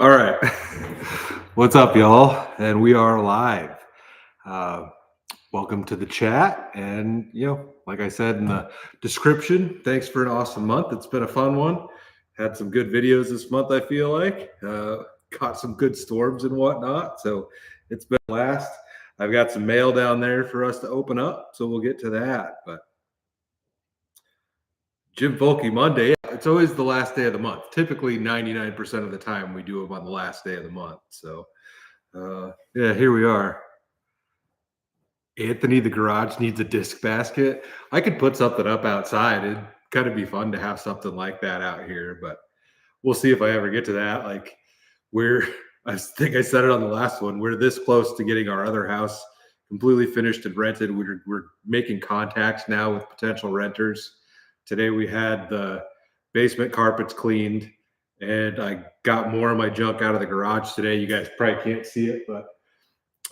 All right. What's up, y'all? And we are live. Uh, Welcome to the chat. And, like I said in the description, thanks for an awesome month. It's been a fun one. Had some good videos this month, I feel like. Caught some good storms and whatnot. So it's been a blast. I've got some mail down there for us to open up. So we'll get to that. But Jim Volke Monday, yeah, it's always the last day of the month. Typically, 99% of the time, we do them on the last day of the month. So, yeah, here we are. Anthony, the garage needs a disc basket. I could put something up outside. It'd kind of be fun to have something like that out here, but we'll see if I ever get to that. Like, we're, I think I said it on the last one, we're this close to getting our other house completely finished and rented. We're making contacts now with potential renters. Today we had the basement carpets cleaned, and I got more of my junk out of the garage today. You guys probably can't see it, but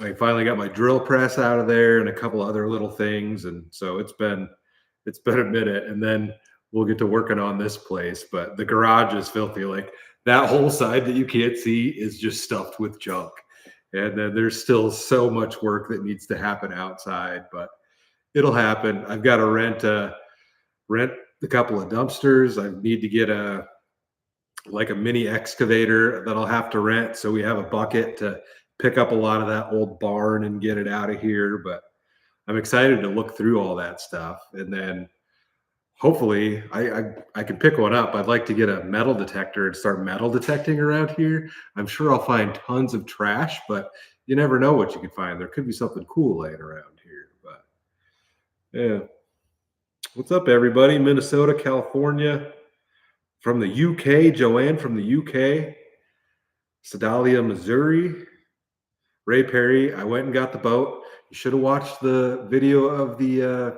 I finally got my drill press out of there and a couple other little things. And so it's been a minute. And then we'll get to working on this place. But the garage is filthy. Like that whole side that you can't see is just stuffed with junk. And then there's still so much work that needs to happen outside, but it'll happen. I've got to rent a couple of dumpsters. I need to get a mini excavator that I'll have to rent, so we have a bucket to pick up a lot of that old barn and get it out of here. But I'm excited to look through all that stuff, and then hopefully I can pick one up. I'd like to get a metal detector and start metal detecting around here. I'm sure I'll find tons of trash, but you never know what you can find. There could be something cool laying around here. But yeah, what's up, everybody? Minnesota, California, from the UK, Joanne from the UK, Sedalia, Missouri, Ray Perry. I went and got the boat. You should have watched the video of the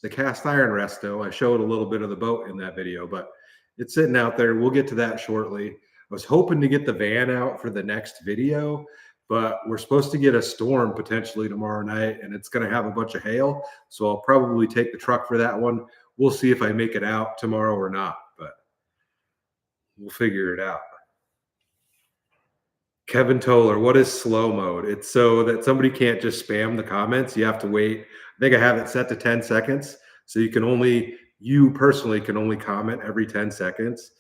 cast iron resto. I showed a little bit of the boat in that video, but it's sitting out there. We'll get to that shortly. I was hoping to get the van out for the next video, but we're supposed to get a storm potentially tomorrow night, and it's going to have a bunch of hail. So I'll probably take the truck for that one. We'll see if I make it out tomorrow or not, but we'll figure it out. Kevin Toller, what is slow mode? It's so that somebody can't just spam the comments. You have to wait. I think I have it set to 10 seconds. So you personally can only comment every 10 seconds.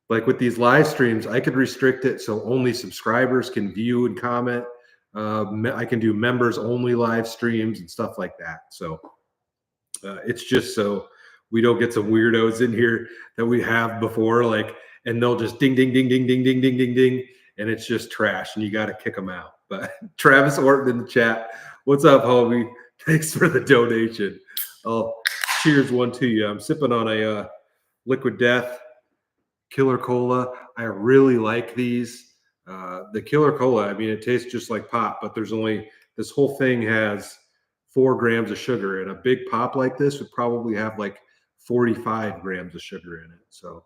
Like with these live streams, I could restrict it so only subscribers can view and comment. I can do members only live streams and stuff like that. So it's just so we don't get some weirdos in here that we have before, and they'll just ding, ding, ding, ding, ding, ding, ding, ding, ding. And it's just trash, and you got to kick them out. But Travis Orton in the chat, what's up, homie? Thanks for the donation. Oh, cheers one to you. I'm sipping on a Liquid Death Killer Cola. I really like these. The Killer Cola, I mean, it tastes just like pop, but this whole thing has 4 grams of sugar, and a big pop like this would probably have like 45 grams of sugar in it. So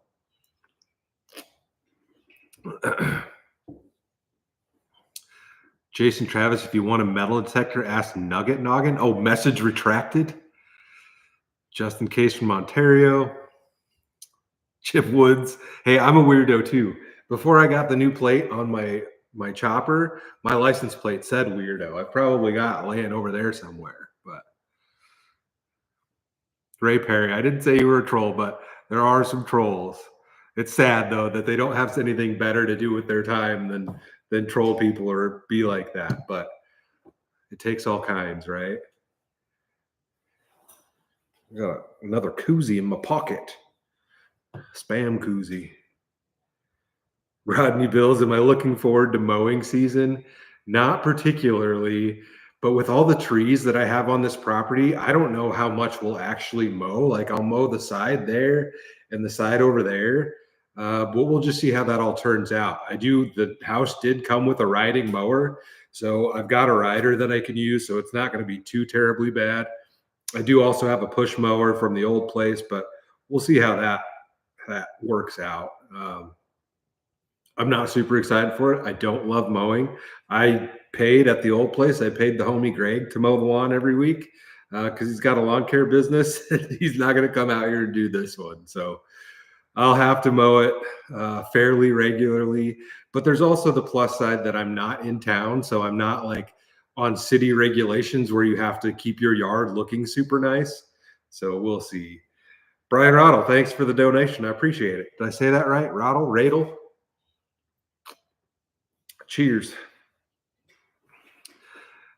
Jason Travis, if you want a metal detector, ask Nugget Noggin. Oh, message retracted. Justin Case from Ontario. Chip Woods. Hey, I'm a weirdo too. Before I got the new plate on my chopper, my license plate said weirdo. I probably got laying over there somewhere. But Ray Perry, I didn't say you were a troll, but there are some trolls. It's sad though that they don't have anything better to do with their time than troll people or be like that. But it takes all kinds, right? I got another koozie in my pocket. Spam koozie. Rodney Bills, am I looking forward to mowing season? Not particularly, but with all the trees that I have on this property, I don't know how much we'll actually mow. Like I'll mow the side there and the side over there. But we'll just see how that all turns out. The house did come with a riding mower. So I've got a rider that I can use. So it's not going to be too terribly bad. I do also have a push mower from the old place, but we'll see how that works out. I'm not super excited for it. I don't love mowing. I paid at the old place. I paid the homie Greg to mow the lawn every week because he's got a lawn care business. He's not going to come out here and do this one. So I'll have to mow it fairly regularly. But there's also the plus side that I'm not in town, so I'm not like on city regulations where you have to keep your yard looking super nice. So we'll see. Brian Roddle, thanks for the donation. I appreciate it. Did I say that right? Roddle, Radel. Cheers.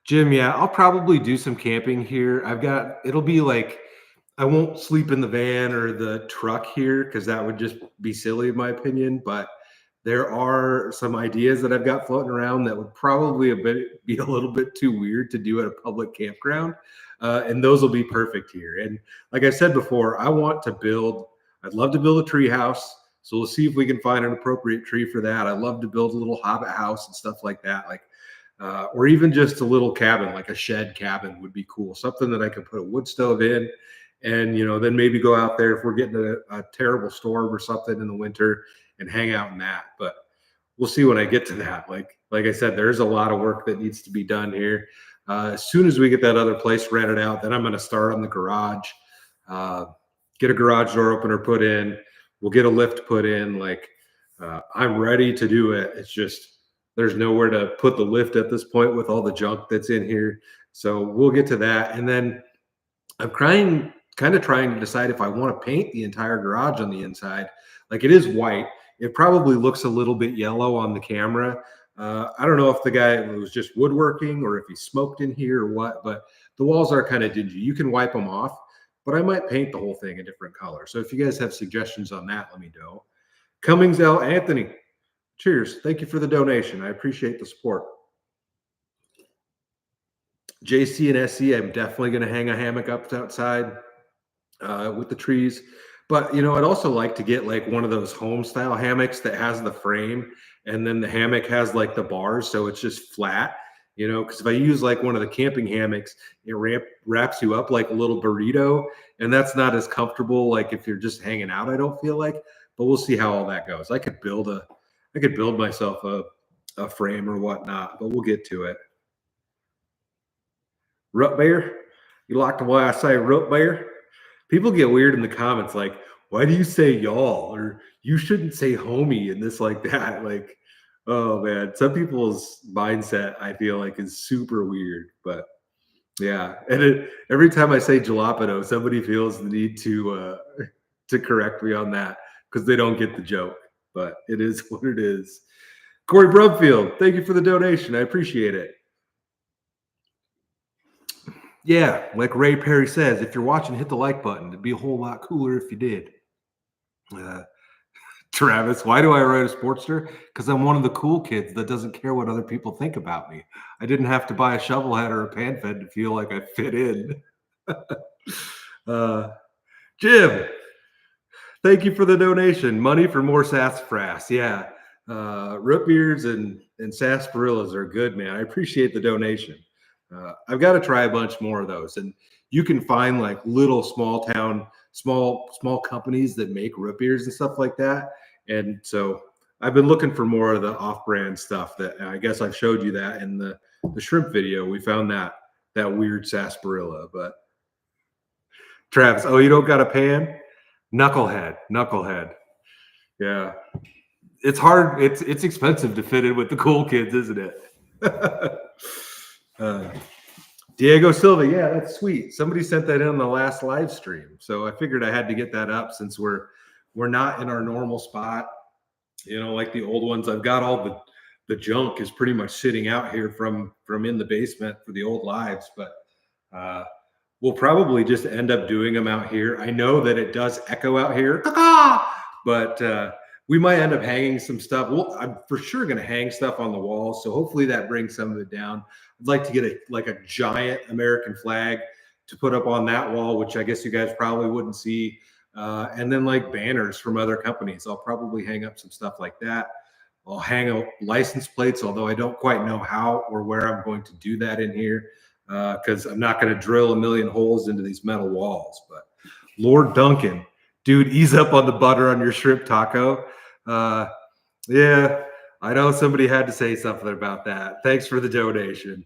Jim, yeah, I'll probably do some camping here. It'll be like, I won't sleep in the van or the truck here because that would just be silly, in my opinion. But there are some ideas that I've got floating around that would probably be a little bit too weird to do at a public campground. And those will be perfect here. And like I said before, I'd love to build a tree house. So we'll see if we can find an appropriate tree for that. I'd love to build a little hobbit house and stuff like that. Or even just a little cabin, like a shed cabin would be cool. Something that I could put a wood stove in and, then maybe go out there if we're getting a terrible storm or something in the winter and hang out in that. But we'll see when I get to that. Like I said, there's a lot of work that needs to be done here. As soon as we get that other place rented out, then I'm going to start on the garage, uh, get a garage door opener put in. We'll get a lift put in. I'm ready to do it. It's just there's nowhere to put the lift at this point with all the junk that's in here. So we'll get to that. And then I'm kind of trying to decide if I want to paint the entire garage on the inside. Like it is white. It probably looks a little bit yellow on the camera. I don't know if the guy was just woodworking or if he smoked in here or what, but the walls are kind of dingy. You can wipe them off, but I might paint the whole thing a different color. So if you guys have suggestions on that, let me know. Cummings L. Anthony, cheers. Thank you for the donation. I appreciate the support. JC and SC, I'm definitely going to hang a hammock up outside with the trees. But I'd also like to get like one of those home style hammocks that has the frame and then the hammock has like the bars, so it's just flat. Because if I use like one of the camping hammocks, it wraps you up like a little burrito, and that's not as comfortable. Like if you're just hanging out, I don't feel like. But we'll see how all that goes. I could build myself a frame or whatnot, but we'll get to it. Root beer, you like the way I say root beer? People get weird in the comments, like, why do you say y'all or you shouldn't say homie and this like that? Like, oh man, some people's mindset I feel like is super weird, but yeah. And every time I say jalapeno, somebody feels the need to correct me on that because they don't get the joke. But it is what it is. Corey Brumfield, thank you for the donation. I appreciate it. Yeah, like Ray Perry says, if you're watching, hit the like button. It'd be a whole lot cooler if you did. Travis, why do I ride a Sportster? Because I'm one of the cool kids that doesn't care what other people think about me. I didn't have to buy a shovel head or a pan fed to feel like I fit in. Jim, thank you for the donation. Money for more sassafras. Yeah. Root beers and sarsaparillas are good, man. I appreciate the donation. I've got to try a bunch more of those. And you can find like little small town, small companies that make root beers and stuff like that. And so I've been looking for more of the off-brand stuff that I guess I showed you that in the shrimp video. We found that weird sarsaparilla. But Travis, oh, you don't got a pan? Knucklehead. Yeah. It's hard. It's expensive to fit in with the cool kids, isn't it? Diego Silva, yeah, that's sweet. Somebody sent that in on the last live stream, so I figured I had to get that up since we're not in our normal spot. Like the old ones. I've got all the junk is pretty much sitting out here from in the basement for the old lives, but we'll probably just end up doing them out here. I know that it does echo out here, but we might end up hanging some stuff. Well, I'm for sure going to hang stuff on the wall, so hopefully that brings some of it down. I'd like to get a giant American flag to put up on that wall, which I guess you guys probably wouldn't see. And then like banners from other companies. I'll probably hang up some stuff like that. I'll hang out license plates, although I don't quite know how or where I'm going to do that in here because I'm not going to drill a million holes into these metal walls. But Lord Duncan, dude, ease up on the butter on your shrimp taco. Yeah, I know somebody had to say something about that. Thanks for the donation.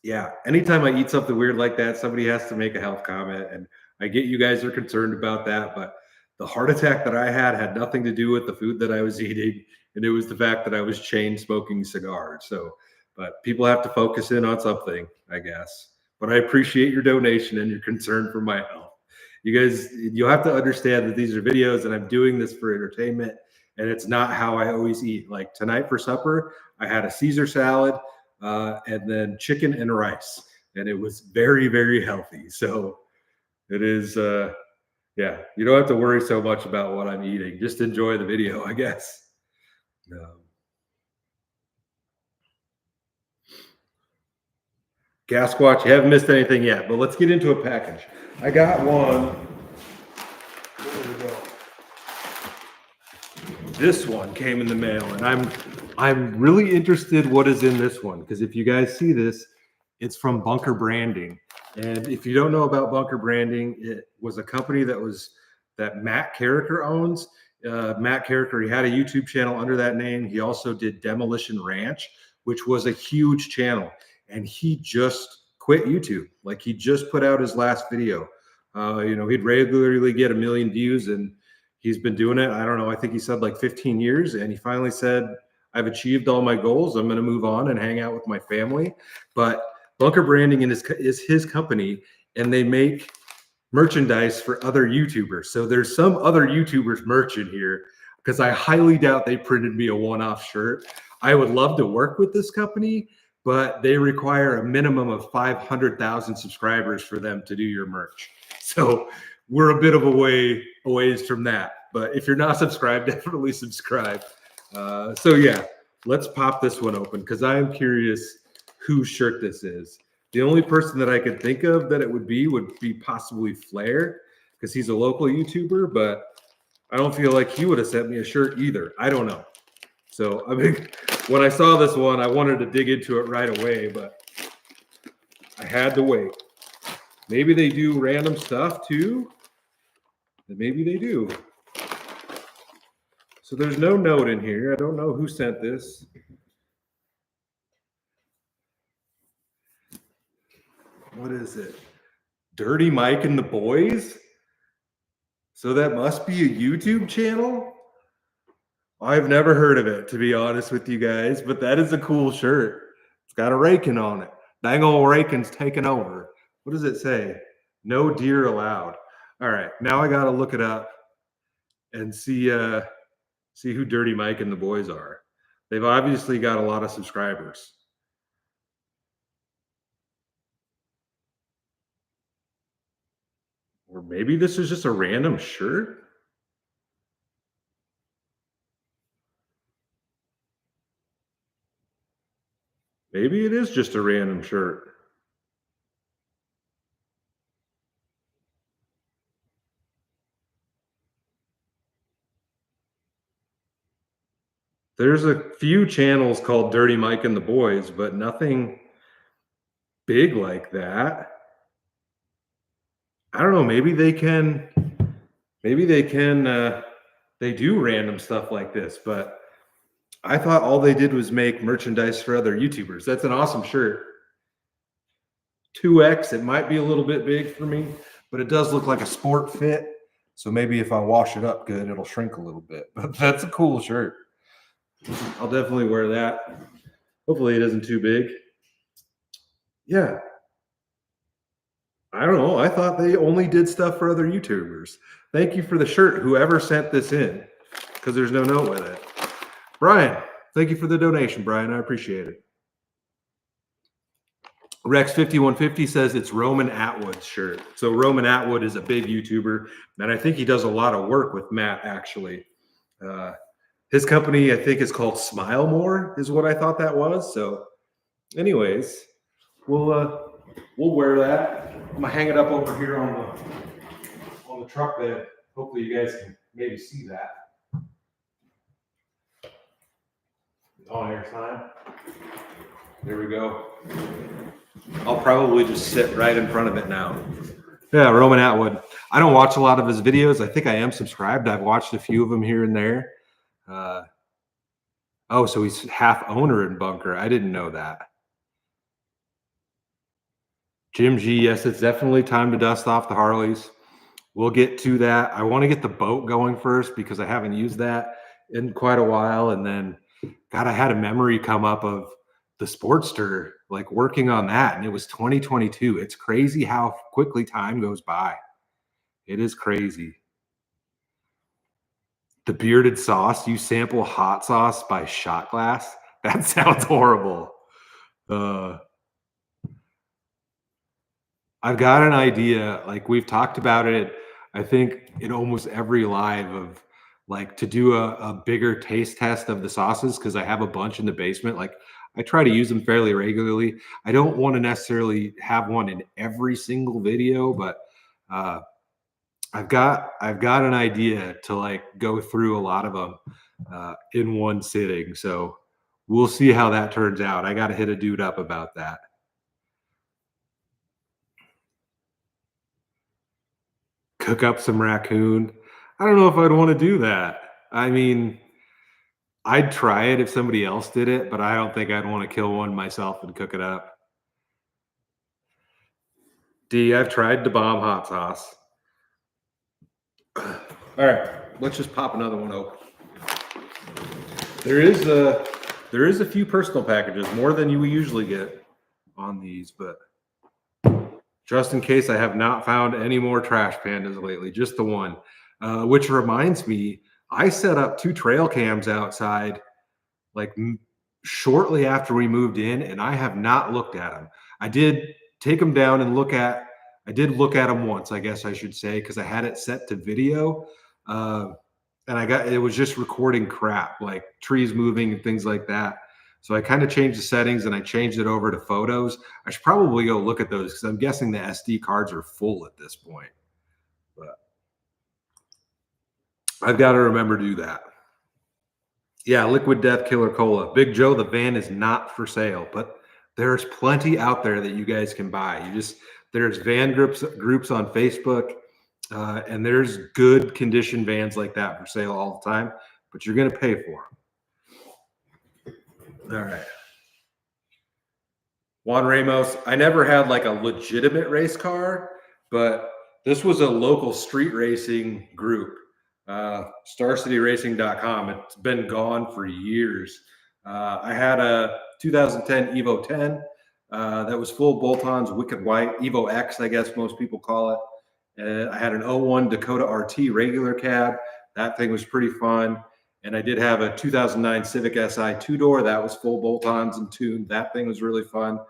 Yeah, anytime I eat something weird like that, somebody has to make a health comment, and I get you guys are concerned about that, but the heart attack that I had nothing to do with the food that I was eating, and it was the fact that I was chain smoking cigars. So, but people have to focus in on something, I guess. But I appreciate your donation and your concern for my health. You guys, you'll have to understand that these are videos, and I'm doing this for entertainment, and it's not how I always eat. Like tonight for supper, I had a Caesar salad and then chicken and rice, and it was very, very healthy. So it is. Yeah, you don't have to worry so much about what I'm eating. Just enjoy the video, I guess. Gasquatch, you haven't missed anything yet, but let's get into a package. I got one. There we go. This one came in the mail, and I'm really interested what is in this one, because if you guys see this, it's from Bunker Branding. And if you don't know about Bunker Branding, it was a company that Matt Carricker owns. Matt Carricker, he had a YouTube channel under that name. He also did Demolition Ranch, which was a huge channel. And he just quit YouTube. Like he just put out his last video. He'd regularly get 1 million views, and he's been doing it. I don't know. I think he said like 15 years. And he finally said, I've achieved all my goals. I'm going to move on and hang out with my family. But Bunker Branding is his company, and they make merchandise for other YouTubers. So there's some other YouTubers merch in here, because I highly doubt they printed me a one-off shirt. I would love to work with this company, but they require a minimum of 500,000 subscribers for them to do your merch. So we're a bit of a ways from that. But if you're not subscribed, definitely subscribe. So yeah, let's pop this one open, because I am curious whose shirt this is. The only person that I could think of that it would be possibly Flair, because he's a local YouTuber, but I don't feel like he would have sent me a shirt either. I don't know. So, I mean, when I saw this one, I wanted to dig into it right away, but I had to wait. Maybe they do random stuff too. And maybe they do. So there's no note in here. I don't know who sent this. What is it? Dirty Mike and the Boys? So that must be a YouTube channel? I've never heard of it, to be honest with you guys, but that is a cool shirt. It's got a raking on it. Dang old raking's taking over. What does it say? No deer allowed. All right, now I got to look it up and see who Dirty Mike and the Boys are. They've obviously got a lot of subscribers. Or maybe this is just a random shirt. Maybe it is just a random shirt. There's a few channels called Dirty Mike and the Boys, but nothing big like that. I don't know. Maybe they do random stuff like this, but I thought all they did was make merchandise for other YouTubers. That's an awesome shirt. 2X, it might be a little bit big for me, but it does look like a sport fit. So maybe if I wash it up good, it'll shrink a little bit. But that's a cool shirt. I'll definitely wear that. Hopefully it isn't too big. Yeah. I don't know. I thought they only did stuff for other YouTubers. Thank you for the shirt, whoever sent this in, because there's no note with it. Brian, thank you for the donation, Brian. I appreciate it. Rex5150 says it's Roman Atwood's shirt. So Roman Atwood is a big YouTuber, and I think he does a lot of work with Matt, actually. His company, I think, is called Smile More, is what I thought that was. So anyways, we'll wear that. I'm gonna hang it up over here on the truck bed. Hopefully you guys can maybe see that. On air time. There we go. I'll probably just sit right in front of it now. Yeah, Roman Atwood. I don't watch a lot of his videos. I think I am subscribed. I've watched a few of them here and there. Oh, so he's half owner in Bunker. I didn't know that. Jim G, yes, it's definitely time to dust off the Harleys. we'll get to that. I want to get the boat going first because I haven't used that in quite a while. And then, God, I had a memory come up of the Sportster, like working on that, and it was 2022. It's crazy how quickly time goes by. It is crazy. The bearded sauce, you sample hot sauce by shot glass? That sounds horrible. I've got an idea, like we've talked about it, I think in almost every live of like to do a bigger taste test of the sauces because I have a bunch in the basement. Like I try to use them fairly regularly. I don't want to necessarily have one in every single video, but uh, I've got an idea to like go through a lot of them in one sitting. So we'll see how that turns out. I got to hit a dude up about that. Cook up some raccoon. I don't know if I'd want to do that. I mean, I'd try it if somebody else did it, but I don't think I'd want to kill one myself and cook it up. D, I've tried the bomb hot sauce. All right, let's just pop another one open. There is a few personal packages, more than you usually get on these, but just in case I have not found any more trash pandas lately, just the one. Which reminds me, I set up 2 trail cams outside like shortly after we moved in, and I have not looked at them. I did take them down and I did look at them once, I guess I should say, because I had it set to video. And it was just recording crap, like trees moving and things like that. So I kind of changed the settings and I changed it over to photos. I should probably go look at those because I'm guessing the SD cards are full at this point. But I've got to remember to do that. Yeah, Liquid Death Killer Cola. Big Joe, the van is not for sale, but there's plenty out there that you guys can buy. There's van groups on Facebook, and there's good condition vans like that for sale all the time, but you're going to pay for them. All right. Juan Ramos, I never had like a legitimate race car, but this was a local street racing group, starcityracing.com. It's been gone for years. I had a 2010 Evo 10 that was full bolt-ons, wicked white, Evo X, I guess most people call it. I had an 01 Dakota RT regular cab. That thing was pretty fun. And I did have a 2009 Civic Si 2-door. That was full bolt-ons and tuned. That thing was really fun.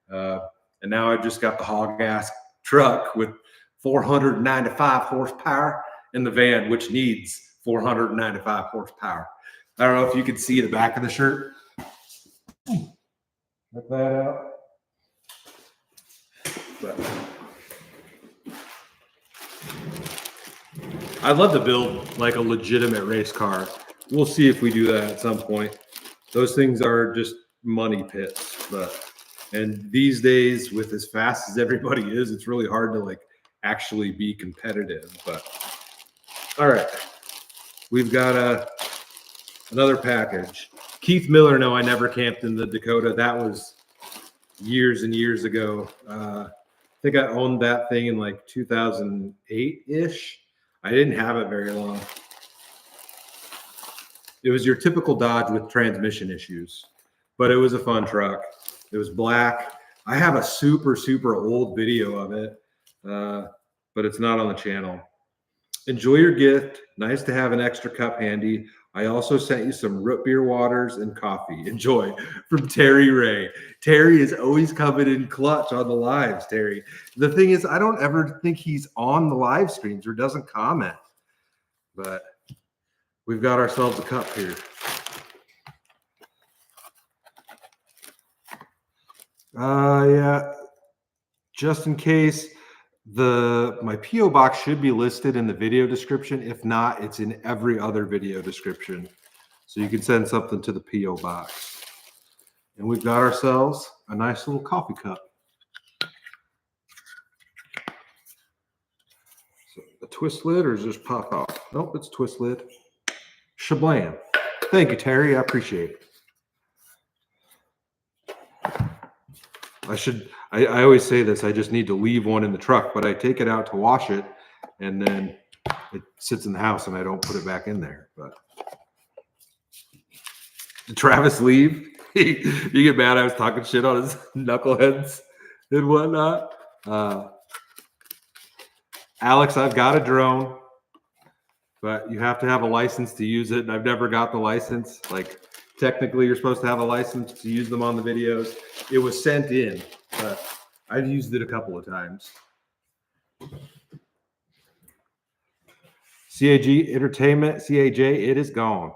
And now I've just got the hog ass truck with 495 horsepower in the van, which needs 495 horsepower. I don't know if you can see the back of the shirt. Check that out. But I'd love to build like a legitimate race car. We'll see if we do that at some point. Those things are just money pits, and these days, with as fast as everybody is, it's really hard to like actually be competitive. But all right, we've got another package. Keith Miller. No, I never camped in the Dakota. That was years and years ago. I think I owned that thing in like 2008-ish. I didn't have it very long. It was your typical Dodge with transmission issues, but it was a fun truck. It was black. I have a super, super old video of it, but it's not on the channel. Enjoy your gift. Nice to have an extra cup handy. I also sent you some root beer waters and coffee. Enjoy. From Terry Ray. Terry is always coming in clutch on the lives, Terry. The thing is, I don't ever think he's on the live streams or doesn't comment. But we've got ourselves a cup here. Yeah. Just in case, my PO box should be listed in the video description. If not, it's in every other video description, so you can send something to the PO box. And we've got ourselves a nice little coffee cup. So a twist lid, or is this pop off? Nope, it's twist lid. Shablam. Thank you, Terry. I appreciate it. I always say this, I just need to leave one in the truck, but I take it out to wash it and then it sits in the house and I don't put it back in there. But did Travis leave? You get mad I was talking shit on his knuckleheads and whatnot. Alex, I've got a drone, but you have to have a license to use it. And I've never got the license. Like, technically, you're supposed to have a license to use them on the videos. It was sent in, but I've used it a couple of times. CAG Entertainment, CAJ, it is gone.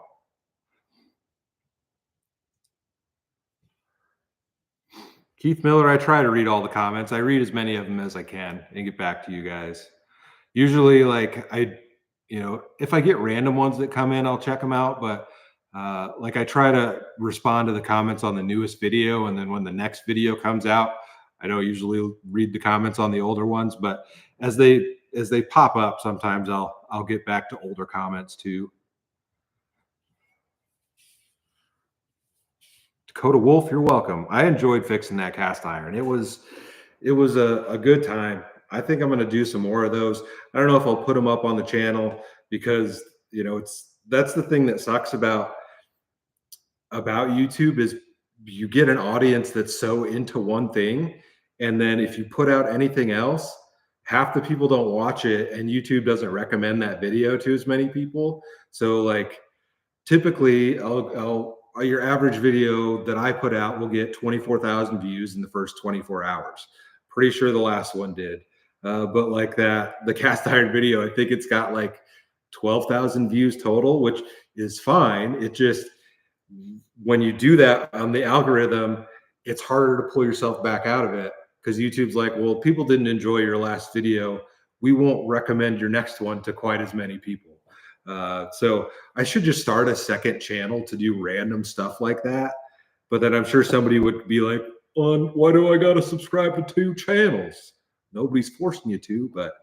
Keith Miller, I try to read all the comments. I read as many of them as I can and get back to you guys. Usually, like, if I get random ones that come in, I'll check them out. But like, I try to respond to the comments on the newest video, and then when the next video comes out, I don't usually read the comments on the older ones. But as they pop up, sometimes I'll get back to older comments too. Dakota Wolf, you're welcome. I enjoyed fixing that cast iron. It was a good time. I think I'm going to do some more of those. I don't know if I'll put them up on the channel because that's the thing that sucks about YouTube is you get an audience that's so into one thing, and then if you put out anything else, half the people don't watch it, and YouTube doesn't recommend that video to as many people. So like typically your average video that I put out will get 24,000 views in the first 24 hours. Pretty sure the last one did. But like the cast iron video, I think it's got like 12,000 views total, which is fine. It just, when you do that on the algorithm, it's harder to pull yourself back out of it because YouTube's like, well, people didn't enjoy your last video. We won't recommend your next one to quite as many people. So I should just start a second channel to do random stuff like that. But then I'm sure somebody would be like, why do I got to subscribe to 2 channels? Nobody's forcing you to, but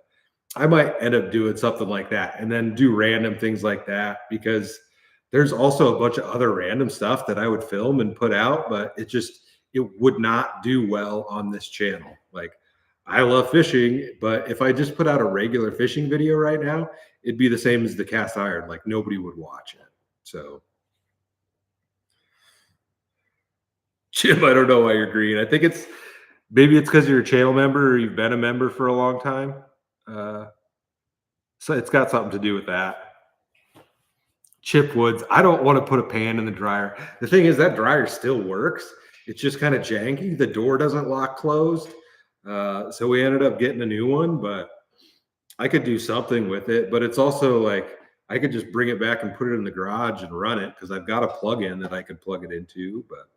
I might end up doing something like that and then do random things like that because there's also a bunch of other random stuff that I would film and put out, but it would not do well on this channel. Like, I love fishing, but if I just put out a regular fishing video right now, it'd be the same as the cast iron. Like, nobody would watch it. So, Jim, I don't know why you're green. I think maybe it's because you're a channel member or you've been a member for a long time. So it's got something to do with that. Chip Woods, I don't want to put a pan in the dryer. The thing is, that dryer still works. It's just kind of janky. The door doesn't lock closed. So we ended up getting a new one, but I could do something with it. But it's also like I could just bring it back and put it in the garage and run it because I've got a plug-in that I could plug it into. But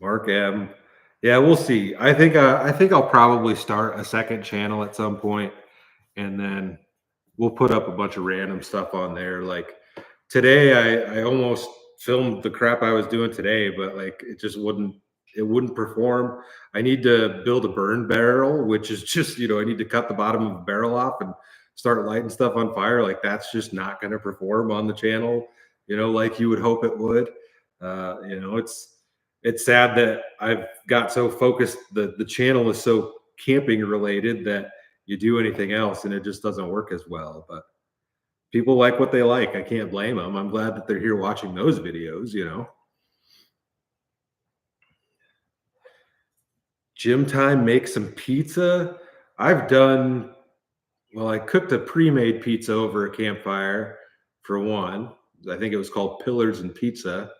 Mark M. Yeah, we'll see. I think I'll probably start a second channel at some point, and then we'll put up a bunch of random stuff on there. Like today, I almost filmed the crap I was doing today, but like it wouldn't perform. I need to build a burn barrel, which is just, I need to cut the bottom of the barrel off and start lighting stuff on fire. Like that's just not going to perform on the channel, like you would hope it would. It's sad that I've got so focused. The channel is so camping related that you do anything else and it just doesn't work as well. But people like what they like. I can't blame them. I'm glad that they're here watching those videos, Gym time, make some pizza. I cooked a pre-made pizza over a campfire for one. I think it was called Pillars and Pizza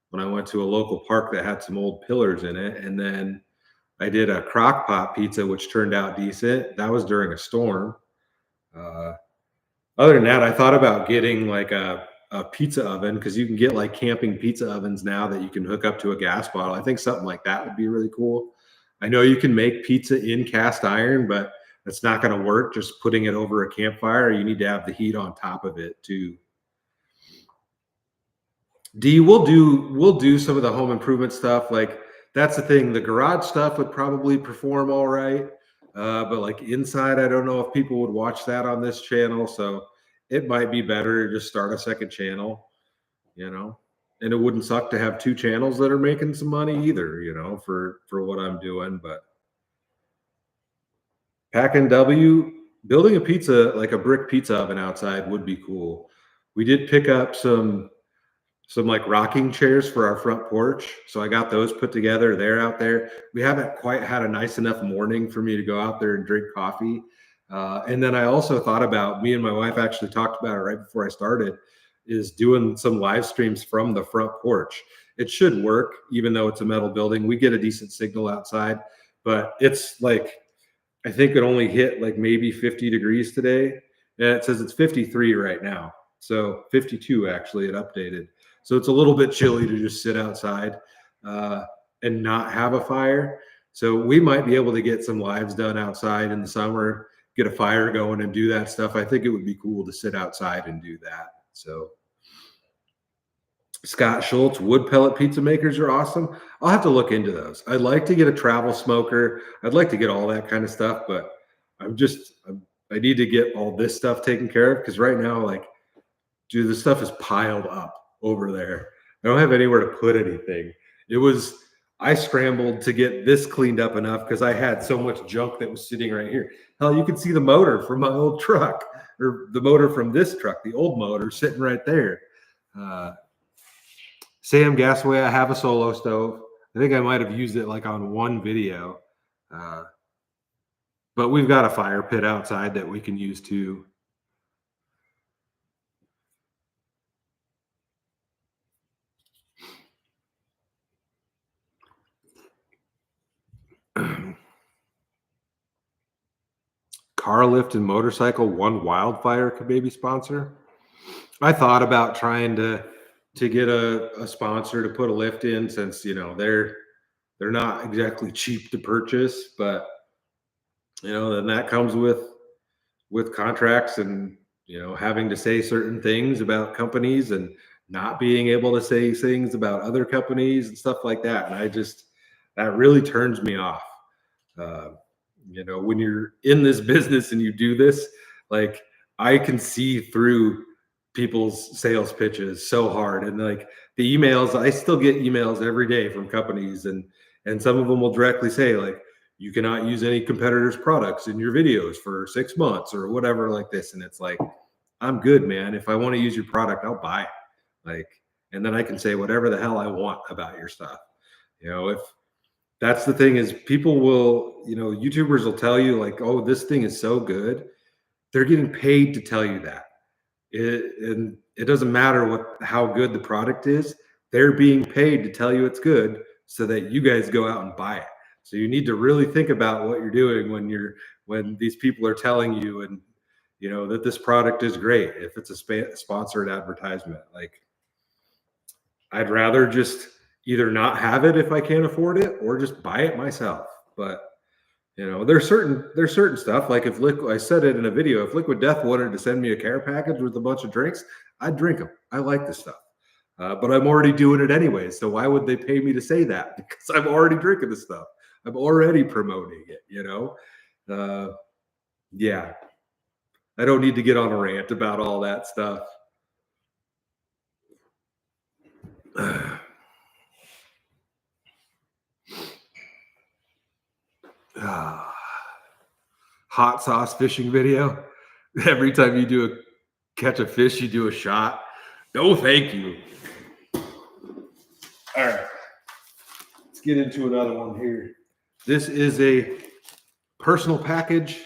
when I went to a local park that had some old pillars in it. And then I did a crock pot pizza, which turned out decent. That was during a storm. Other than that, I thought about getting like a pizza oven because you can get like camping pizza ovens now that you can hook up to a gas bottle. I think something like that would be really cool. I know you can make pizza in cast iron, but that's not going to work just putting it over a campfire. You need to have the heat on top of it too. We'll do some of the home improvement stuff. Like that's the thing. The garage stuff would probably perform all right. But like inside, I don't know if people would watch that on this channel. So it might be better to just start a second channel, and it wouldn't suck to have two channels that are making some money either, for what I'm doing. But Pack and W, building a pizza, like a brick pizza oven outside would be cool. We did pick up some like rocking chairs for our front porch. So I got those put together. They're out there. We haven't quite had a nice enough morning for me to go out there and drink coffee. And then I also thought about, me and my wife actually talked about it right before I started, is doing some live streams from the front porch. It should work, even though it's a metal building. We get a decent signal outside, but it's like, I think it only hit like maybe 50 degrees today. And it says it's 53 right now. So 52 actually, it updated. So it's a little bit chilly to just sit outside uh, and not have a fire. So we might be able to get some lives done outside in the summer, get a fire going and do that stuff. I think it would be cool to sit outside and do that. So Scott Schultz wood pellet pizza makers are awesome. I'll have to look into those. I'd like to get a travel smoker. I'd like to get all that kind of stuff, but I need to get all this stuff taken care of, because right now, like, dude, the stuff is piled up over there. I don't have anywhere to put anything. I scrambled to get this cleaned up enough because I had so much junk that was sitting right here. Hell, you can see the motor from my old truck, or the motor from this truck, the old motor sitting right there. Sam Gasaway, I have a solo stove. I think I might have used it like on one video. But we've got a fire pit outside that we can use too. Car lift and motorcycle, one wildfire could maybe sponsor. I thought about trying to get a sponsor to put a lift in, since they're not exactly cheap to purchase, but then that comes with contracts and having to say certain things about companies and not being able to say things about other companies and stuff like that. And that really turns me off. When you're in this business and you do this, like, I can see through people's sales pitches so hard. And like the emails, I still get emails every day from companies, and some of them will directly say, like, you cannot use any competitors' products in your videos for 6 months or whatever like this. And it's like, I'm good, man. If I want to use your product, I'll buy it. Like, and then I can say whatever the hell I want about your stuff. If that's the thing, is people will, YouTubers will tell you like, oh, this thing is so good. They're getting paid to tell you that. And it doesn't matter how good the product is. They're being paid to tell you it's good so that you guys go out and buy it. So you need to really think about what you're doing when these people are telling you, and that this product is great. If it's a sponsored advertisement, like, I'd rather just either not have it if I can't afford it, or just buy it myself. But there's certain stuff, like if I said it in a video, if Liquid Death wanted to send me a care package with a bunch of drinks, I'd drink them. I like this stuff. But I'm already doing it anyway. So why would they pay me to say that? Because I'm already drinking the stuff. I'm already promoting it, yeah. I don't need to get on a rant about all that stuff. Hot sauce fishing video. Every time you catch a fish, you do a shot. No, thank you. All right, let's get into another one here. This is a personal package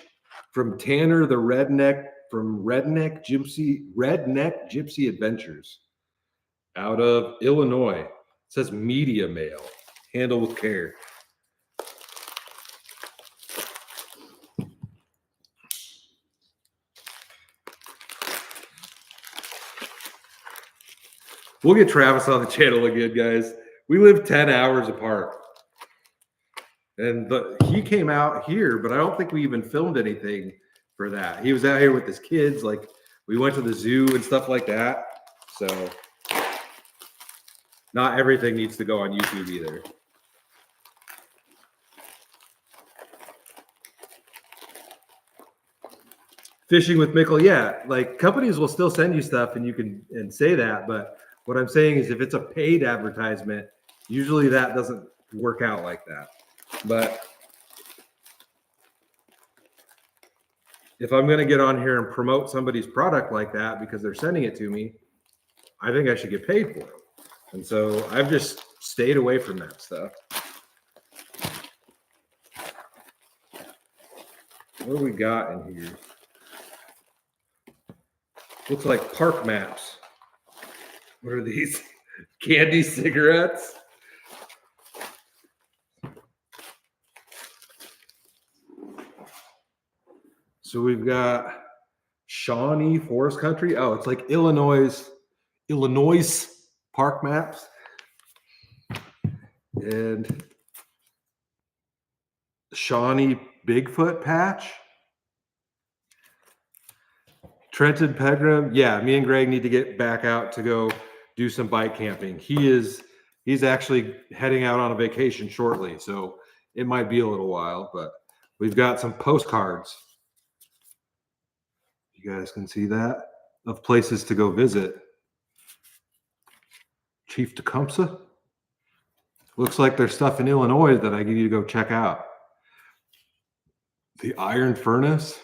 from Tanner the Redneck, from Redneck Gypsy Adventures out of Illinois. It says media mail. Handle with care. We'll get Travis on the channel again, guys. We live 10 hours apart. And he came out here, but I don't think we even filmed anything for that. He was out here with his kids. Like, we went to the zoo and stuff like that. So not everything needs to go on YouTube either. Fishing with Mickle, yeah. Like, companies will still send you stuff and you can say that, but What I'm saying is if it's a paid advertisement, usually that doesn't work out like that. But if I'm going to get on here and promote somebody's product like that because they're sending it to me, I think I should get paid for it. And so I've just stayed away from that stuff. What do we got in here? Looks like park maps. What are these? Candy cigarettes? So we've got Shawnee Forest Country. Oh, it's like Illinois park maps. And Shawnee Bigfoot Patch. Trenton Pegram. Yeah, me and Greg need to get back out to go do some bike camping. He's actually heading out on a vacation shortly, so it might be a little while, but we've got some postcards. You guys can see that of places to go visit. Chief Tecumseh. Looks like there's stuff in Illinois that I need to go check out. The Iron Furnace.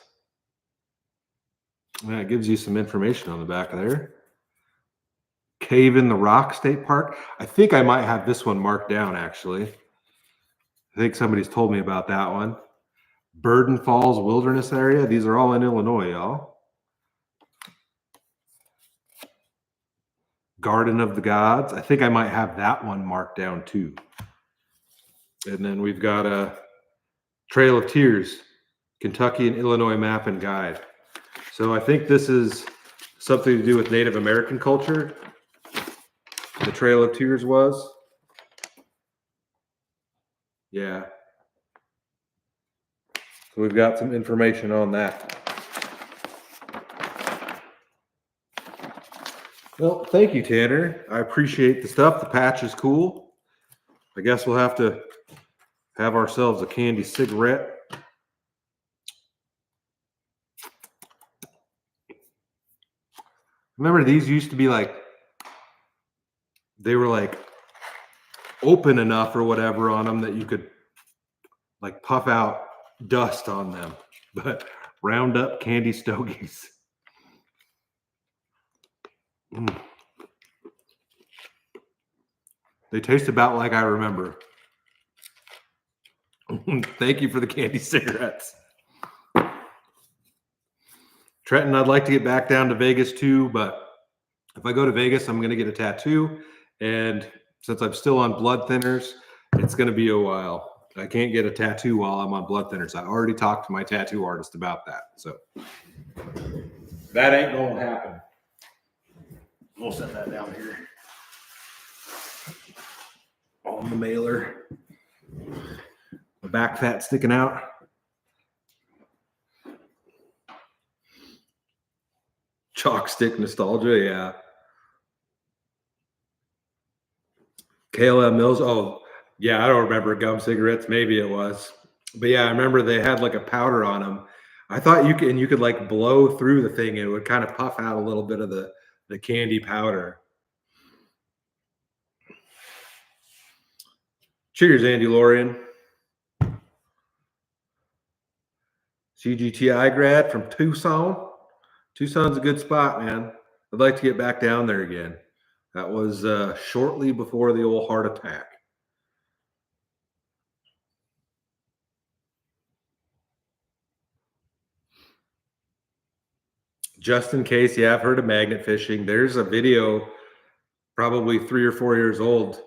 That gives you some information on the back of there. Cave in the Rock State Park. I think I might have this one marked down, actually. I think somebody's told me about that one. Burden Falls Wilderness Area. These are all in Illinois, y'all. Garden of the Gods. I think I might have that one marked down too. And then we've got a Trail of Tears, Kentucky and Illinois map and guide. So I think this is something to do with Native American culture. The Trail of Tears was. Yeah. So we've got some information on that. Well, thank you, Tanner. I appreciate the stuff. The patch is cool. I guess we'll have to have ourselves a candy cigarette. Remember, these used to be like, they were like open enough or whatever on them that you could like puff out dust on them. But Roundup candy stogies. They taste about like I remember. Thank you for the candy cigarettes. Trenton, I'd like to get back down to Vegas too, but if I go to Vegas, I'm going to get a tattoo. And since I'm still on blood thinners, it's going to be a while. I can't get a tattoo while I'm on blood thinners. I already talked to my tattoo artist about that. So that ain't going to happen. We'll set that down here on the mailer. The back fat sticking out. Chalk stick nostalgia, yeah. KLM Mills. Oh, yeah, I don't remember gum cigarettes. Maybe it was. But yeah, I remember they had like a powder on them. I thought you could like blow through the thing and it would kind of puff out a little bit of the candy powder. Cheers, Andy Lorian. CGTI grad from Tucson. Tucson's a good spot, man. I'd like to get back down there again. That was shortly before the old heart attack. Just in case, yeah, I've heard of magnet fishing. There's a video, probably 3 or 4 years old,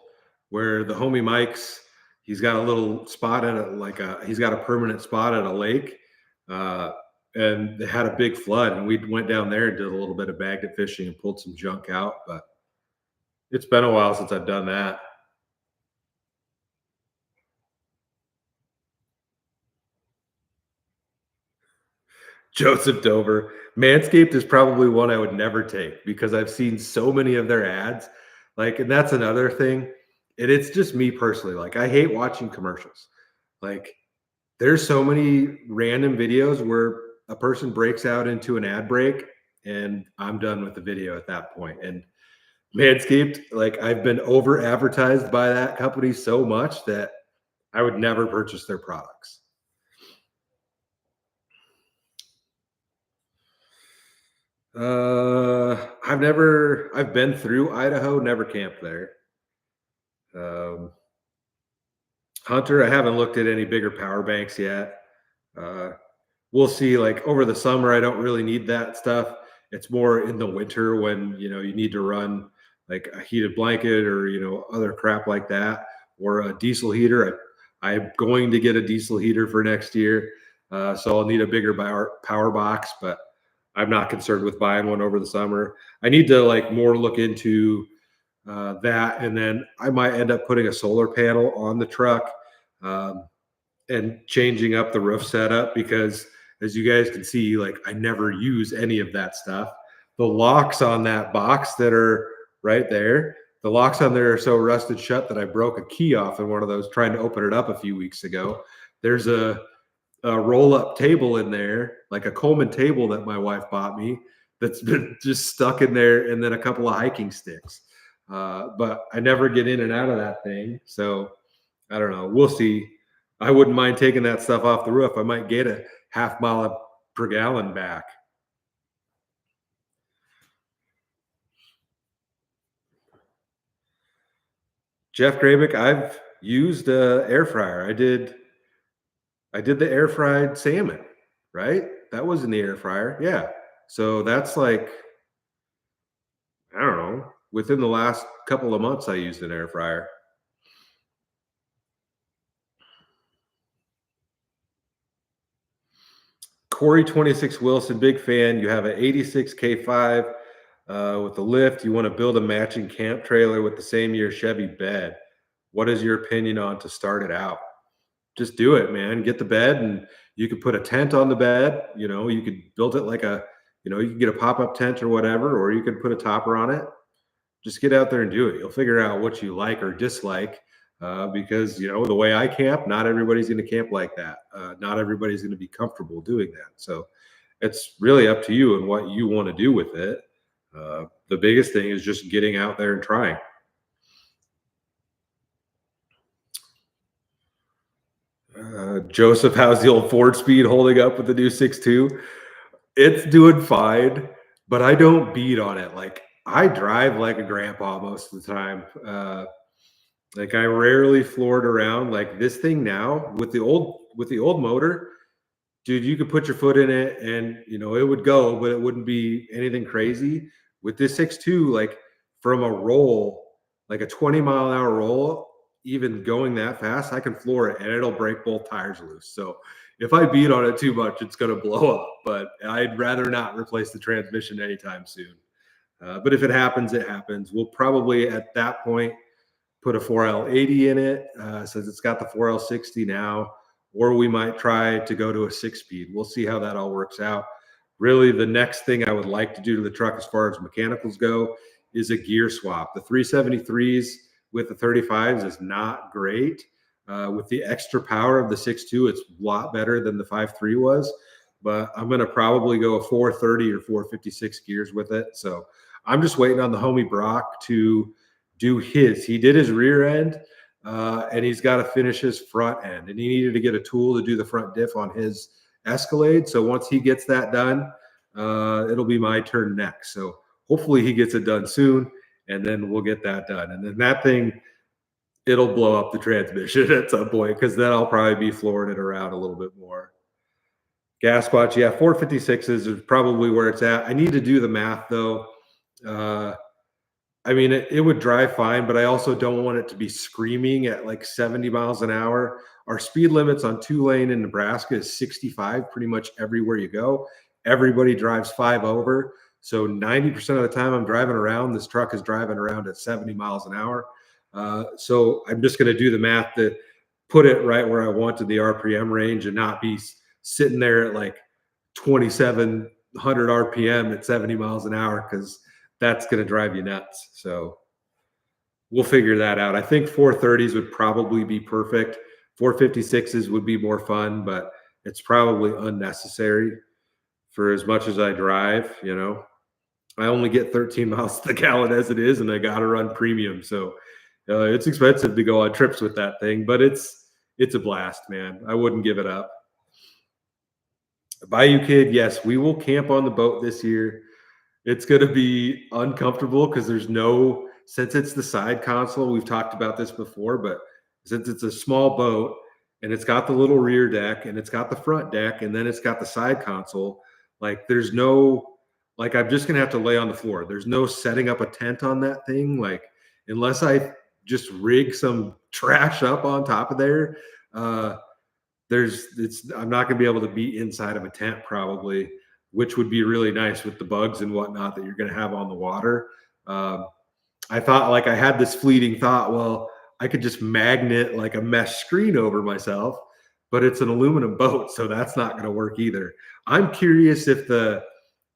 where the homie Mike's, he's got a little spot at he's got a permanent spot at a lake, and they had a big flood, and we went down there and did a little bit of magnet fishing and pulled some junk out. But it's been a while since I've done that. Joseph Dover. Manscaped is probably one I would never take because I've seen so many of their ads. Like, and that's another thing. And it's just me personally. Like, I hate watching commercials. Like, there's so many random videos where a person breaks out into an ad break and I'm done with the video at that point. And Manscaped, like I've been over advertised by that company so much that I would never purchase their products. I've been through Idaho, never camped there. Um, Hunter, I haven't looked at any bigger power banks yet. Uh, we'll see. Like over the summer, I don't really need that stuff. It's more in the winter when you need to run like a heated blanket or other crap like that, or a diesel heater. I'm going to get a diesel heater for next year, so I'll need a bigger power box. But I'm not concerned with buying one over the summer. I need to like more look into that, and then I might end up putting a solar panel on the truck. Um, and changing up the roof setup because as you guys can see, like I never use any of that stuff. The locks on that box that are right there, the locks on there are so rusted shut that I broke a key off in one of those trying to open it up a few weeks ago. There's a roll up table in there, like a Coleman table that my wife bought me that's been just stuck in there, and then a couple of hiking sticks. But I never get in and out of that thing. So I don't know. We'll see. I wouldn't mind taking that stuff off the roof. I might get a half mile per gallon back. Jeff Grabick, I've used a air fryer. I did the air fried salmon, right? That was in the air fryer. Yeah. So that's like, I don't know, within the last couple of months I used an air fryer. Corey 26 Wilson, big fan. You have an 86 K5 with the lift. You want to build a matching camp trailer with the same year Chevy bed. What is your opinion on to start it out? Just do it, man. Get the bed, and you could put a tent on the bed. You could build it like you could get a pop up tent or whatever, or you could put a topper on it. Just get out there and do it. You'll figure out what you like or dislike. Because the way I camp, not everybody's going to camp like that. Not everybody's going to be comfortable doing that. So it's really up to you and what you want to do with it. The biggest thing is just getting out there and trying. Joseph, how's the old Ford Speed holding up with the new 6.2? It's doing fine, but I don't beat on it. Like I drive like a grandpa most of the time. Like I rarely floor it around. Like this thing now with the old motor, dude, you could put your foot in it and it would go, but it wouldn't be anything crazy. With this 6.2, like from a roll, like a 20-mile-an-hour roll, even going that fast, I can floor it and it'll break both tires loose. So if I beat on it too much, it's gonna blow up. But I'd rather not replace the transmission anytime soon. But if it happens, it happens. We'll probably at that point put a 4L80 in it since it's got the 4L60 now, or we might try to go to a 6-speed. We'll see how that all works out. Really, the next thing I would like to do to the truck as far as mechanicals go is a gear swap. The 373s with the 35s is not great. With the extra power of the 6.2, it's a lot better than the 5.3 was, but I'm going to probably go a 430 or 456 gears with it. So I'm just waiting on the homie Brock to do his. He did his rear end, and he's got to finish his front end. And he needed to get a tool to do the front diff on his Escalade. So once he gets that done, it'll be my turn next. So hopefully he gets it done soon, and then we'll get that done. And then that thing, it'll blow up the transmission at some point because then I'll probably be flooring it around a little bit more. Gas spots, yeah, 456s is probably where it's at. I need to do the math though. I mean, it would drive fine, but I also don't want it to be screaming at like 70 miles an hour. Our speed limits on 2-lane in Nebraska is 65 pretty much everywhere you go. Everybody drives 5 over. So 90% of the time I'm driving around, this truck is driving around at 70 miles an hour. So I'm just going to do the math to put it right where I wanted the RPM range and not be sitting there at like 2,700 RPM at 70 miles an hour because that's going to drive you nuts. So we'll figure that out. I think 430s would probably be perfect. 456s would be more fun, but it's probably unnecessary for as much as I drive. I only get 13 miles to the gallon as it is, and I got to run premium. So it's expensive to go on trips with that thing, but it's a blast, man. I wouldn't give it up. Bayou Kid, yes, we will camp on the boat this year. It's going to be uncomfortable because there's no, since it's the side console, we've talked about this before, but since it's a small boat and it's got the little rear deck and it's got the front deck and then it's got the side console, like there's no, like I'm just going to have to lay on the floor. There's no setting up a tent on that thing. Like, unless I just rig some trash up on top of there, uh, I'm not going to be able to be inside of a tent probably, which would be really nice with the bugs and whatnot that you're going to have on the water. Um, I thought, like, I had this fleeting thought, well, I could just magnet like a mesh screen over myself, but it's an aluminum boat, so that's not going to work either. I'm curious if the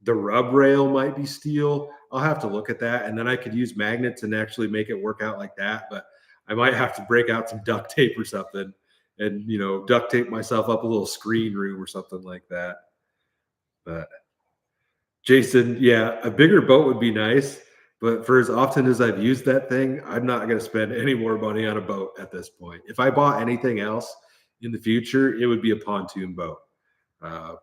rub rail might be steel. I'll have to look at that, and then I could use magnets and actually make it work out like that. But I might have to break out some duct tape or something, and duct tape myself up a little screen room or something like that. But Jason, yeah, a bigger boat would be nice, but for as often as I've used that thing, I'm not going to spend any more money on a boat at this point. If I bought anything else in the future, it would be a pontoon boat. Uh,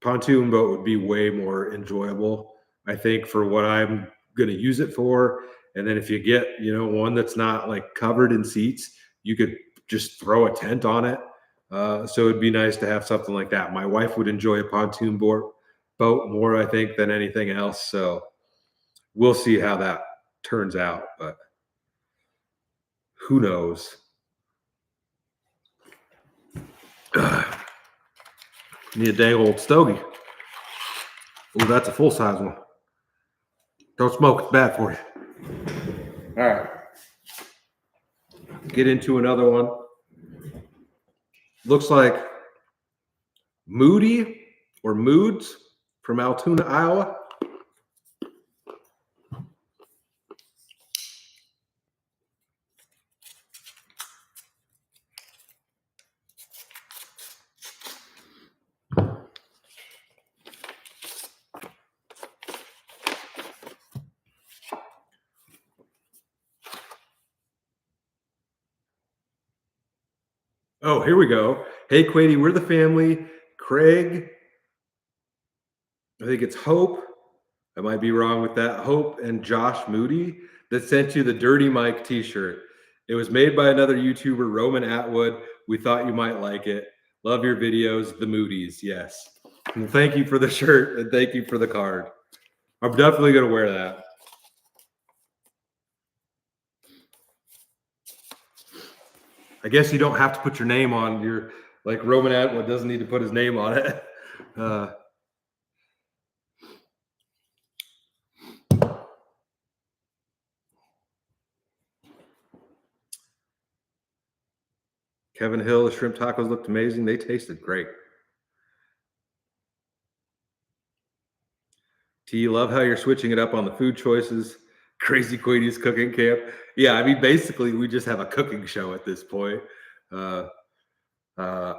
Pontoon boat would be way more enjoyable, I think, for what I'm going to use it for. And then if you get, one that's not like covered in seats, you could just throw a tent on it. So it'd be nice to have something like that. My wife would enjoy a pontoon boat more, I think, than anything else. So we'll see how that turns out, but who knows? Need a dang old stogie. Oh, that's a full size one. Don't smoke, it's bad for you. All right. Get into another one. Looks like Moody or Moods from Altoona, Iowa. Oh, here we go. Hey, Quady, we're the family. Craig, I think it's Hope. I might be wrong with that. Hope and Josh Moody that sent you the Dirty Mike t-shirt. It was made by another YouTuber, Roman Atwood. We thought you might like it. Love your videos, the Moodies. Yes. Well, thank you for the shirt and thank you for the card. I'm definitely going to wear that. I guess you don't have to put your name on your, like Roman Atwood doesn't need to put his name on it. Kevin Hill, the shrimp tacos looked amazing. They tasted great. T, love how you're switching it up on the food choices. Crazy Quady's cooking camp. Yeah, I mean, basically, we just have a cooking show at this point. I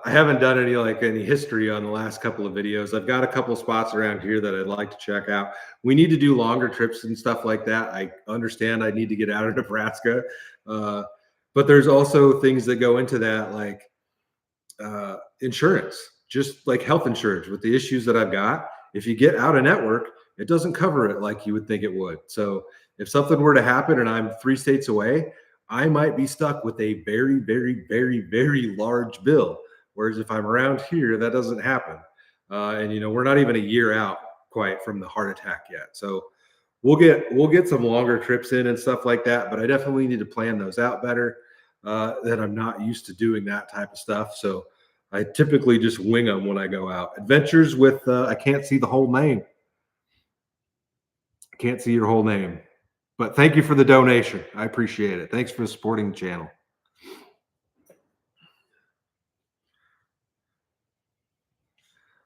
haven't done any history on the last couple of videos. I've got a couple spots around here that I'd like to check out. We need to do longer trips and stuff like that. I understand I need to get out of Nebraska, but there's also things that go into that, like insurance, just like health insurance with the issues that I've got. If you get out of network, it doesn't cover it like you would think it would. So if something were to happen and I'm 3 states away, I might be stuck with a very, very, very, very large bill. Whereas if I'm around here, that doesn't happen. And we're not even a year out quite from the heart attack yet. So we'll get some longer trips in and stuff like that. But I definitely need to plan those out better. That I'm not used to doing that type of stuff. So I typically just wing them when I go out. Adventures with I can't see the whole name. I can't see your whole name. But thank you for the donation. I appreciate it. Thanks for supporting the channel.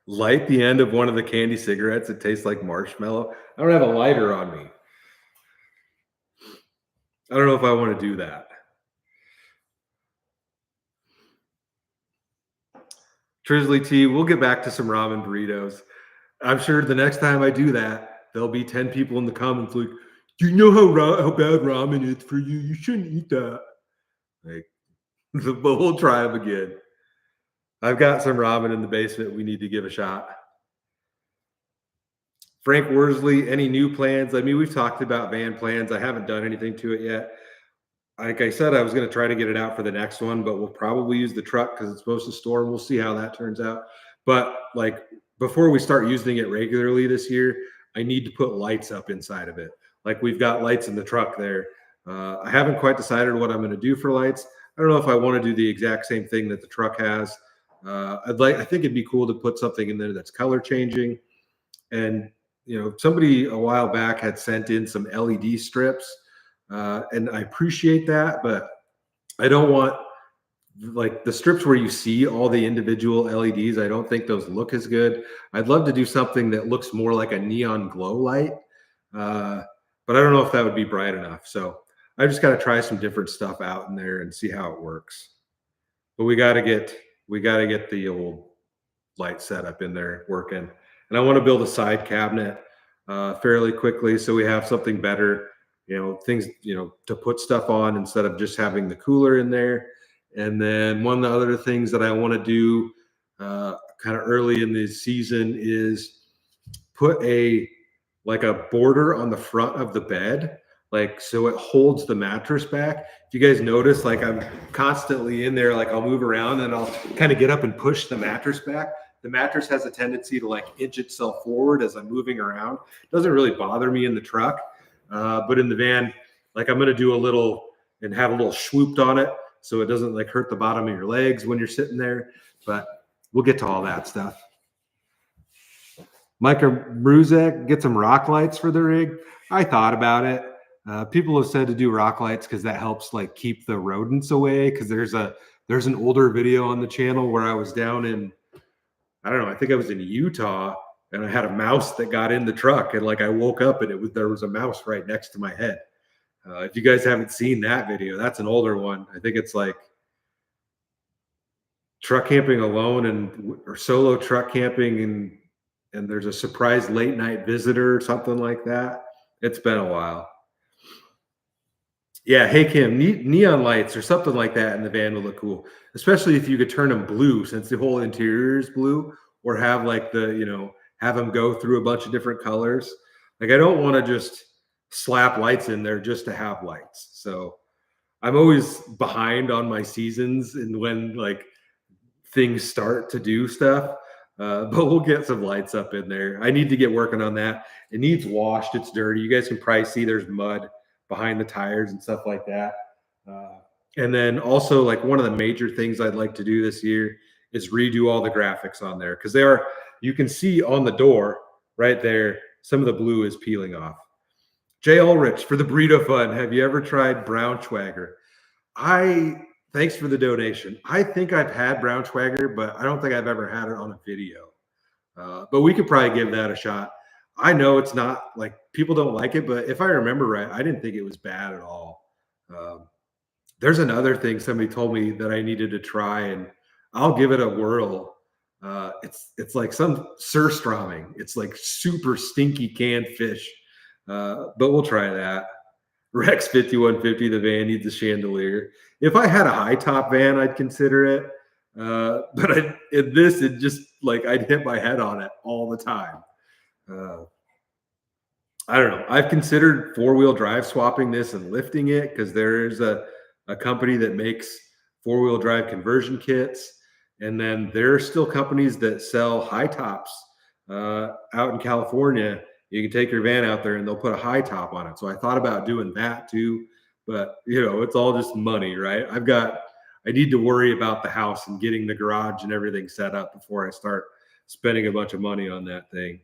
Light the end of one of the candy cigarettes. It tastes like marshmallow. I don't have a lighter on me. I don't know if I want to do that. Trisley T, we'll get back to some ramen burritos. I'm sure the next time I do that, there'll be 10 people in the comments like, do you know how bad ramen is for you? You shouldn't eat that. Like, but we'll try them again. I've got some ramen in the basement we need to give a shot. Frank Worsley, any new plans? I mean, we've talked about van plans. I haven't done anything to it yet. Like I said, I was going to try to get it out for the next one, but we'll probably use the truck because it's supposed to store. We'll see how that turns out. But like before we start using it regularly this year, I need to put lights up inside of it. Like we've got lights in the truck there. I haven't quite decided what I'm going to do for lights. I don't know if I want to do the exact same thing that the truck has. I think it'd be cool to put something in there that's color changing. And somebody a while back had sent in some LED strips, and I appreciate that, but I don't want like the strips where you see all the individual LEDs. I don't think those look as good. I'd love to do something that looks more like a neon glow light, but I don't know if that would be bright enough. So I just got to try some different stuff out in there and see how it works. But we got to get the old light setup in there working. And I want to build a side cabinet fairly quickly so we have something better, things, to put stuff on instead of just having the cooler in there. And then one of the other things that I want to do kind of early in the season is put like a border on the front of the bed, like so it holds the mattress back. If you guys notice, like I'm constantly in there, like I'll move around and I'll kind of get up and push the mattress back. The mattress has a tendency to like inch itself forward as I'm moving around. It doesn't really bother me in the truck, but in the van, like I'm going to do a little and have a little swooped on it so it doesn't like hurt the bottom of your legs when you're sitting there. But we'll get to all that stuff. Micah Bruzek, get some rock lights for the rig. I thought about it. People have said to do rock lights because that helps like keep the rodents away. Because there's an older video on the channel where I was down in, I don't know, I think I was in Utah, and I had a mouse that got in the truck, and like I woke up and there was a mouse right next to my head. If you guys haven't seen that video, that's an older one. I think it's like truck camping alone or solo truck camping and there's a surprise late night visitor or something like that. It's been a while. Yeah, hey Kim, neon lights or something like that in the van would look cool, especially if you could turn them blue since the whole interior is blue, or have like have them go through a bunch of different colors. Like I don't want to just slap lights in there just to have lights. So I'm always behind on my seasons and when like things start to do stuff. But we'll get some lights up in there. I need to get working on that. It needs washed. It's dirty. You guys can probably see there's mud behind the tires and stuff like that. And then also like one of the major things I'd like to do this year is redo all the graphics on there because you can see on the door right there, some of the blue is peeling off. Jay Ulrich for the burrito fun. Have you ever tried Braunschweiger? Thanks for the donation. I think I've had Braunschweiger, but I don't think I've ever had it on a video. But we could probably give that a shot. I know it's not like people don't like it, but if I remember right, I didn't think it was bad at all. There's another thing somebody told me that I needed to try, and I'll give it a whirl. It's like some surströmming. It's like super stinky canned fish, but we'll try that. Rex 5150, the van needs a chandelier. If I had a high top van, I'd consider it. But it just like I'd hit my head on it all the time. I don't know. I've considered 4-wheel drive swapping this and lifting it because there is a company that makes 4-wheel drive conversion kits. And then there are still companies that sell high tops out in California. You can take your van out there and they'll put a high top on it. So I thought about doing that too, but it's all just money, right? I need to worry about the house and getting the garage and everything set up before I start spending a bunch of money on that thing.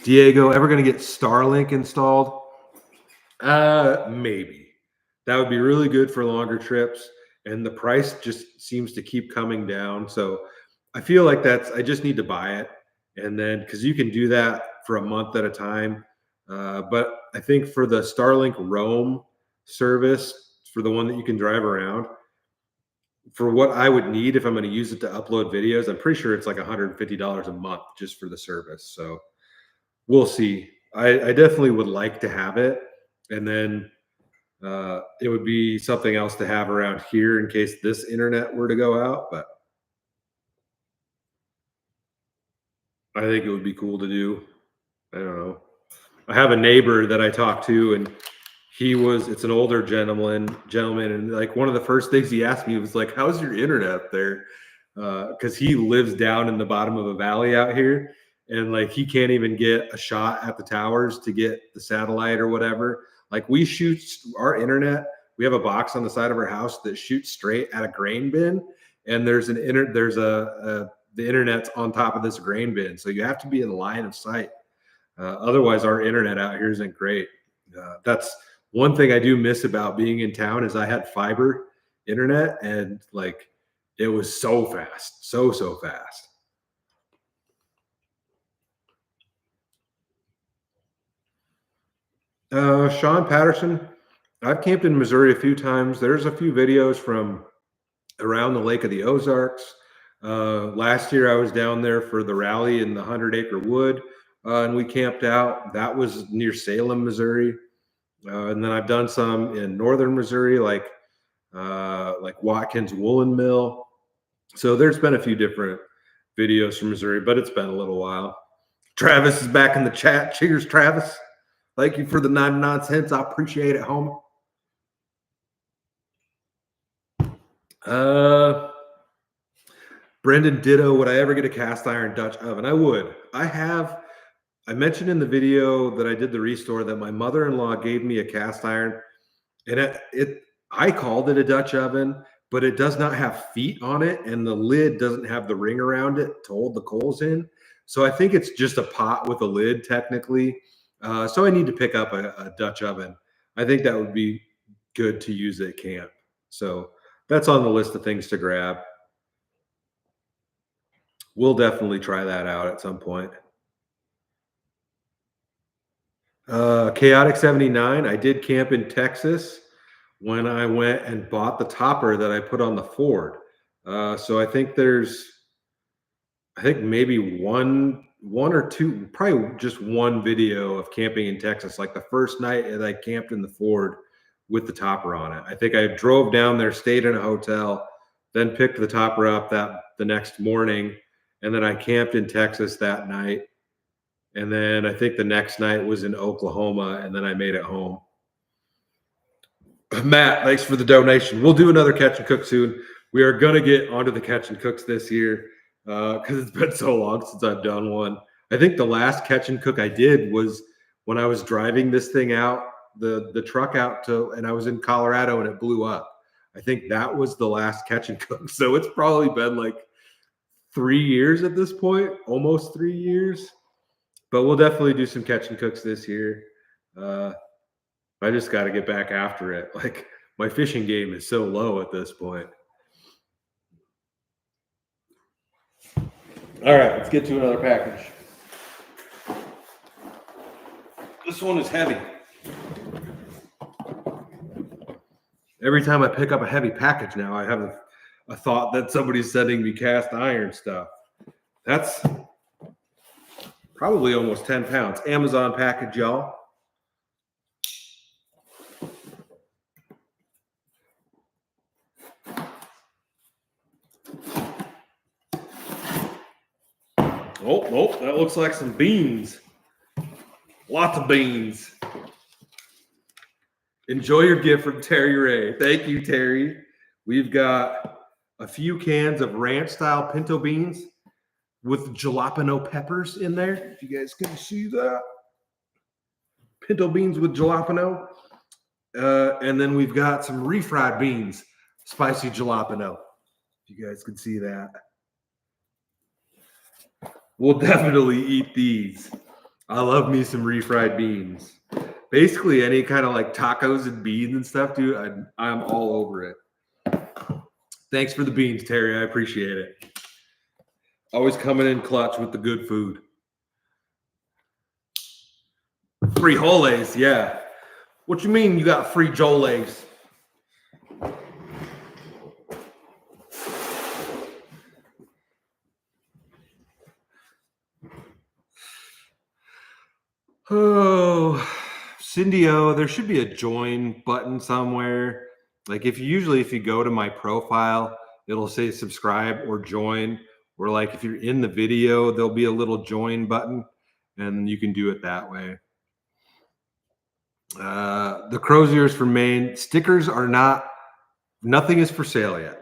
Diego, ever going to get Starlink installed? Maybe. That would be really good for longer trips. And the price just seems to keep coming down. So I feel like I just need to buy it. And then, because you can do that for a month at a time. But I think for the Starlink Roam service, for the one that you can drive around, for what I would need if I'm going to use it to upload videos, I'm pretty sure it's like $150 a month just for the service. So we'll see. I definitely would like to have it, and then it would be something else to have around here in case this internet were to go out. But I think it would be cool to do. I don't know. I have a neighbor that I talk to, and it's an older gentleman, and like one of the first things he asked me was like, "How's your internet up there?" Because he lives down in the bottom of a valley out here, and like he can't even get a shot at the towers to get the satellite or whatever. Like we shoot our internet. We have a box on the side of our house that shoots straight at a grain bin, and the internet's on top of this grain bin, so you have to be in line of sight. Otherwise, our internet out here isn't great. That's one thing I do miss about being in town is I had fiber internet, and like it was so fast, so fast. Sean Patterson, I've camped in Missouri a few times. There's a few videos from around the Lake of the Ozarks. Last year I was down there for the rally in the 100-acre wood, and we camped out. That was near Salem, Missouri. And then I've done some in northern Missouri, like Watkins Woolen Mill. So there's been a few different videos from Missouri, but it's been a little while. Travis is back in the chat. Cheers, Travis. Thank you for the 99 cents. I appreciate it, homie. Brendan ditto. Would I ever get a cast iron Dutch oven? I would. I mentioned in the video that I did the restore that my mother-in-law gave me a cast iron, and I called it a Dutch oven, but it does not have feet on it, and the lid doesn't have the ring around it to hold the coals in. So I think it's just a pot with a lid technically. So I need to pick up a Dutch oven. I think that would be good to use at camp. So that's on the list of things to grab. We'll definitely try that out at some point. Chaotic 79. I did camp in Texas when I went and bought the topper that I put on the Ford. So I think maybe one or two, probably just one video of camping in Texas. Like the first night that I camped in the Ford with the topper on it. I think I drove down there, stayed in a hotel, then picked the topper up the next morning, and then I camped in Texas that night. And then I think the next night was in Oklahoma, and then I made it home. Matt, thanks for the donation. We'll do another catch and cook soon. We are going to get onto the catch and cooks this year because it's been so long since I've done one. I think the last catch and cook I did was when I was driving this thing out, the truck out and I was in Colorado and it blew up. I think that was the last catch and cook. So it's probably been like 3 years at this point, almost 3 years. But we'll definitely do some catch and cooks this year. I just got to get back after it. Like my fishing game is so low at this point. All right, let's get to another package. This one is heavy. Every time I pick up a heavy package now, I have a thought that somebody's sending me cast iron stuff. That's probably almost 10 pounds. Amazon package, y'all. Oh, that looks like some beans. Lots of beans. Enjoy your gift from Terry Ray. Thank you, Terry. We've got a few cans of ranch-style pinto beans with jalapeno peppers in there. If you guys can see that. Pinto beans with jalapeno. And then we've got some refried beans, spicy jalapeno. If you guys can see that. We'll definitely eat these. I love me some refried beans. Basically, any kind of like tacos and beans and stuff, dude, I'm all over it. Thanks for the beans, Terry. I appreciate it. Always coming in clutch with the good food. Frijoles, yeah. What you mean you got frijoles? Oh, Cindy O, there should be a join button somewhere. Like if you go to my profile, it'll say subscribe or join, or like if you're in the video, there'll be a little join button and you can do it that way. The crow's ears from Maine stickers are not, nothing is for sale yet,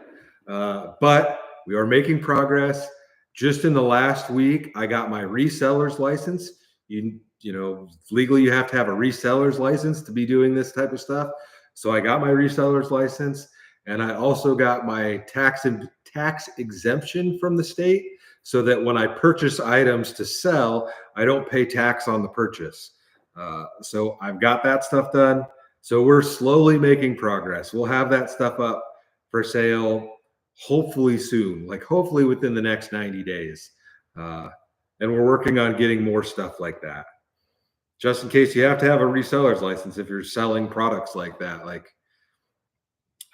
but we are making progress. Just in the last week, I got my reseller's license. You know, legally you have to have a reseller's license to be doing this type of stuff. So I got my reseller's license, and I also got my tax exemption from the state, so that when I purchase items to sell, I don't pay tax on the purchase. So I've got that stuff done. So we're slowly making progress. We'll have that stuff up for sale hopefully soon, like hopefully within the next 90 days. Uh, and we're working on getting more stuff like that. Just in case you have to have a reseller's license if you're selling products like that. Like,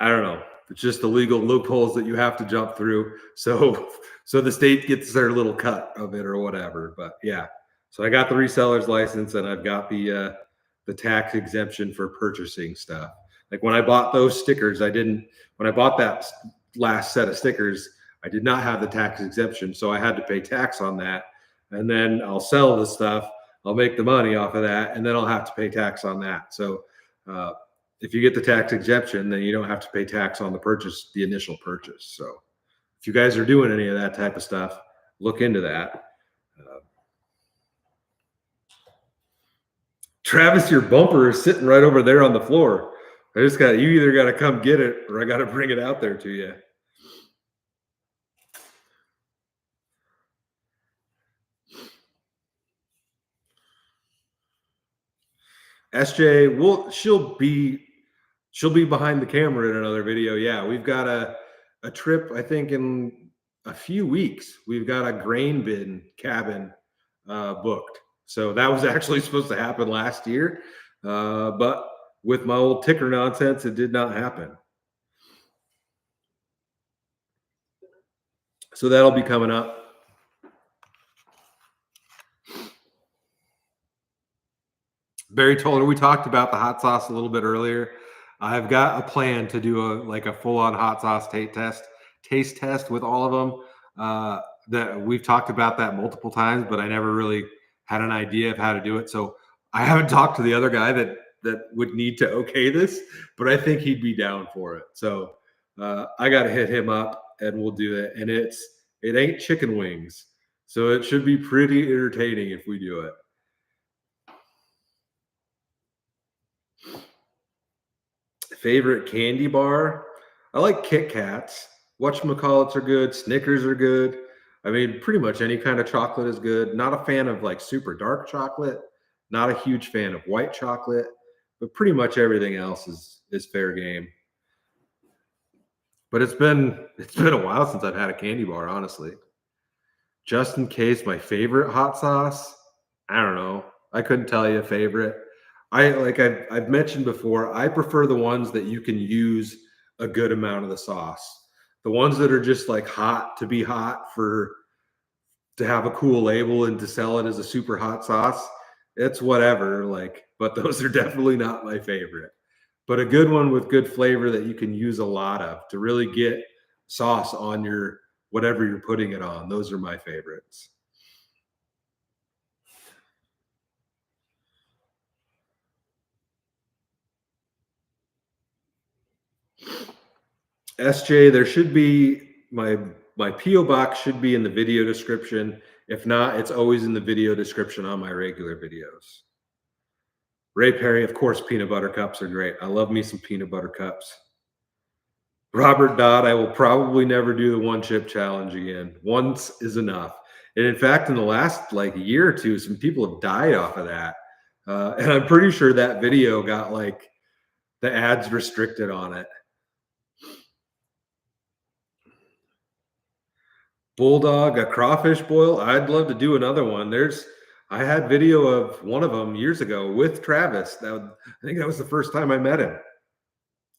I don't know. It's just the legal loopholes that you have to jump through. So the state gets their little cut of it or whatever. But yeah. So I got the reseller's license and I've got the tax exemption for purchasing stuff. Like when I bought those stickers, when I bought that last set of stickers, I did not have the tax exemption. So I had to pay tax on that. And then I'll sell the stuff. I'll make the money off of that. And then I'll have to pay tax on that. So, if you get the tax exemption, then you don't have to pay tax on the initial purchase. So if you guys are doing any of that type of stuff, look into that. Travis, your bumper is sitting right over there on the floor. You either got to come get it or I got to bring it out there to you. SJ, she'll be behind the camera in another video. Yeah, we've got a trip, I think in a few weeks. We've got a grain bin cabin booked. So that was actually supposed to happen last year. But with my old ticker nonsense, it did not happen. So that'll be coming up. Barry told her we talked about the hot sauce a little bit earlier. I've got a plan to do a full-on hot sauce taste test with all of them. That we've talked about that multiple times, but I never really had an idea of how to do it. So I haven't talked to the other guy that would need to okay this, but I think he'd be down for it. So I got to hit him up and we'll do it. And it ain't chicken wings, so it should be pretty entertaining if we do it. Favorite candy bar? I like Kit Kats. Whatchamacallits are good. Snickers are good. I mean, pretty much any kind of chocolate is good. Not a fan of like super dark chocolate. Not a huge fan of white chocolate, but pretty much everything else is fair game. But it's been a while since I've had a candy bar, honestly. Just in case, my favorite hot sauce, I don't know. I couldn't tell you a favorite. I've mentioned before, I prefer the ones that you can use a good amount of the sauce. The ones that are just like hot to be hot to have a cool label and to sell it as a super hot sauce, it's whatever. Like, but those are definitely not my favorite. But a good one with good flavor that you can use a lot of to really get sauce on your whatever you're putting it on. Those are my favorites. SJ, there should be my PO box should be in the video description. If not, it's always in the video description on my regular videos. Ray Perry, of course, peanut butter cups are great. I love me some peanut butter cups. Robert Dodd, I will probably never do the one chip challenge again. Once is enough. And in fact, in the last like year or two, some people have died off of that. And I'm pretty sure that video got like the ads restricted on it. Bulldog, a crawfish boil. I'd love to do another one. I had video of one of them years ago with Travis. I think that was the first time I met him.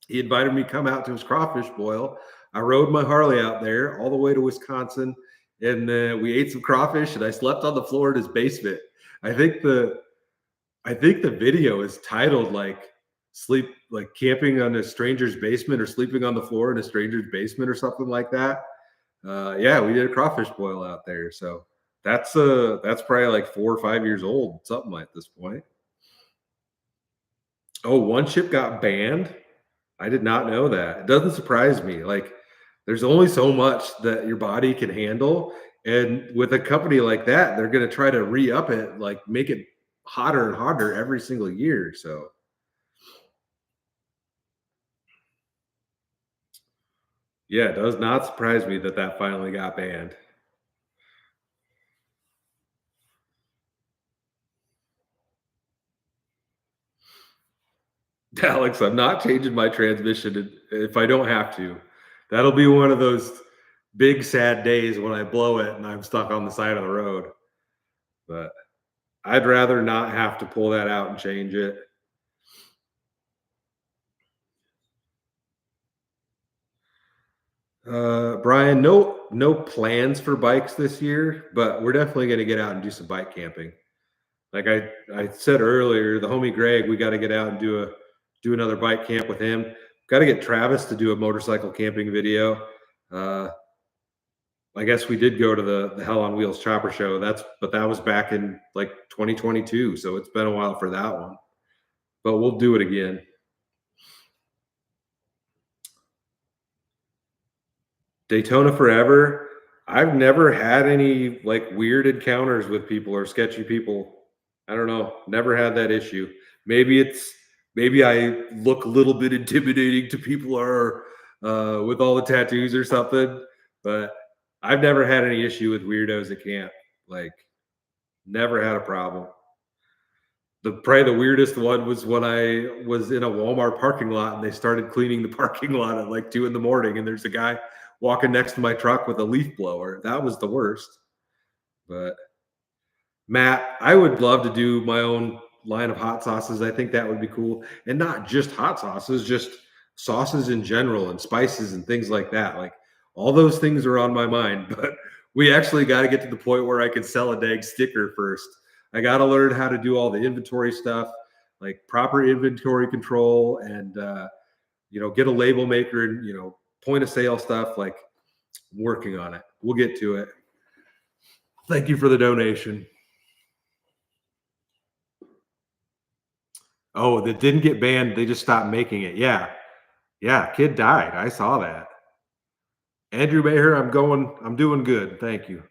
He invited me to come out to his crawfish boil. I rode my Harley out there all the way to Wisconsin, and we ate some crawfish, and I slept on the floor in his basement. I think I think the video is titled like camping on a stranger's basement or sleeping on the floor in a stranger's basement or something like that. Yeah, we did a crawfish boil out there. So that's probably like 4 or 5 years old, something like this point. Oh, one ship got banned. I did not know that. It doesn't surprise me. Like, there's only so much that your body can handle, and with a company like that, they're gonna try to re-up it, like, make it hotter and hotter every single year, so yeah, it does not surprise me that that finally got banned. Alex, I'm not changing my transmission if I don't have to. That'll be one of those big sad days when I blow it and I'm stuck on the side of the road, but I'd rather not have to pull that out and change it. Brian, no plans for bikes this year, but we're definitely gonna get out and do some bike camping. Like I said earlier, the homie Greg, we got to get out and do another bike camp with him. Got to get Travis to do a motorcycle camping video. Uh, I guess we did go to the Hell on Wheels Chopper Show. But that was back in like 2022, so it's been a while for that one. But we'll do it again. Daytona Forever. I've never had any like weird encounters with people or sketchy people. I don't know. Never had that issue. Maybe it's maybe I look a little bit intimidating to people or with all the tattoos or something, but I've never had any issue with weirdos at camp. Like never had a problem. The probably the weirdest one was when I was in a Walmart parking lot and they started cleaning the parking lot at like 2 in the morning, and there's a guy walking next to my truck with a leaf blower. That was the worst. But Matt, I would love to do my own line of hot sauces. I think that would be cool. And not just hot sauces, just sauces in general and spices and things like that. Like all those things are on my mind, but we actually got to get to the point where I can sell a dang sticker first. I got to learn how to do all the inventory stuff, like proper inventory control and get a label maker and, point of sale stuff. Like working on it. We'll get to it. Thank you for the donation. Oh, that didn't get banned. They just stopped making it. Yeah. Yeah. Kid died. I saw that. Andrew Maher, I'm doing good. Thank you.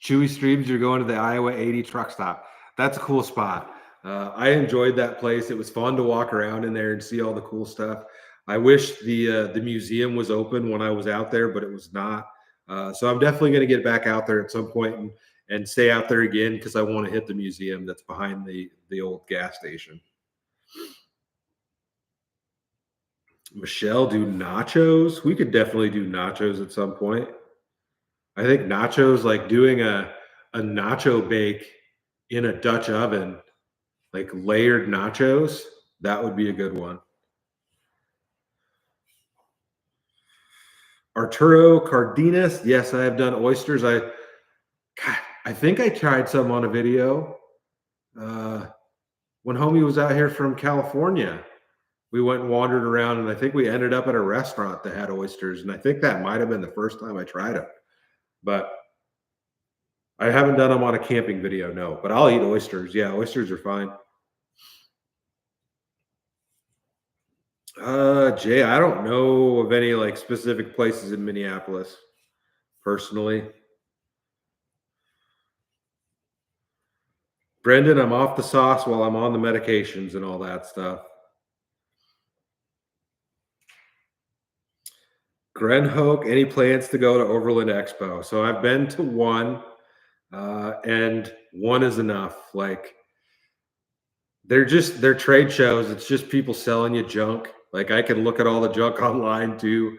Chewy Streams, you're going to the Iowa 80 truck stop. That's a cool spot. I enjoyed that place. It was fun to walk around in there and see all the cool stuff. I wish the museum was open when I was out there, but it was not. So I'm definitely going to get back out there at some point and stay out there again because I want to hit the museum that's behind the old gas station. Michelle, do nachos? We could definitely do nachos at some point. I think nachos, like doing a nacho bake in a Dutch oven, like layered nachos, that would be a good one. Arturo Cardenas, yes, I have done oysters. I think I tried some on a video when homie was out here from California. We went and wandered around, and I think we ended up at a restaurant that had oysters, and I think that might have been the first time I tried them. But I haven't done them on a camping video, no. But I'll eat oysters. Yeah, oysters are fine. Jay, I don't know of any like specific places in Minneapolis personally. Brendan, I'm off the sauce while I'm on the medications and all that stuff. Grenhoke, any plans to go to Overland Expo? So I've been to one, and one is enough. Like they're trade shows. It's just people selling you junk. Like I can look at all the junk online too.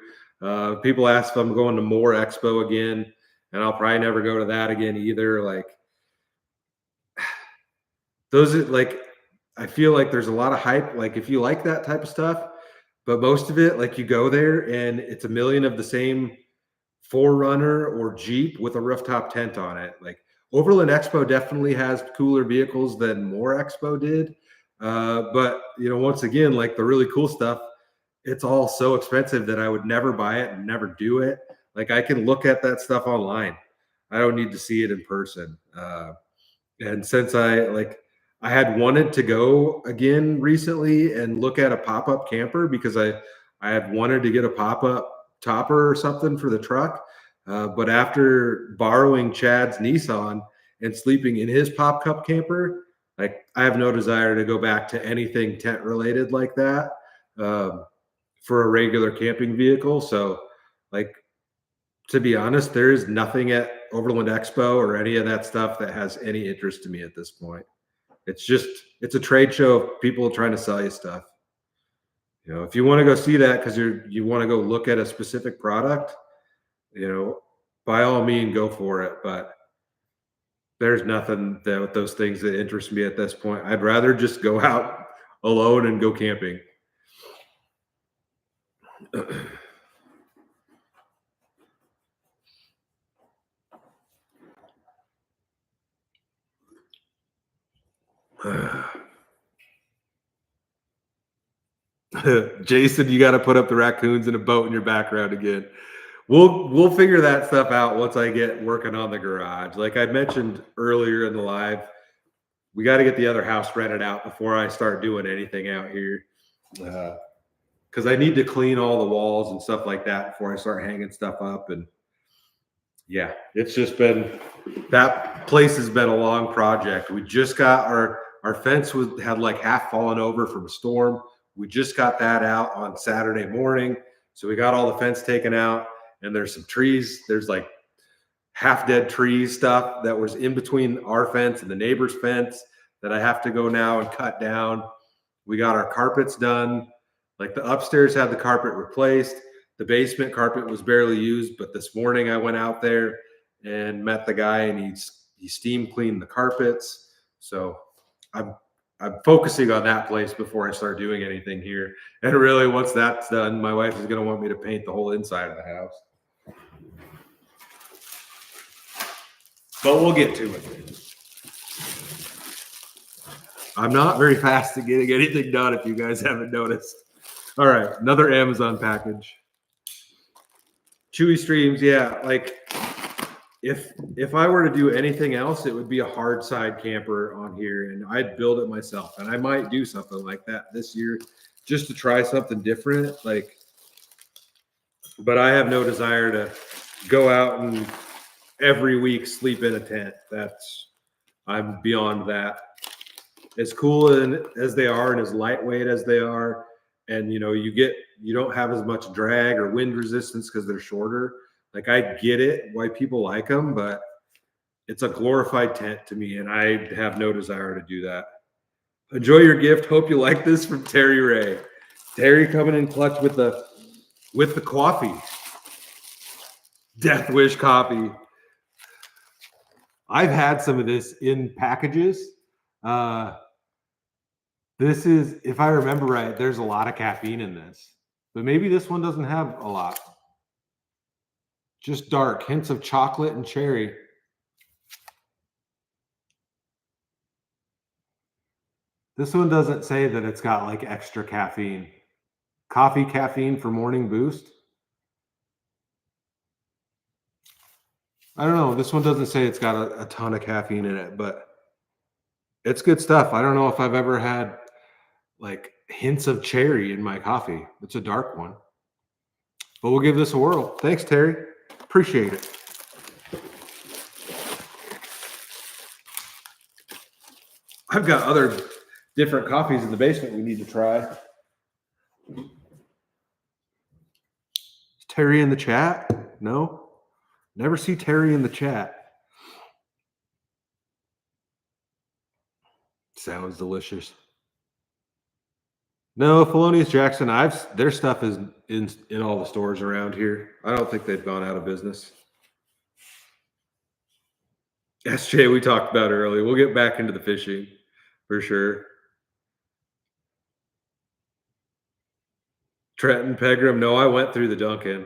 People ask if I'm going to more Expo again, and I'll probably never go to that again either. Like those are like I feel like there's a lot of hype. Like if you like that type of stuff, but most of it, like you go there and it's a million of the same Forerunner or Jeep with a rooftop tent on it. Like Overland Expo definitely has cooler vehicles than More Expo did. But once again, like the really cool stuff, it's all so expensive that I would never buy it and never do it. Like I can look at that stuff online. I don't need to see it in person. And since I had wanted to go again recently and look at a pop-up camper because I had wanted to get a pop-up topper or something for the truck. But after borrowing Chad's Nissan and sleeping in his pop-up camper, like I have no desire to go back to anything tent related like that for a regular camping vehicle. So like to be honest, there is nothing at Overland Expo or any of that stuff that has any interest to me at this point. It's a trade show of people trying to sell you stuff. If you want to go see that because you want to go look at a specific product, by all means go for it. But there's nothing that with those things that interest me at this point. I'd rather just go out alone and go camping. Jason, you got to put up the raccoons in a boat in your background again. We'll figure that stuff out once I get working on the garage. Like I mentioned earlier in the live, we got to get the other house rented out before I start doing anything out here. Because I need to clean all the walls and stuff like that before I start hanging stuff up. And yeah, it's just been that place has been a long project. We just got our fence had like half fallen over from a storm. We just got that out on Saturday morning. So we got all the fence taken out, and there's some trees. There's like half dead trees stuff that was in between our fence and the neighbor's fence that I have to go now and cut down. We got our carpets done. Like the upstairs had the carpet replaced. The basement carpet was barely used, but this morning I went out there and met the guy, and he steam cleaned the carpets. So I'm focusing on that place before I start doing anything here. And really, once that's done, my wife is going to want me to paint the whole inside of the house. But we'll get to it. I'm not very fast at getting anything done, if you guys haven't noticed. All right, another Amazon package. Chewy Streams, yeah. Like if I were to do anything else, it would be a hard side camper on here, and I'd build it myself. And I might do something like that this year, just to try something different. But I have no desire to go out and every week sleep in a tent. I'm beyond that. As cool as they are and as lightweight as they are, and you don't have as much drag or wind resistance because they're shorter. Like I get it why people like them, but it's a glorified tent to me, and I have no desire to do that. Enjoy your gift. Hope you like this, from Terry Ray. Terry coming in clutch with the coffee. Death Wish coffee. I've had some of this in packages. This is, if I remember right, there's a lot of caffeine in this, but maybe this one doesn't have a lot. Just dark, hints of chocolate and cherry. This one doesn't say that it's got like extra caffeine. Coffee caffeine for morning boost. I don't know. This one doesn't say it's got a ton of caffeine in it, but it's good stuff. I don't know if I've ever had like hints of cherry in my coffee. It's a dark one, but we'll give this a whirl. Thanks, Terry. Appreciate it. I've got other different coffees in the basement we need to try. Is Terry in the chat? No? Never see Terry in the chat. Sounds delicious. No, Felonious Jackson, their stuff is in all the stores around here. I don't think they've gone out of business. SJ, we talked about earlier. We'll get back into the fishing for sure. Trenton Pegram, no, I went through the Dunkin'.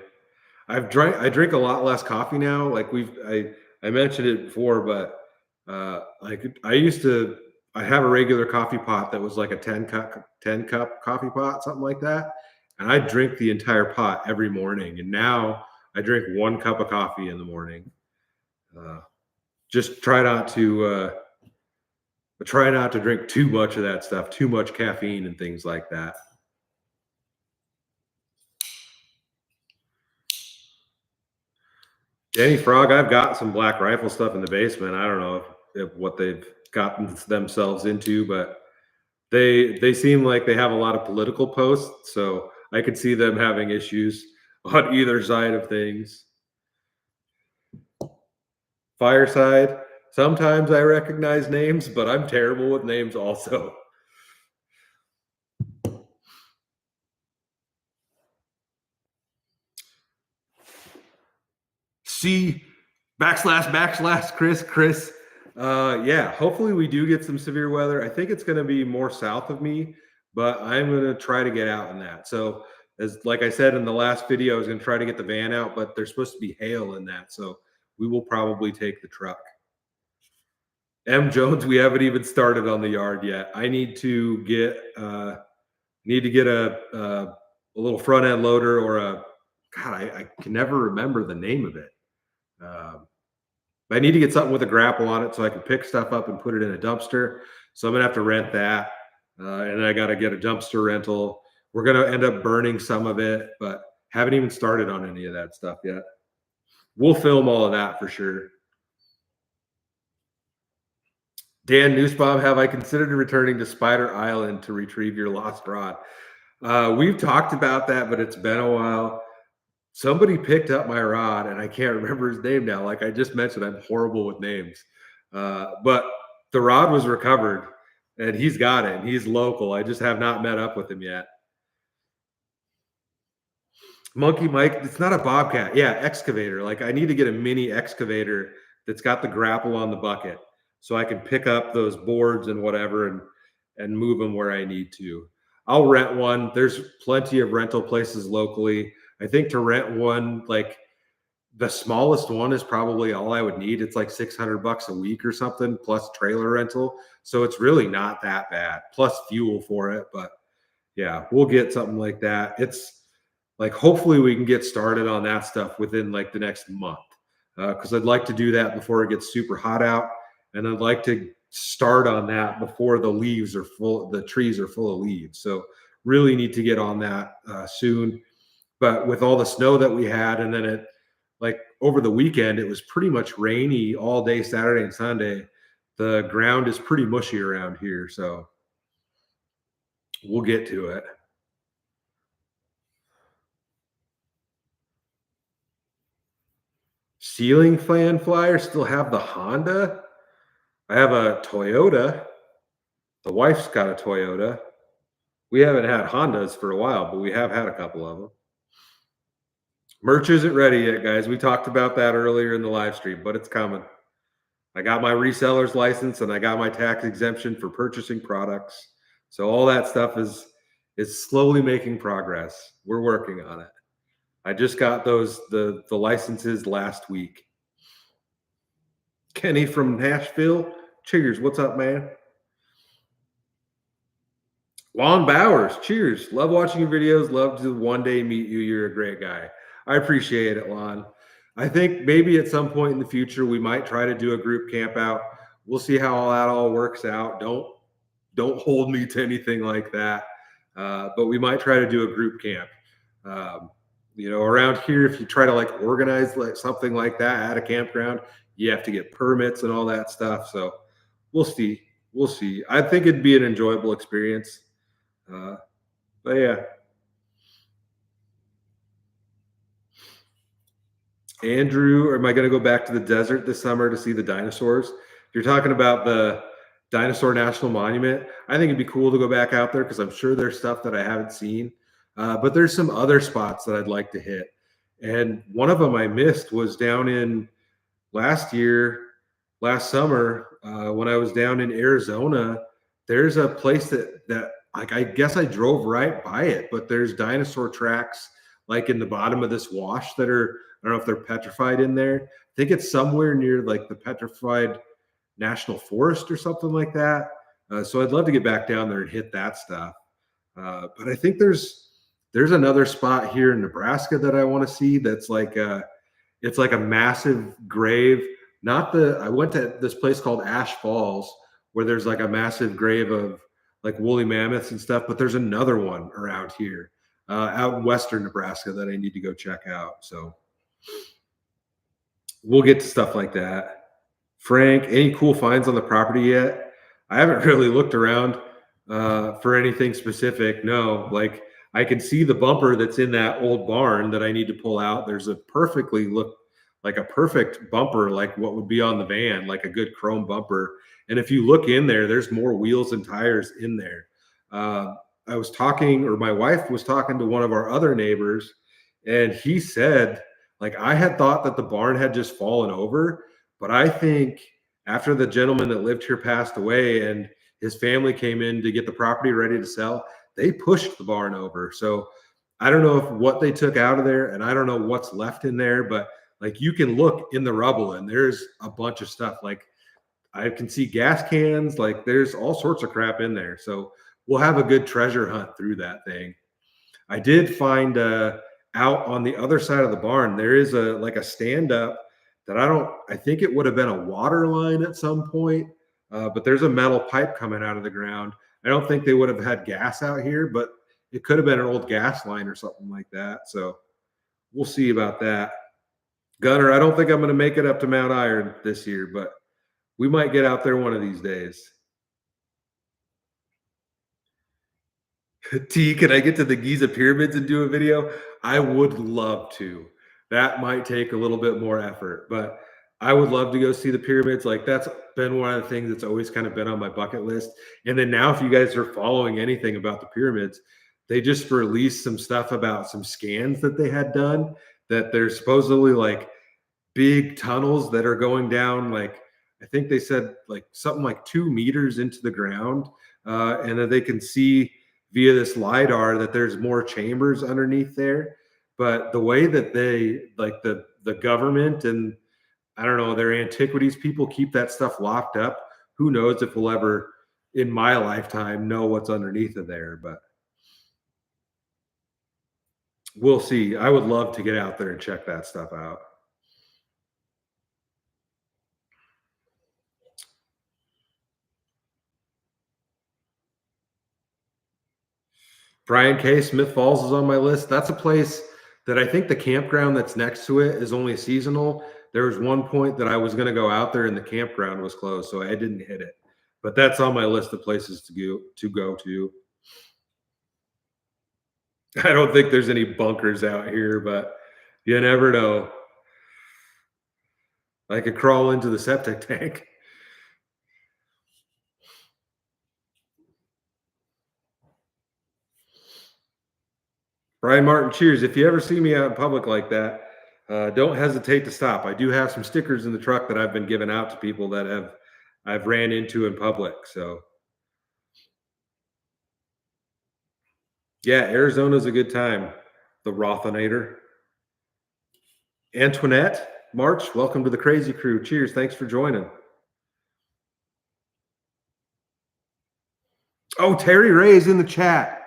I drink a lot less coffee now. Like I mentioned it before, but Like I have a regular coffee pot that was like a 10 cup coffee pot, something like that. And I drink the entire pot every morning. And now I drink 1 cup of coffee in the morning. Uh, just try not to drink too much of that stuff, too much caffeine and things like that. Danny Frog, I've got some Black Rifle stuff in the basement. I don't know if what they've gotten themselves into, but they seem like they have a lot of political posts, so I could see them having issues on either side of things. Fireside, sometimes I recognize names, but I'm terrible with names also. C / Chris. Yeah, hopefully we do get some severe weather. I think it's going to be more south of me, but I'm going to try to get out in that. So, as like I said in the last video, I was going to try to get the van out, but there's supposed to be hail in that, so we will probably take the truck. M Jones, we haven't even started on the yard yet. I need to get a little front end loader or a God. I can never remember the name of it. Um, but I need to get something with a grapple on it so I can pick stuff up and put it in a dumpster. So I'm gonna have to rent that, and then I got to get a dumpster rental. We're gonna end up burning some of it, but haven't even started on any of that stuff yet. We'll film all of that for sure. Dan Newsbaum, have I considered returning to Spider Island to retrieve your lost rod? We've talked about that, but it's been a while. Somebody picked up my rod, and I can't remember his name now. Like I just mentioned, I'm horrible with names. But the rod was recovered, and he's got it. And he's local. I just have not met up with him yet. Monkey Mike, it's not a bobcat. Yeah, excavator. Like I need to get a mini excavator that's got the grapple on the bucket, so I can pick up those boards and whatever and move them where I need to. I'll rent one. There's plenty of rental places locally. I think to rent one, like the smallest one is probably all I would need. It's like $600 a week or something plus trailer rental. So it's really not that bad. Plus fuel for it, but yeah, we'll get something like that. It's like hopefully we can get started on that stuff within like the next month, because I'd like to do that before it gets super hot out, and I'd like to start on that before the trees are full of leaves. So really need to get on that soon. But with all the snow that we had, and then it like over the weekend, it was pretty much rainy all day Saturday and Sunday. The ground is pretty mushy around here, so we'll get to it. Ceiling fan flyer, still have the Honda. I have a Toyota. The wife's got a Toyota. We haven't had Hondas for a while, but we have had a couple of them. Merch isn't ready yet, guys. We talked about that earlier in the live stream, but it's coming. I got my reseller's license and I got my tax exemption for purchasing products. So all that stuff is slowly making progress. We're working on it. I just got the licenses last week. Kenny from Nashville. Cheers. What's up, man? Lon Bowers. Cheers. Love watching your videos. Love to one day meet you. You're a great guy. I appreciate it, Lon. I think maybe at some point in the future we might try to do a group camp out. We'll see how all that all works out. Don't hold me to anything like that. But we might try to do a group camp. Around here, if you try to like organize like something like that at a campground, you have to get permits and all that stuff. So we'll see. We'll see. I think it'd be an enjoyable experience. But yeah. Andrew, am I going to go back to the desert this summer to see the dinosaurs? If you're talking about the Dinosaur National Monument, I think it'd be cool to go back out there because I'm sure there's stuff that I haven't seen. But there's some other spots that I'd like to hit. And one of them I missed was down in last summer, when I was down in Arizona. There's a place that like I guess I drove right by it, but there's dinosaur tracks like in the bottom of this wash that are, I don't know if they're petrified in there. I think it's somewhere near like the petrified national forest or something like that. So I'd love to get back down there and hit that stuff. But I think there's another spot here in Nebraska that I want to see. That's like it's like a massive grave. Not the I went to this place called Ash Falls where there's like a massive grave of like woolly mammoths and stuff. But there's another one around here, out in western Nebraska that I need to go check out. So we'll get to stuff like that. Frank, any cool finds on the property yet? I haven't really looked around for anything specific. No, like I can see the bumper that's in that old barn that I need to pull out. There's a perfectly look like a perfect bumper, like what would be on the van, like a good chrome bumper. And if you look in there, there's more wheels and tires in there. Uh, I was talking, or my wife was talking to one of our other neighbors, and he said, like, I had thought that the barn had just fallen over, but I think after the gentleman that lived here passed away and his family came in to get the property ready to sell, they pushed the barn over. So I don't know if what they took out of there, and I don't know what's left in there, but like you can look in the rubble and there's a bunch of stuff. Like I can see gas cans, like there's all sorts of crap in there. So we'll have a good treasure hunt through that thing. I did find out on the other side of the barn, there is a like a stand up that I think it would have been a water line at some point, but there's a metal pipe coming out of the ground. I don't think they would have had gas out here, but it could have been an old gas line or something like that. So we'll see about that. Gunner, I don't think I'm going to make it up to Mount Iron this year, but we might get out there one of these days. T, can I get to the Giza pyramids and do a video? I would love to. That might take a little bit more effort, but I would love to go see the pyramids. Like that's been one of the things that's always kind of been on my bucket list. And then now, if you guys are following anything about the pyramids, they just released some stuff about some scans that they had done that they're supposedly like big tunnels that are going down, like I think they said like something like 2 meters into the ground, and that they can see via this lidar that there's more chambers underneath there. But the way that they like the government and I don't know their antiquities people keep that stuff locked up. Who knows if we'll ever in my lifetime know what's underneath of there, but we'll see. I would love to get out there and check that stuff out. Brian K. Smith Falls is on my list. That's a place that I think the campground that's next to it is only seasonal. There was one point that I was going to go out there and the campground was closed, so I didn't hit it. But that's on my list of places to go to. I don't think there's any bunkers out here, but you never know. I could crawl into the septic tank. Brian Martin, cheers. If you ever see me out in public like that, don't hesitate to stop. I do have some stickers in the truck that I've been giving out to people that I've ran into in public. So yeah, Arizona's a good time. The Rothinator. Antoinette, March, welcome to the Crazy Crew. Cheers. Thanks for joining. Oh, Terry Ray's in the chat.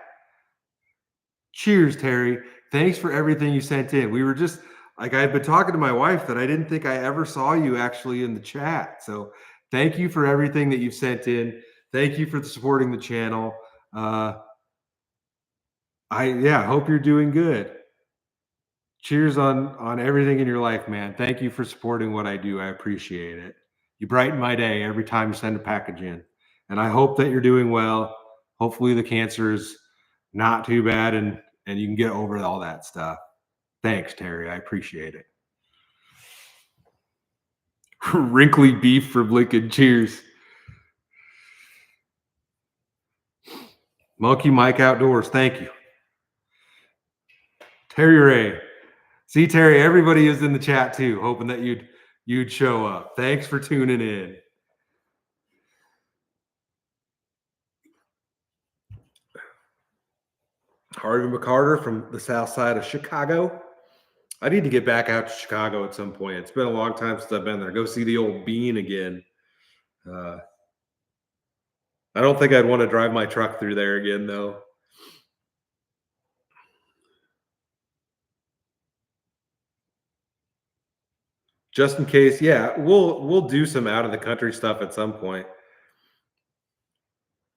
Cheers, Terry. Thanks for everything you sent in. We were just like I've been talking to my wife that I didn't think I ever saw you actually in the chat. So thank you for everything that you've sent in. Thank you for supporting the channel. I hope you're doing good. Cheers on everything in your life, man. Thank you for supporting what I do. I appreciate it. You brighten my day every time you send a package in. And I hope that you're doing well. Hopefully the cancer is not too bad and you can get over all that stuff. Thanks, Terry. I appreciate it. Wrinkly beef from Lincoln. Cheers. Monkey Mike Outdoors. Thank you. Terry Ray. See, Terry, everybody is in the chat too, hoping that you'd show up. Thanks for tuning in. Harvey McCarter from the south side of Chicago. I need to get back out to Chicago at some point. It's been a long time since I've been there. Go see the old Bean again. Uh, I don't think I'd want to drive my truck through there again, though. Just in case, yeah, we'll do some out of the country stuff at some point.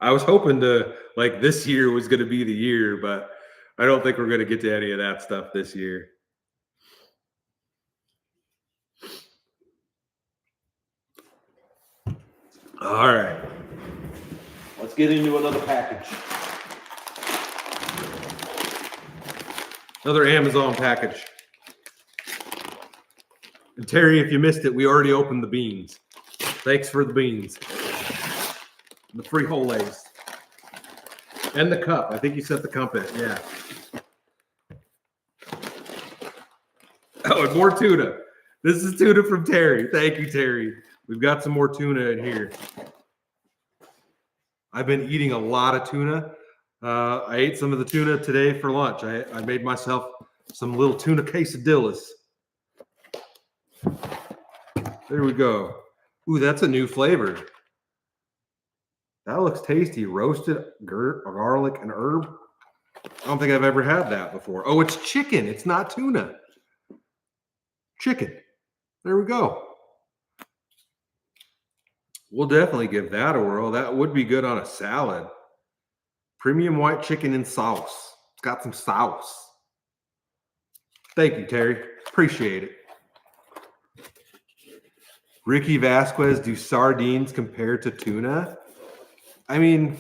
I was hoping to like this year was going to be the year, but I don't think we're going to get to any of that stuff this year. All right, let's get into another package. Another Amazon package. And Terry, if you missed it, we already opened the beans. Thanks for the beans. The free whole lays. And the cup. I think you set the cup in. Yeah. Oh, and more tuna. This is tuna from Terry. Thank you, Terry. We've got some more tuna in here. I've been eating a lot of tuna. I ate some of the tuna today for lunch. I made myself some little tuna quesadillas. There we go. Ooh, that's a new flavor. That looks tasty. Roasted garlic and herb. I don't think I've ever had that before. Oh, it's chicken. It's not tuna. Chicken. There we go. We'll definitely give that a whirl. That would be good on a salad. Premium white chicken and sauce. It's got some sauce. Thank you, Terry. Appreciate it. Ricky Vasquez, do sardines compare to tuna? I mean,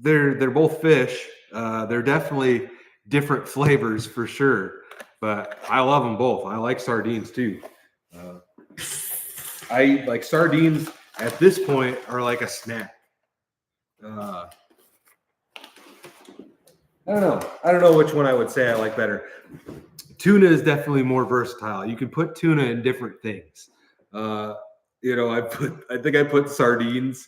they're both fish. They're definitely different flavors for sure, but I love them both. I like sardines too. I like sardines at this point are like a snack. I don't know which one I would say I like better. Tuna is definitely more versatile. You can put tuna in different things. I think I put sardines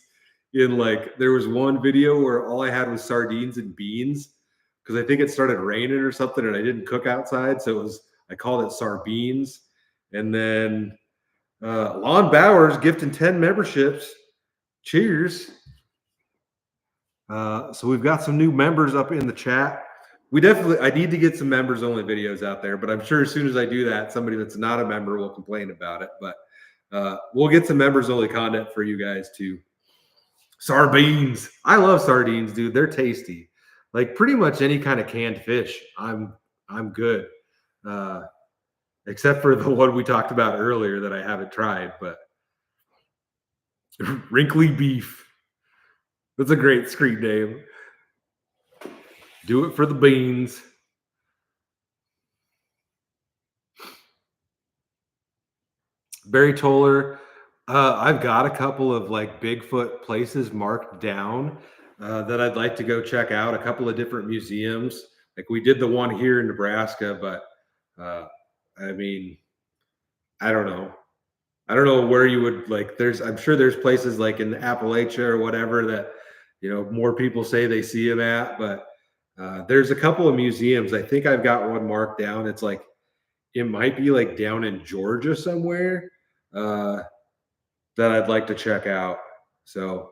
in like there was one video where all I had was sardines and beans because I think it started raining or something and I didn't cook outside, so I called it Sarbeans. And then Lon Bowers gifting 10 memberships. Cheers. So we've got some new members up in the chat. I need to get some members only videos out there, but I'm sure as soon as I do that, somebody that's not a member will complain about it. But we'll get some members only content for you guys too. Sardines. I love sardines, dude. They're tasty. Like pretty much any kind of canned fish, I'm good. Except for the one we talked about earlier that I haven't tried, but wrinkly beef. That's a great screen name. Do it for the beans. Barry Toller, I've got a couple of like Bigfoot places marked down that I'd like to go check out. A couple of different museums. Like we did the one here in Nebraska, but I mean, I don't know. I don't know where you would like. I'm sure there's places like in Appalachia or whatever that more people say they see them at, but there's a couple of museums. I think I've got one marked down. It's like it might be like down in Georgia somewhere that I'd like to check out. So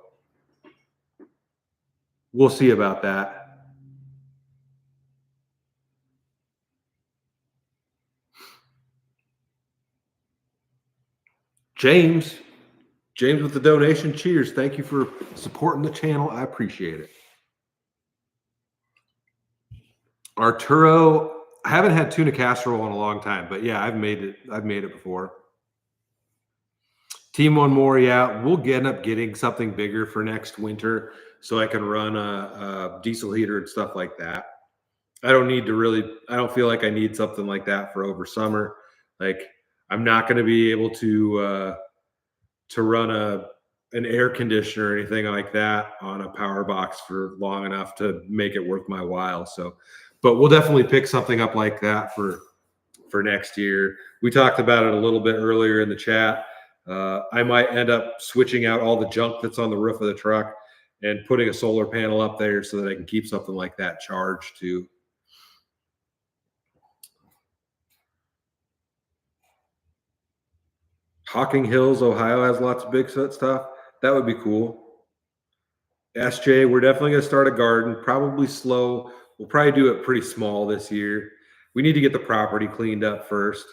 we'll see about that. James with the donation. Cheers. Thank you for supporting the channel. I appreciate it. Arturo, I haven't had tuna casserole in a long time, but yeah, I've made it before. Team One More, yeah, we'll end up getting something bigger for next winter so I can run a diesel heater and stuff like that. I don't feel like I need something like that for over summer. Like I'm not going to be able to run an air conditioner or anything like that on a power box for long enough to make it worth my while. So, but we'll definitely pick something up like that for next year. We talked about it a little bit earlier in the chat. I might end up switching out all the junk that's on the roof of the truck and putting a solar panel up there so that I can keep something like that charged too. Hocking Hills, Ohio has lots of Bigfoot stuff. That would be cool. SJ, we're definitely going to start a garden, probably slow. We'll probably do it pretty small this year. We need to get the property cleaned up first.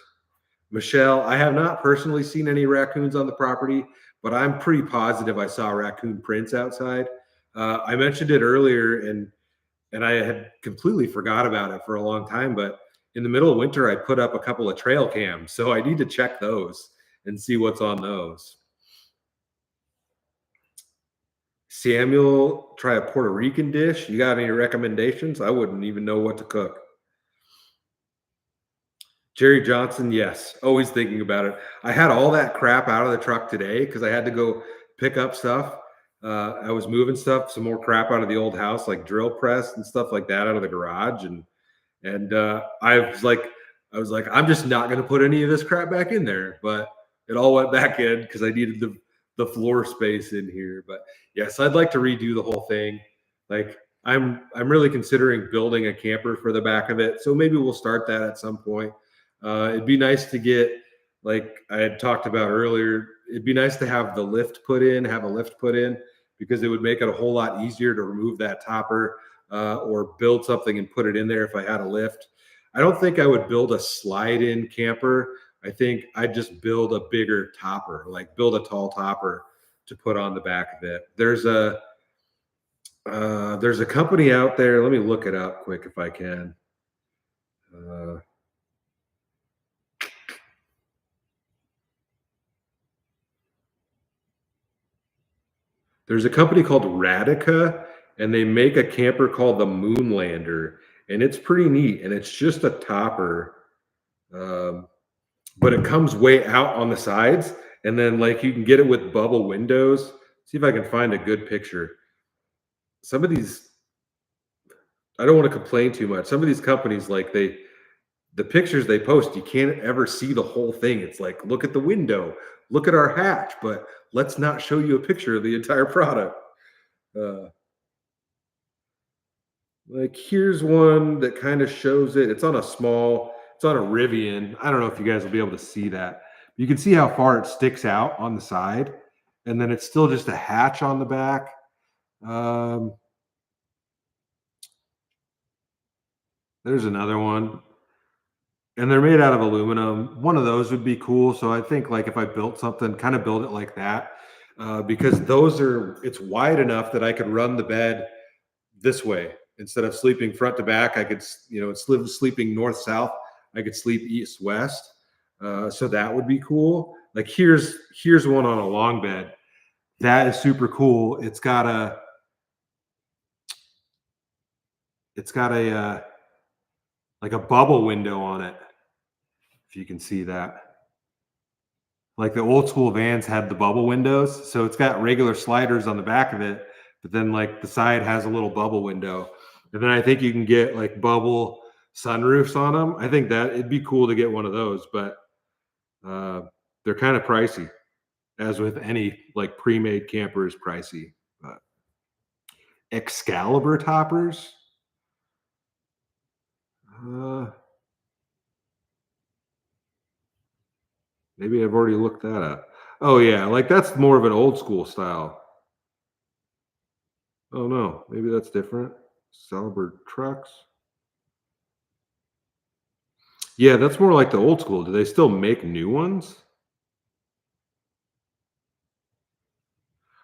Michelle, I have not personally seen any raccoons on the property, but I'm pretty positive I saw raccoon prints outside. I mentioned it earlier, and I had completely forgot about it for a long time. But in the middle of winter, I put up a couple of trail cams, so I need to check those and see what's on those. Samuel, try a Puerto Rican dish. You got any recommendations? I wouldn't even know what to cook. Jerry Johnson, yes, always thinking about it. I had all that crap out of the truck today because I had to go pick up stuff. I was moving stuff, some more crap out of the old house, like drill press and stuff like that, out of the garage, and I was like, I'm just not going to put any of this crap back in there, but it all went back in because I needed the floor space in here. But yes, I'd like to redo the whole thing. Like I'm really considering building a camper for the back of it, so maybe we'll start that at some point. It'd be nice to get, like I had talked about earlier, it'd be nice to have the lift put in, have a lift put in, because it would make it a whole lot easier to remove that topper, or build something and put it in there if I had a lift. I don't think I would build a slide-in camper. I think I'd just build a bigger topper, like build a tall topper to put on the back of it. There's a company out there. Let me look it up quick if I can. Uh, there's a company called Radica, and they make a camper called the Moonlander, and it's pretty neat. And it's just a topper, um, but it comes way out on the sides, and then like you can get it with bubble windows. See if I can find a good picture. Some of these, I don't want to complain too much. Some of these companies, like the pictures they post, you can't ever see the whole thing. It's like, look at the window, look at our hatch, but let's not show you a picture of the entire product. Uh, like here's one that kind of shows it. It's on a Rivian. I don't know if you guys will be able to see that. You can see how far it sticks out on the side, and then it's still just a hatch on the back. Um, there's another one, and they're made out of aluminum. One of those would be cool. So I think like if I built something, kind of build it like that, because it's wide enough that I could run the bed this way instead of sleeping front to back. I could, instead of sleeping north south, I could sleep east west. So that would be cool. Like here's one on a long bed. That is super cool. It's got a like a bubble window on it. If you can see that. Like the old school vans had the bubble windows, so it's got regular sliders on the back of it, but then like the side has a little bubble window. And then I think you can get like bubble sunroofs on them. I think that it'd be cool to get one of those, but uh, they're kind of pricey, as with any like pre-made camper is pricey. But Excalibur toppers, uh, maybe I've already looked that up. Oh yeah, like that's more of an old school style. Oh no, maybe that's different. Excalibur trucks. Yeah, that's more like the old school. Do they still make new ones?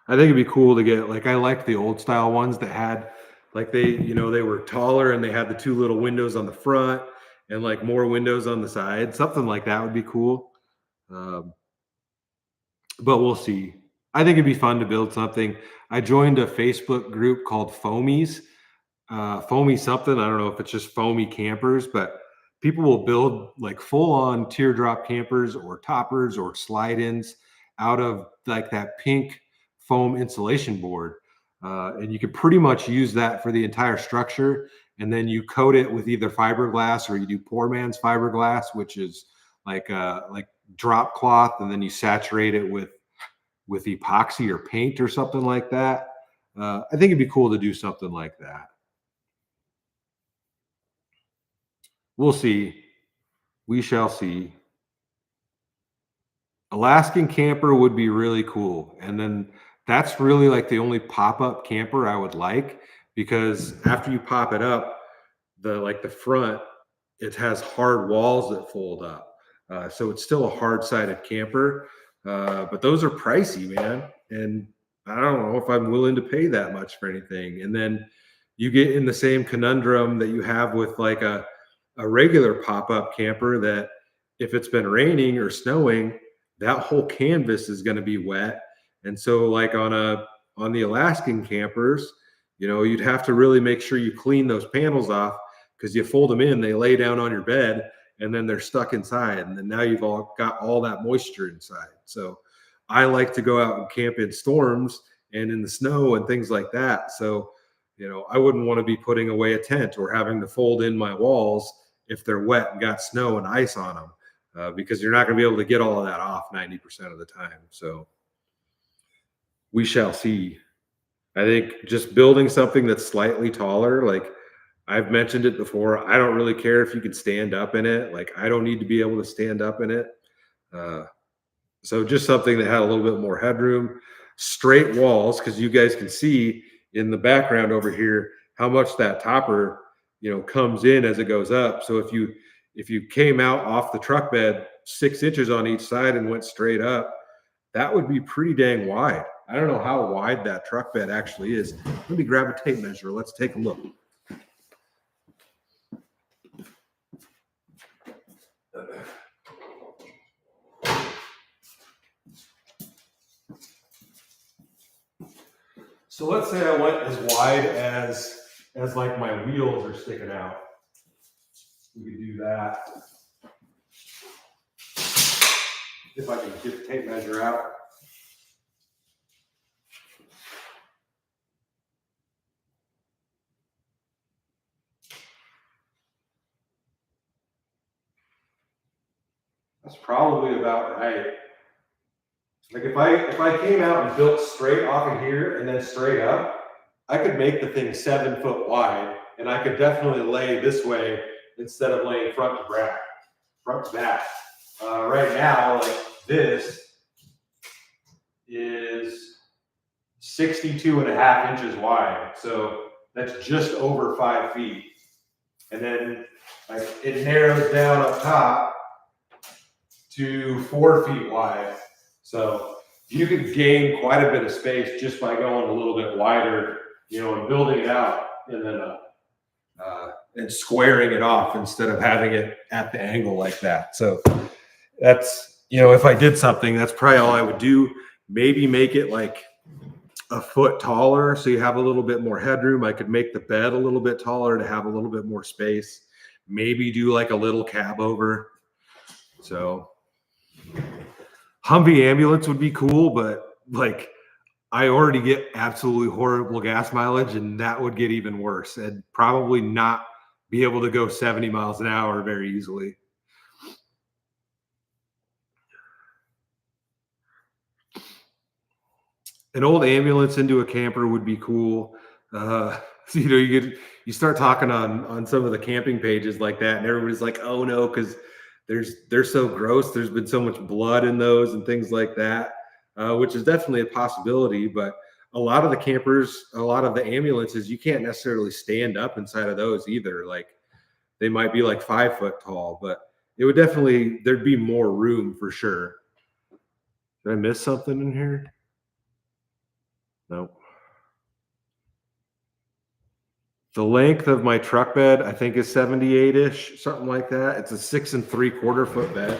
I think it'd be cool to get, like, I like the old style ones that had like they were taller and they had the two little windows on the front and like more windows on the side. Something like that would be cool. Um, but we'll see. I think it'd be fun to build something. I joined a Facebook group called Foamies, foamy something. I don't know if it's just foamy campers, but people will build like full on teardrop campers or toppers or slide ins out of like that pink foam insulation board. And you could pretty much use that for the entire structure. And then you coat it with either fiberglass or you do poor man's fiberglass, which is like drop cloth, and then you saturate it with epoxy or paint or something like that. I think it'd be cool to do something like that. We'll see. We shall see. Alaskan camper would be really cool. And then that's really like the only pop-up camper I would like, because after you pop it up, the front, it has hard walls that fold up. So it's still a hard-sided camper. But those are pricey, man. And I don't know if I'm willing to pay that much for anything. And then you get in the same conundrum that you have with like a regular pop-up camper, that if it's been raining or snowing, that whole canvas is going to be wet. And so like on the Alaskan campers, you'd have to really make sure you clean those panels off, because you fold them in, they lay down on your bed, and then they're stuck inside. And then now you've all got all that moisture inside. So I like to go out and camp in storms and in the snow and things like that. So, I wouldn't want to be putting away a tent or having to fold in my walls if they're wet and got snow and ice on them, because you're not going to be able to get all of that off 90% of the time. So we shall see. I think just building something that's slightly taller, like I've mentioned it before, I don't really care if you can stand up in it. Like, I don't need to be able to stand up in it. So just something that had a little bit more headroom, straight walls, because you guys can see in the background over here how much that topper, comes in as it goes up. So if you came out off the truck bed 6 inches on each side and went straight up, that would be pretty dang wide. I don't know how wide that truck bed actually is. Let me grab a tape measure. Let's take a look. So let's say I went as wide as like my wheels are sticking out. We could do that. If I can get the tape measure out. That's probably about right. Like if I came out and built straight off of here and then straight up, I could make the thing 7 foot wide, and I could definitely lay this way instead of laying front to back. Right now, like this is 62.5 inches wide. So that's just over 5 feet. And then like it narrows down up top to 4 feet wide. So you could gain quite a bit of space just by going a little bit wider, and building it out, and then and squaring it off instead of having it at the angle like that. So that's, if I did something, that's probably all I would do. Maybe make it like a foot taller so you have a little bit more headroom. I could make the bed a little bit taller to have a little bit more space. Maybe do like a little cab over. So Humvee ambulance would be cool, but like I already get absolutely horrible gas mileage, and that would get even worse, and probably not be able to go 70 miles an hour very easily. An old ambulance into a camper would be cool. So, you start talking on some of the camping pages like that, and everybody's like, oh no, because they're so gross. There's been so much blood in those and things like that, which is definitely a possibility. But a lot of the campers, a lot of the ambulances, you can't necessarily stand up inside of those either. Like they might be like 5 foot tall, but it would definitely, there'd be more room for sure. Did I miss something in here? No. The length of my truck bed, I think, is 78-ish, something like that. It's a 6 3/4 foot bed.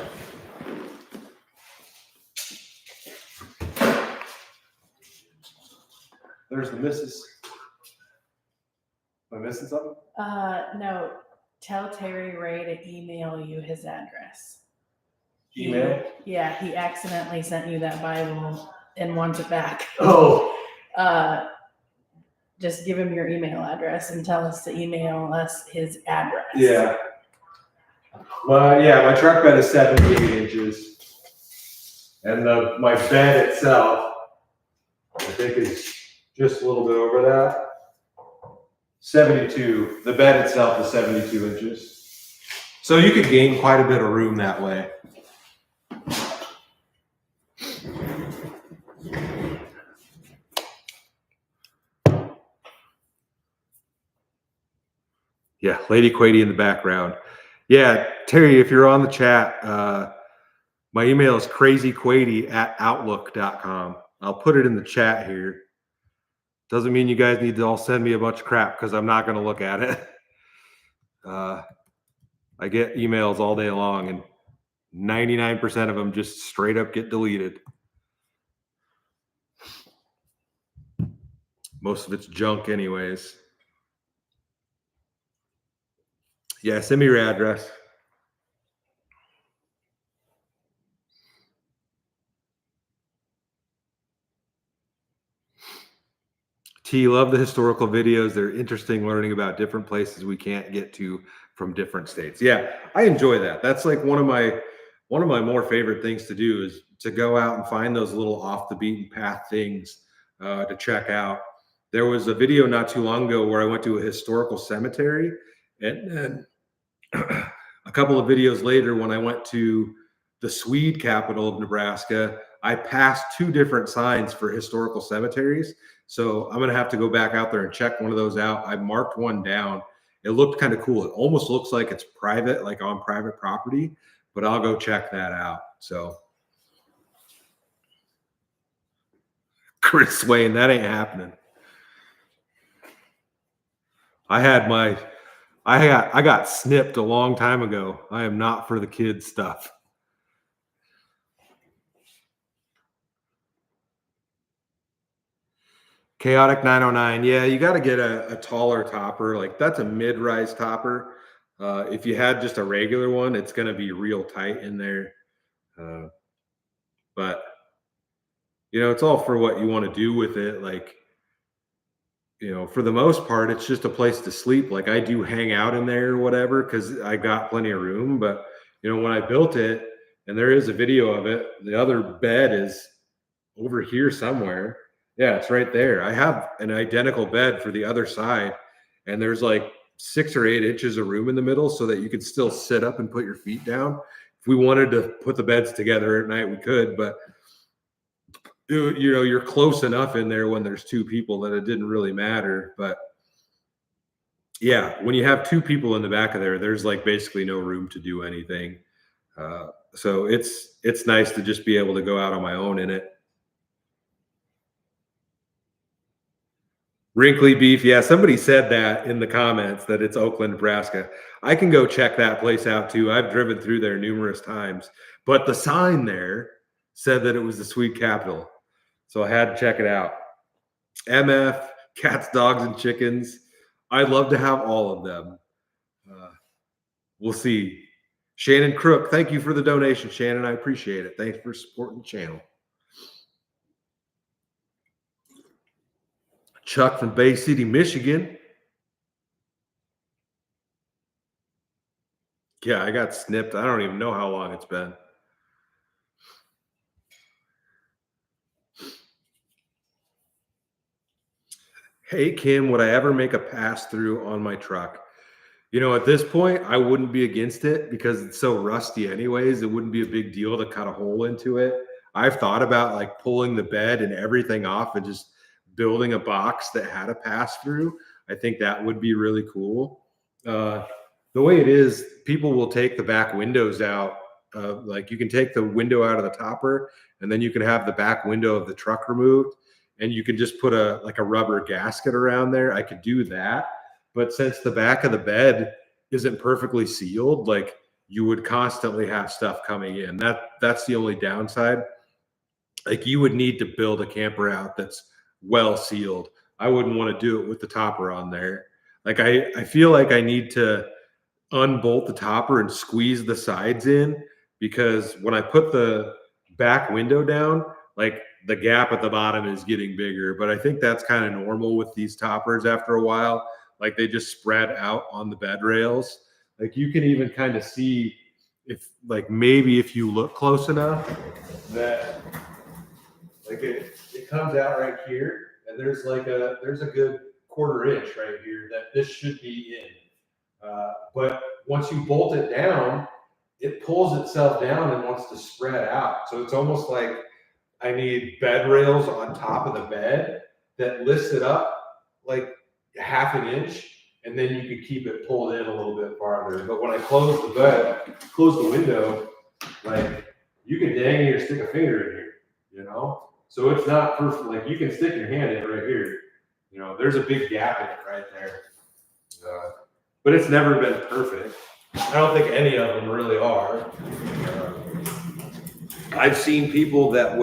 There's the missus. Am I missing something? No. Tell Terry Ray to email you his address. Email? Yeah, he accidentally sent you that Bible and wants it back. Oh. Just give him your email address and tell us to email us his address. Yeah. My truck bed is 78 inches. And my bed itself, I think, is just a little bit over that. 72. The bed itself is 72 inches. So you could gain quite a bit of room that way. Yeah, Lady Quady in the background. Yeah, Terry, if you're on the chat, my email is crazyquady@outlook.com. I'll put it in the chat here. Doesn't mean you guys need to all send me a bunch of crap because I'm not going to look at it. I get emails all day long, and 99% of them just straight up get deleted. Most of it's junk, anyways. Yeah, send me your address. T, love the historical videos. They're interesting, learning about different places we can't get to from different states. Yeah, I enjoy that. That's like one of my more favorite things to do is to go out and find those little off the beaten path things to check out. There was a video not too long ago where I went to a historical cemetery, and then a couple of videos later, when I went to the Swede capital of Nebraska, I passed two different signs for historical cemeteries. So I'm going to have to go back out there and check one of those out. I marked one down. It looked kind of cool. It almost looks like it's private, like on private property, but I'll go check that out. So, Chris Swain, that ain't happening. I got snipped a long time ago. I am not for the kids stuff. Chaotic 909. Yeah, you got to get a taller topper. Like that's a mid-rise topper. If you had just a regular one, it's going to be real tight in there. But it's all for what you want to do with it. Like, for the most part, it's just a place to sleep. Like I do hang out in there or whatever because I got plenty of room. But when I built it, and there is a video of it, the other bed is over here somewhere. Yeah, it's right there. I have an identical bed for the other side, and there's like 6 or 8 inches of room in the middle so that you could still sit up and put your feet down. If we wanted to put the beds together at night, we could, but you're close enough in there when there's two people that it didn't really matter. But yeah, when you have two people in the back of there, there's like basically no room to do anything. So it's nice to just be able to go out on my own in it. Wrinkly beef. Yeah, somebody said that in the comments that it's Oakland, Nebraska. I can go check that place out too. I've driven through there numerous times, but the sign there said that it was the Swede capital. So I had to check it out. MF, cats, dogs, and chickens. I'd love to have all of them. We'll see. Shannon Crook, thank you for the donation, Shannon. I appreciate it. Thanks for supporting the channel. Chuck from Bay City, Michigan. Yeah, I got snipped. I don't even know how long it's been. Hey, Kim, would I ever make a pass through on my truck? At this point, I wouldn't be against it because it's so rusty anyways. It wouldn't be a big deal to cut a hole into it. I've thought about like pulling the bed and everything off and just building a box that had a pass through. I think that would be really cool. The way it is, people will take the back windows out. Like you can take the window out of the topper, and then you can have the back window of the truck removed, and you can just put a rubber gasket around there. I could do that, but since the back of the bed isn't perfectly sealed, like you would constantly have stuff coming in. That's the only downside. Like you would need to build a camper out that's well sealed. I wouldn't want to do it with the topper on there. Like I feel like I need to unbolt the topper and squeeze the sides in, because when I put the back window down, like the gap at the bottom is getting bigger. But I think that's kind of normal with these toppers after a while. Like they just spread out on the bed rails. Like you can even kind of see if like maybe if you look close enough that like it comes out right here, and there's a good 1/4 inch right here that this should be in. But once you bolt it down, it pulls itself down and wants to spread out. So it's almost like I need bed rails on top of the bed that lifts it up like 1/2 inch. and then you could keep it pulled in a little bit farther. But when I close the window, like you can dang near stick a finger in here, you know? So it's not perfect. Like you can stick your hand in right here. You know, there's a big gap in it right there. But it's never been perfect. I don't think any of them really are. I've seen people that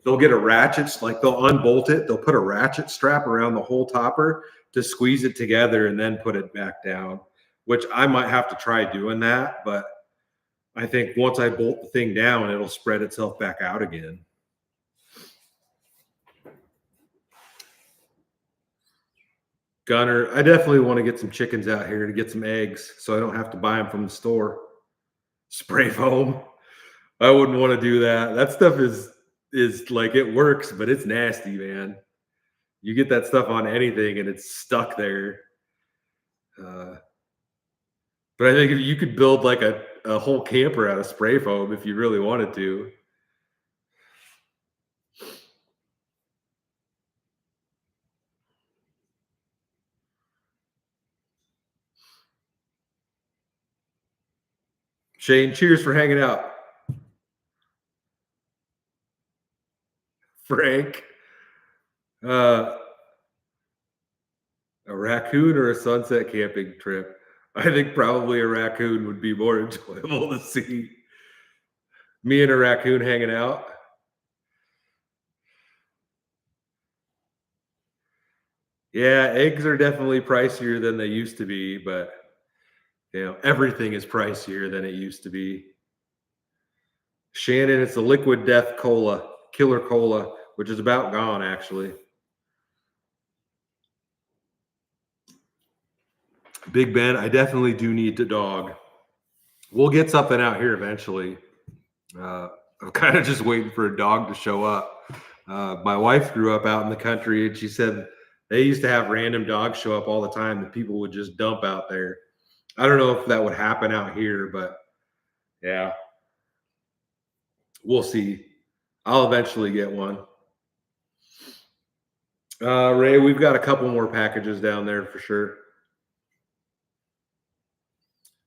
they'll get a ratchet, like they'll unbolt it, they'll put a ratchet strap around the whole topper to squeeze it together and then put it back down, which I might have to try doing that. But I think once I bolt the thing down, it'll spread itself back out again. Gunner, I definitely want to get some chickens out here to get some eggs so I don't have to buy them from the store. Spray foam. I wouldn't want to do that. That stuff is like, it works, but it's nasty, man. You get that stuff on anything and it's stuck there. But I think if you could build like a whole camper out of spray foam if you really wanted to. Shane, cheers for hanging out. Frank, a raccoon or a sunset camping trip? I think probably a raccoon would be more enjoyable to see. Me and a raccoon hanging out. Yeah, eggs are definitely pricier than they used to be, but you know, everything is pricier than it used to be. Shannon, it's the liquid death cola, killer cola, which is about gone actually. Big Ben, I definitely do need the dog. We'll get something out here eventually. I'm kind of just waiting for a dog to show up. My wife grew up out in the country, and she said they used to have random dogs show up all the time that people would just dump out there. I don't know if that would happen out here, but yeah, we'll see. I'll eventually get one. Ray, we've got a couple more packages down there for sure.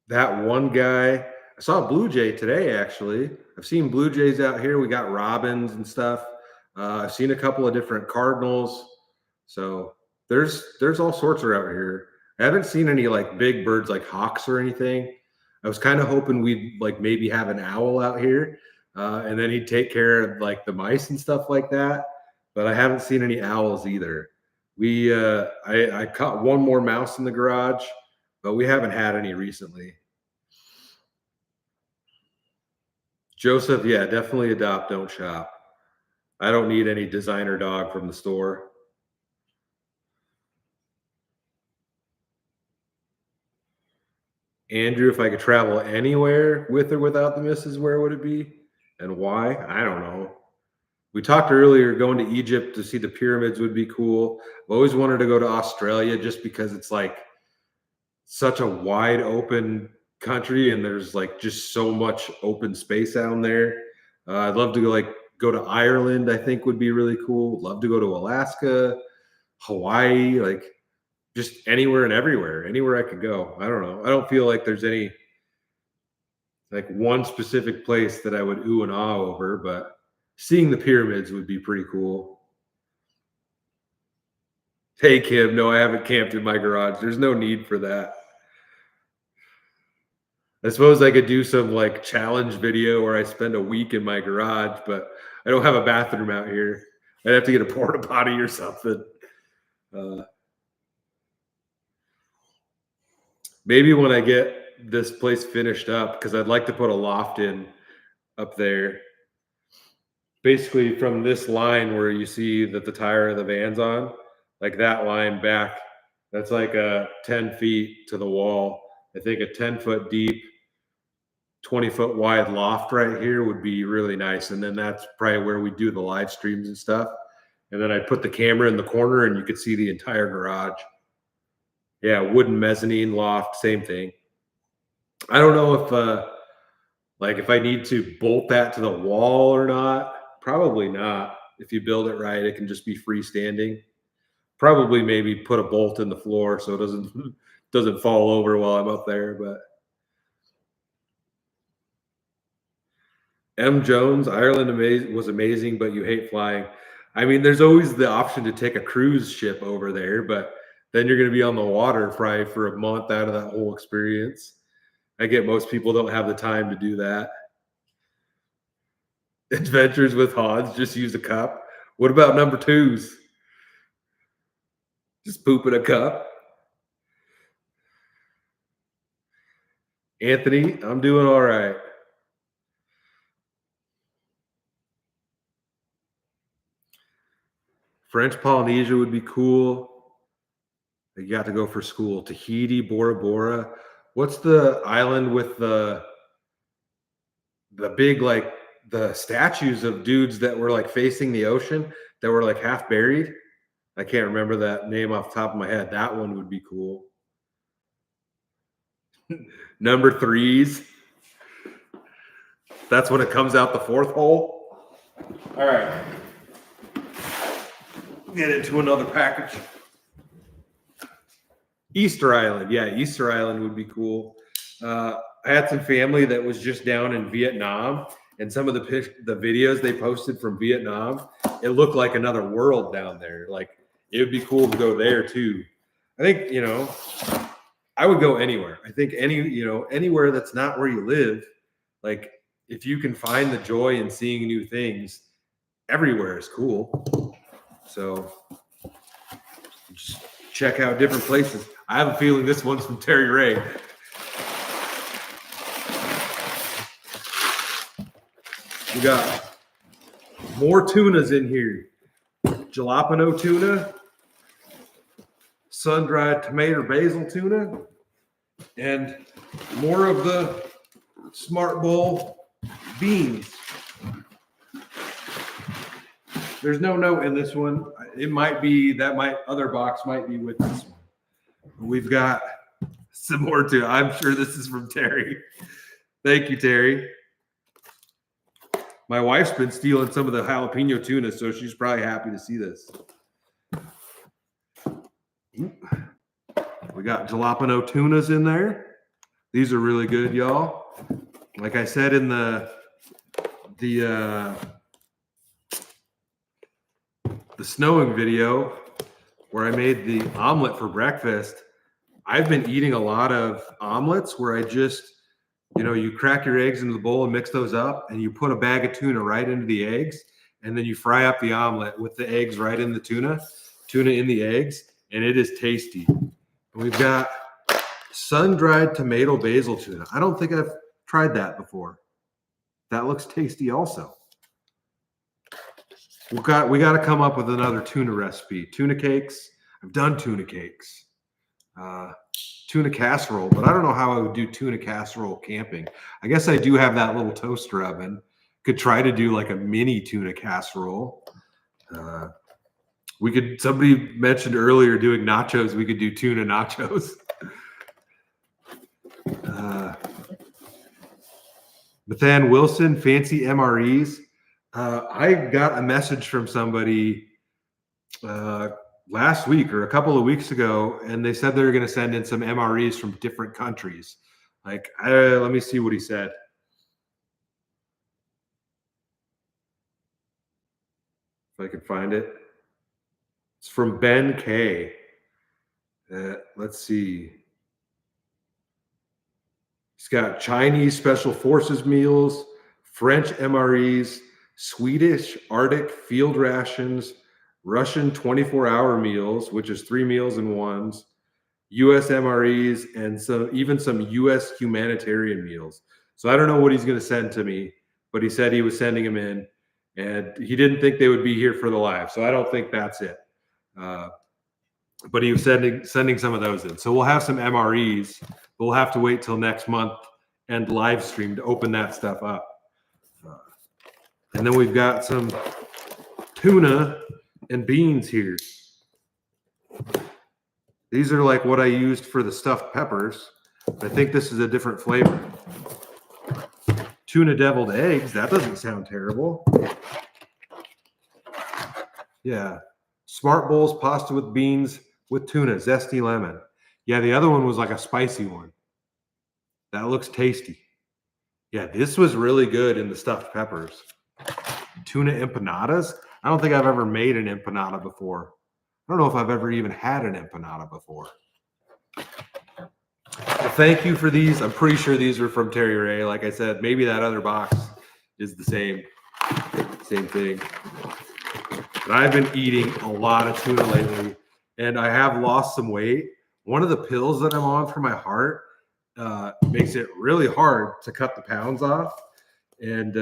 That one guy, I saw a blue jay today, actually. I've seen blue jays out here. We got robins and stuff. I've seen a couple of different cardinals. So there's all sorts around here. I haven't seen any like big birds like hawks or anything. I was kind of hoping we'd like maybe have an owl out here, and then he'd take care of like the mice and stuff like that. But I haven't seen any owls either. I caught one more mouse in the garage, but we haven't had any recently. Joseph, yeah, definitely adopt, don't shop. I don't need any designer dog from the store. Andrew, if I could travel anywhere with or without the missus, where would it be and why? I don't know. We talked earlier going to Egypt to see the pyramids would be cool. I've always wanted to go to Australia just because it's like such a wide open country and there's like just so much open space down there. I'd love to go to Ireland. I think would be really cool. Love to go to Alaska, Hawaii, like just anywhere and everywhere, anywhere I could go. I don't know. I don't feel like there's any like one specific place that I would ooh and ah over, but seeing the pyramids would be pretty cool. Hey Kim, no, I haven't camped in my garage. There's no need for that. I suppose I could do some like challenge video where I spend a week in my garage, but I don't have a bathroom out here. I'd have to get a porta potty or something. Maybe when I get this place finished up, because I'd like to put a loft in up there. Basically, from this line where you see that the tire of the van's on, like that line back, that's like 10 feet to the wall. I think a 10-foot deep, 20-foot wide loft right here would be really nice. And then that's probably where we do the live streams and stuff. And then I'd put the camera in the corner and you could see the entire garage. Yeah, wooden mezzanine loft, same thing. I don't know if like if I need to bolt that to the wall or not. Probably not. If you build it right, it can just be freestanding. Probably maybe put a bolt in the floor so it doesn't fall over while I'm up there. But M. Jones, Ireland was amazing, but you hate flying. I mean, there's always the option to take a cruise ship over there, but then you're going to be on the water probably for a month out of that whole experience. I get most people don't have the time to do that. Adventures with Hans, just use a cup. What about number twos? Just poop in a cup. Anthony, I'm doing all right. French Polynesia would be cool. You got to go for school. Tahiti, Bora Bora. What's the island with the big, like, the statues of dudes that were like facing the ocean that were like half buried? I can't remember that name off the top of my head. That one would be cool. Number threes. That's when it comes out the fourth hole. All right. Get into another package. Easter Island. Yeah, Easter Island would be cool. I had some family that was just down in Vietnam, and some of the videos they posted from Vietnam, it looked like another world down there. Like, it would be cool to go there too. I think, I would go anywhere. I think anywhere that's not where you live, like, if you can find the joy in seeing new things, everywhere is cool. So just check out different places. I have a feeling this one's from Terry Ray. We got more tunas in here. Jalapeno tuna, sun-dried tomato basil tuna, and more of the Smart Bowl beans. There's no note in this one. It might be that other box might be with this one. We've got some more too. I'm sure this is from Terry. Thank you, Terry. My wife's been stealing some of the jalapeno tuna, so she's probably happy to see this. We got jalapeno tunas in there. These are really good, y'all. Like I said in the snowing video where I made the omelet for breakfast, I've been eating a lot of omelets where I just, you crack your eggs into the bowl and mix those up, and you put a bag of tuna right into the eggs, and then you fry up the omelet with the eggs right in the tuna in the eggs, and it is tasty. We've got sun-dried tomato basil tuna. I don't think I've tried that before. That looks tasty also. We got to come up with another tuna recipe. Tuna cakes. I've done tuna cakes. Tuna casserole, but I don't know how I would do tuna casserole camping. I guess I do have that little toaster oven. Could try to do like a mini tuna casserole. Somebody mentioned earlier doing nachos. We could do tuna nachos. Bethan Wilson, fancy MREs. I got a message from somebody last week or a couple of weeks ago, and they said they were going to send in some MREs from different countries. Like, let me see what he said. If I can find it. It's from Ben K. Let's see. He's got Chinese Special Forces meals, French MREs, Swedish Arctic field rations, Russian 24-hour meals, which is 3 meals in ones, U.S. MREs, and even some U.S. humanitarian meals. So I don't know what he's going to send to me, but he said he was sending them in, and he didn't think they would be here for the live. So I don't think that's it. But he was sending some of those in. So we'll have some MREs. We'll have to wait till next month and live stream to open that stuff up. And then we've got some tuna and beans here. These are like what I used for the stuffed peppers. I think this is a different flavor. Tuna deviled eggs. That doesn't sound terrible. Yeah. Smart Bowls pasta with beans with tuna, zesty lemon. Yeah, the other one was like a spicy one. That looks tasty. Yeah, this was really good in the stuffed peppers. Tuna empanadas. I don't think I've ever made an empanada before. I don't know if I've ever even had an empanada before. Well, thank you for these. I'm pretty sure these are from Terry Ray. Like I said, maybe that other box is the same thing. But I've been eating a lot of tuna lately, and I have lost some weight. One of the pills that I'm on for my heart makes it really hard to cut the pounds off. And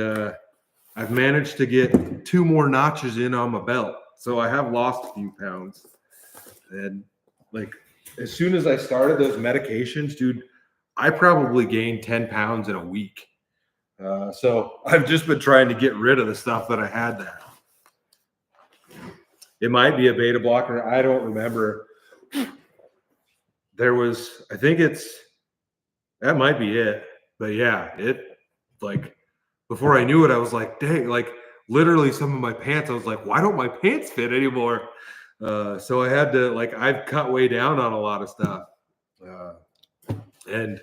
I've managed to get 2 more notches in on my belt. So I have lost a few pounds. And like, as soon as I started those medications, dude, I probably gained 10 pounds in a week. So I've just been trying to get rid of the stuff that I had there. It might be a beta blocker. I don't remember. There was, I think that might be it. But yeah, it like, before I knew it, I was like, dang, like literally some of my pants, I was like, why don't my pants fit anymore? So I had to, like, I've cut way down on a lot of stuff. And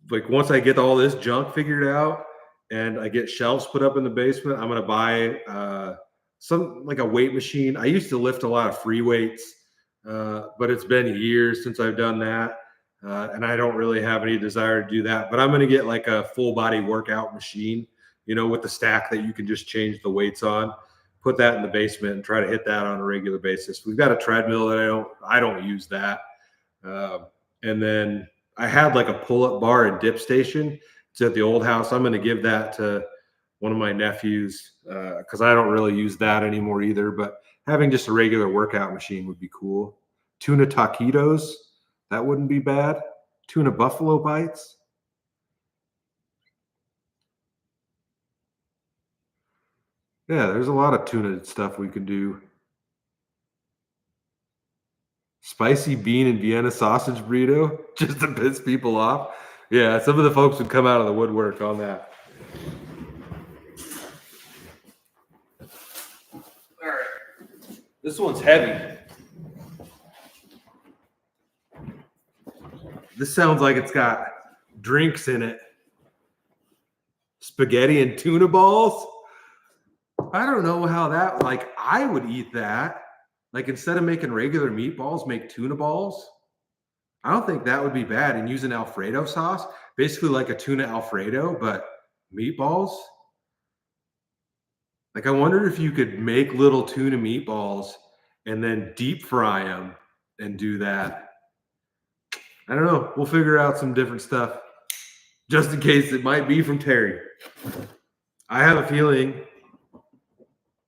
like, once I get all this junk figured out and I get shelves put up in the basement, I'm going to buy like a weight machine. I used to lift a lot of free weights, but it's been years since I've done that. And I don't really have any desire to do that, but I'm going to get like a full body workout machine, with the stack that you can just change the weights on, put that in the basement and try to hit that on a regular basis. We've got a treadmill that I don't use that. And then I had like a pull-up bar and dip station. It's at the old house. I'm going to give that to one of my nephews because I don't really use that anymore either, but having just a regular workout machine would be cool. Tuna taquitos. That wouldn't be bad. Tuna buffalo bites. Yeah, there's a lot of tuna stuff we could do. Spicy bean and Vienna sausage burrito, just to piss people off. Yeah, some of the folks would come out of the woodwork on that. All right. This one's heavy. This sounds like it's got drinks in it. Spaghetti and tuna balls. I don't know how that, like, I would eat that. Like, instead of making regular meatballs, make tuna balls. I don't think that would be bad. And use an Alfredo sauce, basically like a tuna Alfredo, but meatballs. Like, I wonder if you could make little tuna meatballs and then deep fry them and do that. I don't know. We'll figure out some different stuff just in case it might be from Terry. I have a feeling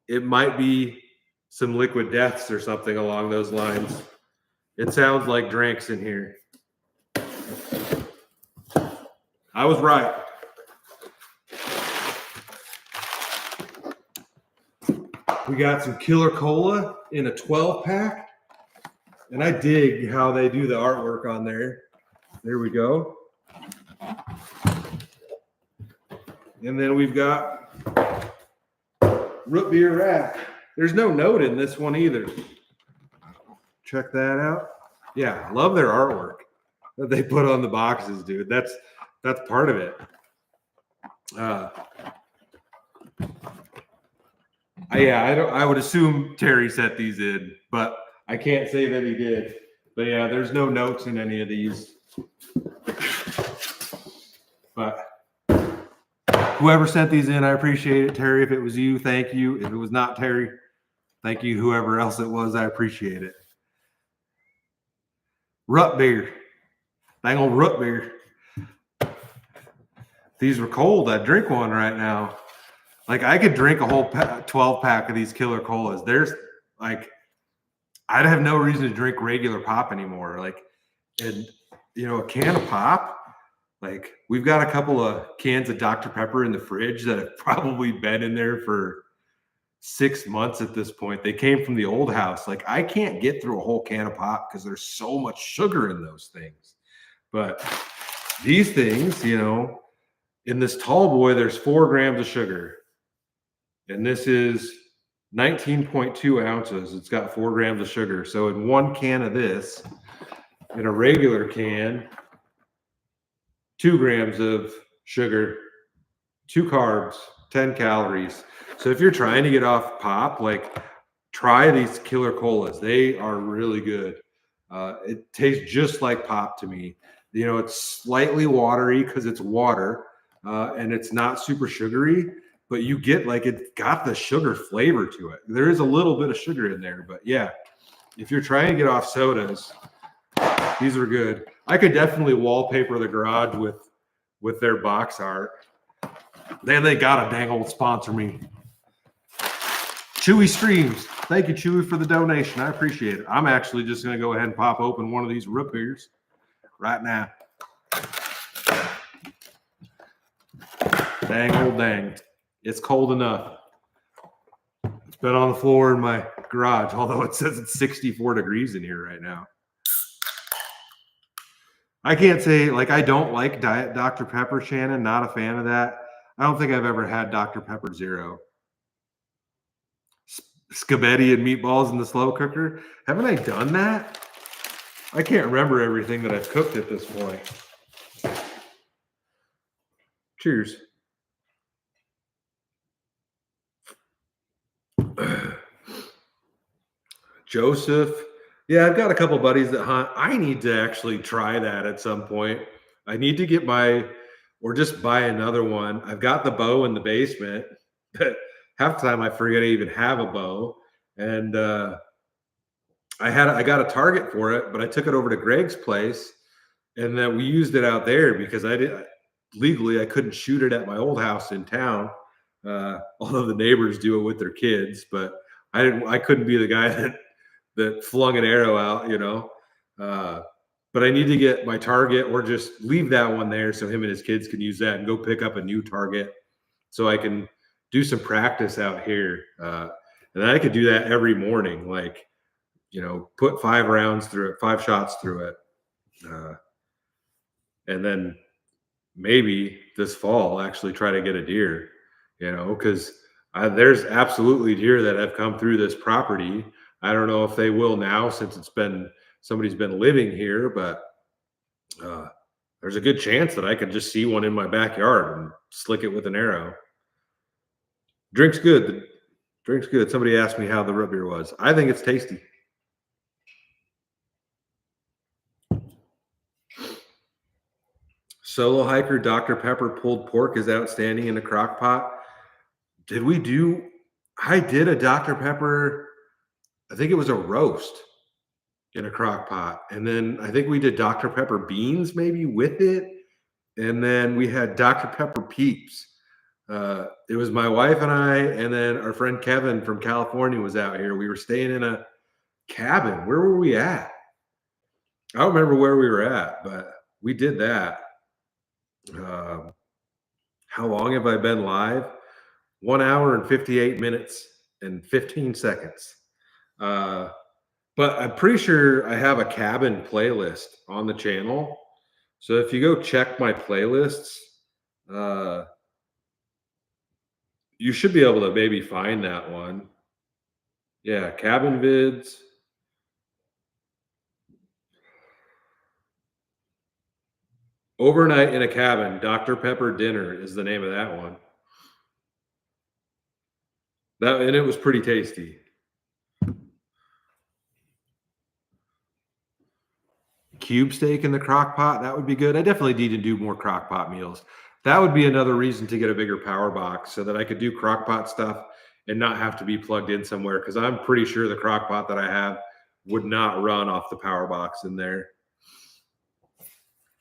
it might be some liquid deaths or something along those lines. It sounds like drinks in here. I was right. We got some Killer Cola in a 12-pack. And I dig how they do the artwork on there. There we go. And then we've got root beer rack. There's no note in this one either. Check that out. Yeah, I love their artwork that they put on the boxes, dude. That's part of it. I would assume Terry set these in, but I can't say that he did. But yeah, there's no notes in any of these. But whoever sent these in, I appreciate it. Terry, if it was you, thank you. If it was not Terry, thank you. Whoever else it was, I appreciate it. Root beer. Dang old root beer. If these were cold, I'd drink one right now. Like, I could drink a whole 12-pack of these Killer Colas. There's, like, I'd have no reason to drink regular pop anymore. Like, and, a can of pop, like, we've got a couple of cans of Dr. Pepper in the fridge that have probably been in there for 6 months at this point. They came from the old house. Like, I can't get through a whole can of pop because there's so much sugar in those things. But these things, in this tall boy, there's 4 grams of sugar. And this is 19.2 ounces. It's got 4 grams of sugar. So in 1 can of this, in a regular can, 2 grams of sugar, 2 carbs, 10 calories. So if you're trying to get off pop, like try these killer colas. They are really good. It tastes just like pop to me. You know, it's slightly watery because it's water, and it's not super sugary, but you get like it's got the sugar flavor to it. There is a little bit of sugar in there, but yeah, if you're trying to get off sodas, these are good. I could definitely wallpaper the garage with their box art. They got a dang old sponsor me. Chewy Streams. Thank you, Chewy, for the donation. I appreciate it. I'm actually just going to go ahead and pop open one of these root beers right now. Dang old dang. It's cold enough. It's been on the floor in my garage, although it says it's 64 degrees in here right now. I can't say, like, I don't like Diet Dr. Pepper, Shannon. Not a fan of that. I don't think I've ever had Dr. Pepper Zero. Spaghetti and meatballs in the slow cooker. Haven't I done that? I can't remember everything that I've cooked at this point. Cheers. Joseph. Yeah, I've got a couple buddies that hunt. I need to actually try that at some point. I need to get or just buy another one. I've got the bow in the basement, but half the time I forget I even have a bow. And I got a target for it, but I took it over to Greg's place, and then we used it out there because legally I couldn't shoot it at my old house in town. Although the neighbors do it with their kids, but I couldn't be the guy that flung an arrow out, you know. But I need to get my target or just leave that one there so him and his kids can use that and go pick up a new target so I can do some practice out here. And I could do that every morning, like, you know, put 5 rounds through it, 5 shots through it. And then maybe this fall actually try to get a deer, you know, because there's absolutely deer that have come through this property. I don't know if they will now since somebody's been living here, but there's a good chance that I could just see one in my backyard and slick it with an arrow. Drink's good. The drink's good. Somebody asked me how the root beer was. I think it's tasty. Solo hiker Dr. Pepper pulled pork is outstanding in a crock pot. I did a Dr. Pepper, I think it was a roast in a crock pot. And then I think we did Dr. Pepper beans maybe with it. And then we had Dr. Pepper Peeps. It was my wife and I, and then our friend Kevin from California was out here. We were staying in a cabin. Where were we at? I don't remember where we were at, but we did that. How long have I been live? 1 hour and 58 minutes and 15 seconds. But I'm pretty sure I have a cabin playlist on the channel. So if you go check my playlists, you should be able to maybe find that one. Yeah, cabin vids. Overnight in a cabin, Dr. Pepper dinner is the name of that one. And it was pretty tasty. Cube steak in the crock pot, that would be good. I definitely need to do more crock pot meals. That would be another reason to get a bigger power box so that I could do crock pot stuff and not have to be plugged in somewhere, because I'm pretty sure the crock pot that I have would not run off the power box in there.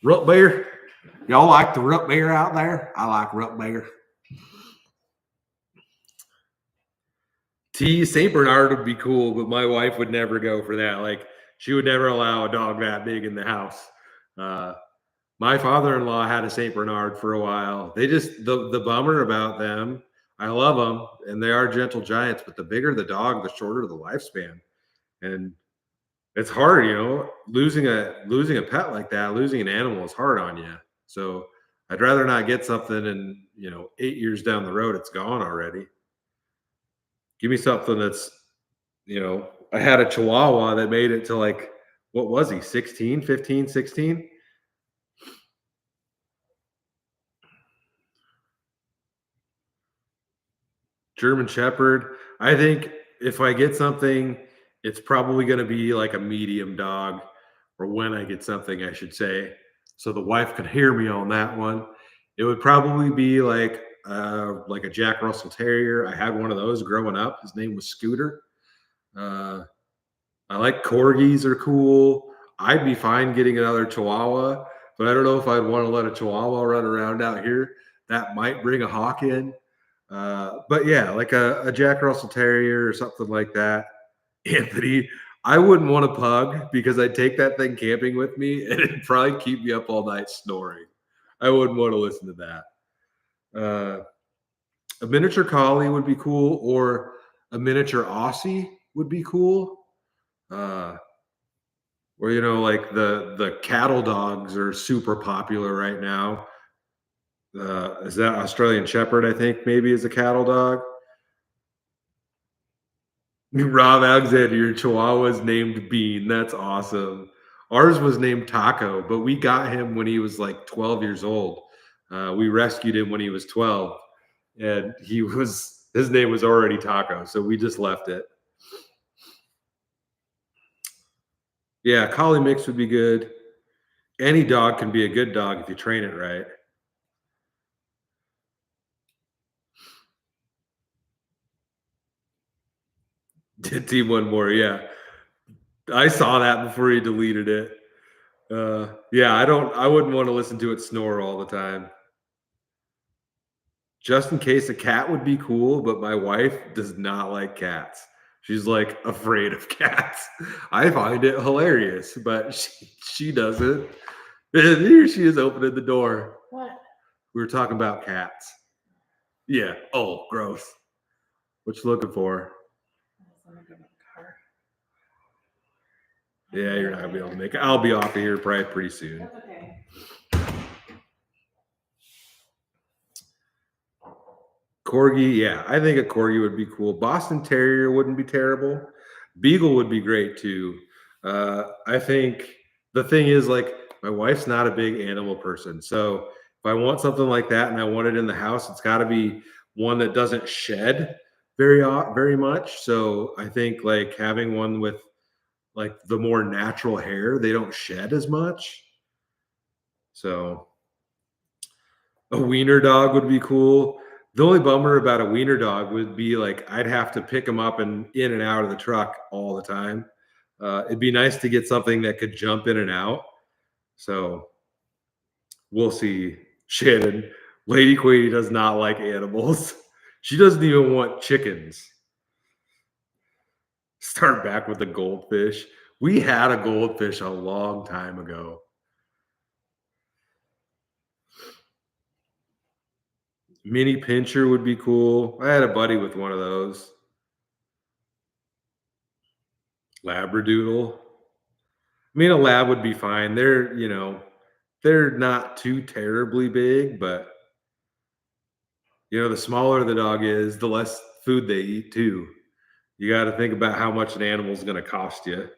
Root beer. Y'all like the root beer out there? I like root beer. St. Bernard would be cool, but my wife would never go for that. Like, she would never allow a dog that big in the house. My father-in-law had a St. Bernard for a while. They just, the bummer about them, I love them, and they are gentle giants, but the bigger the dog, the shorter the lifespan. And it's hard, you know, losing a pet like that, losing an animal is hard on you. So I'd rather not get something and, you know, 8 years down the road, it's gone already. Give me something that's, I had a Chihuahua that made it to like, what was he, 16, 15, 16? German Shepherd. I think if I get something, it's probably going to be like a medium dog, or when I get something, I should say, so the wife could hear me on that one. It would probably be like a Jack Russell Terrier. I had one of those growing up. His name was Scooter. Uh, I like corgis are cool. I'd be fine getting another Chihuahua, but I don't know if I'd want to let a Chihuahua run around out here. That might bring a hawk in. But yeah, like a Jack Russell Terrier or something like that. Anthony, I wouldn't want a pug because I'd take that thing camping with me and it'd probably keep me up all night snoring. I wouldn't want to listen to that. A miniature collie would be cool, or a miniature Aussie would be cool. Uh, or like the cattle dogs are super popular right now. Is that Australian Shepherd? I think maybe is a cattle dog. Rob Alexander, your Chihuahua's named Bean. That's awesome. Ours was named Taco, but we got him when he was like 12 years old. We rescued him when he was 12, and his name was already Taco, so we just left it. Yeah, collie mix would be good. Any dog can be a good dog if you train it right. Did team one more, yeah. I saw that before he deleted it. Yeah, I wouldn't want to listen to it snore all the time. Just in case, a cat would be cool, but my wife does not like cats. She's like afraid of cats. I find it hilarious, but she doesn't. And here she is opening the door. What? We were talking about cats. Yeah. Oh, gross. What you looking for? Yeah, you're not gonna be able to make it. I'll be off of here probably pretty soon. That's okay. Corgi, yeah, I think a corgi would be cool. Boston Terrier wouldn't be terrible. Beagle would be great too. I think the thing is, like, my wife's not a big animal person, so if I want something like that and I want it in the house, it's got to be one that doesn't shed very much. So I think like having one with like the more natural hair, they don't shed as much. So a wiener dog would be cool. The only bummer about a wiener dog would be like I'd have to pick them up and in and out of the truck all the time. It'd be nice to get something that could jump in and out. So we'll see. Shannon, Lady Quady does not like animals. She doesn't even want chickens. Start back with the goldfish. We had a goldfish a long time ago. Mini pincher would be cool. I had a buddy with one of those. Labradoodle. I mean, a lab would be fine. They're not too terribly big, but the smaller the dog is, the less food they eat too. You got to think about how much an animal is going to cost you.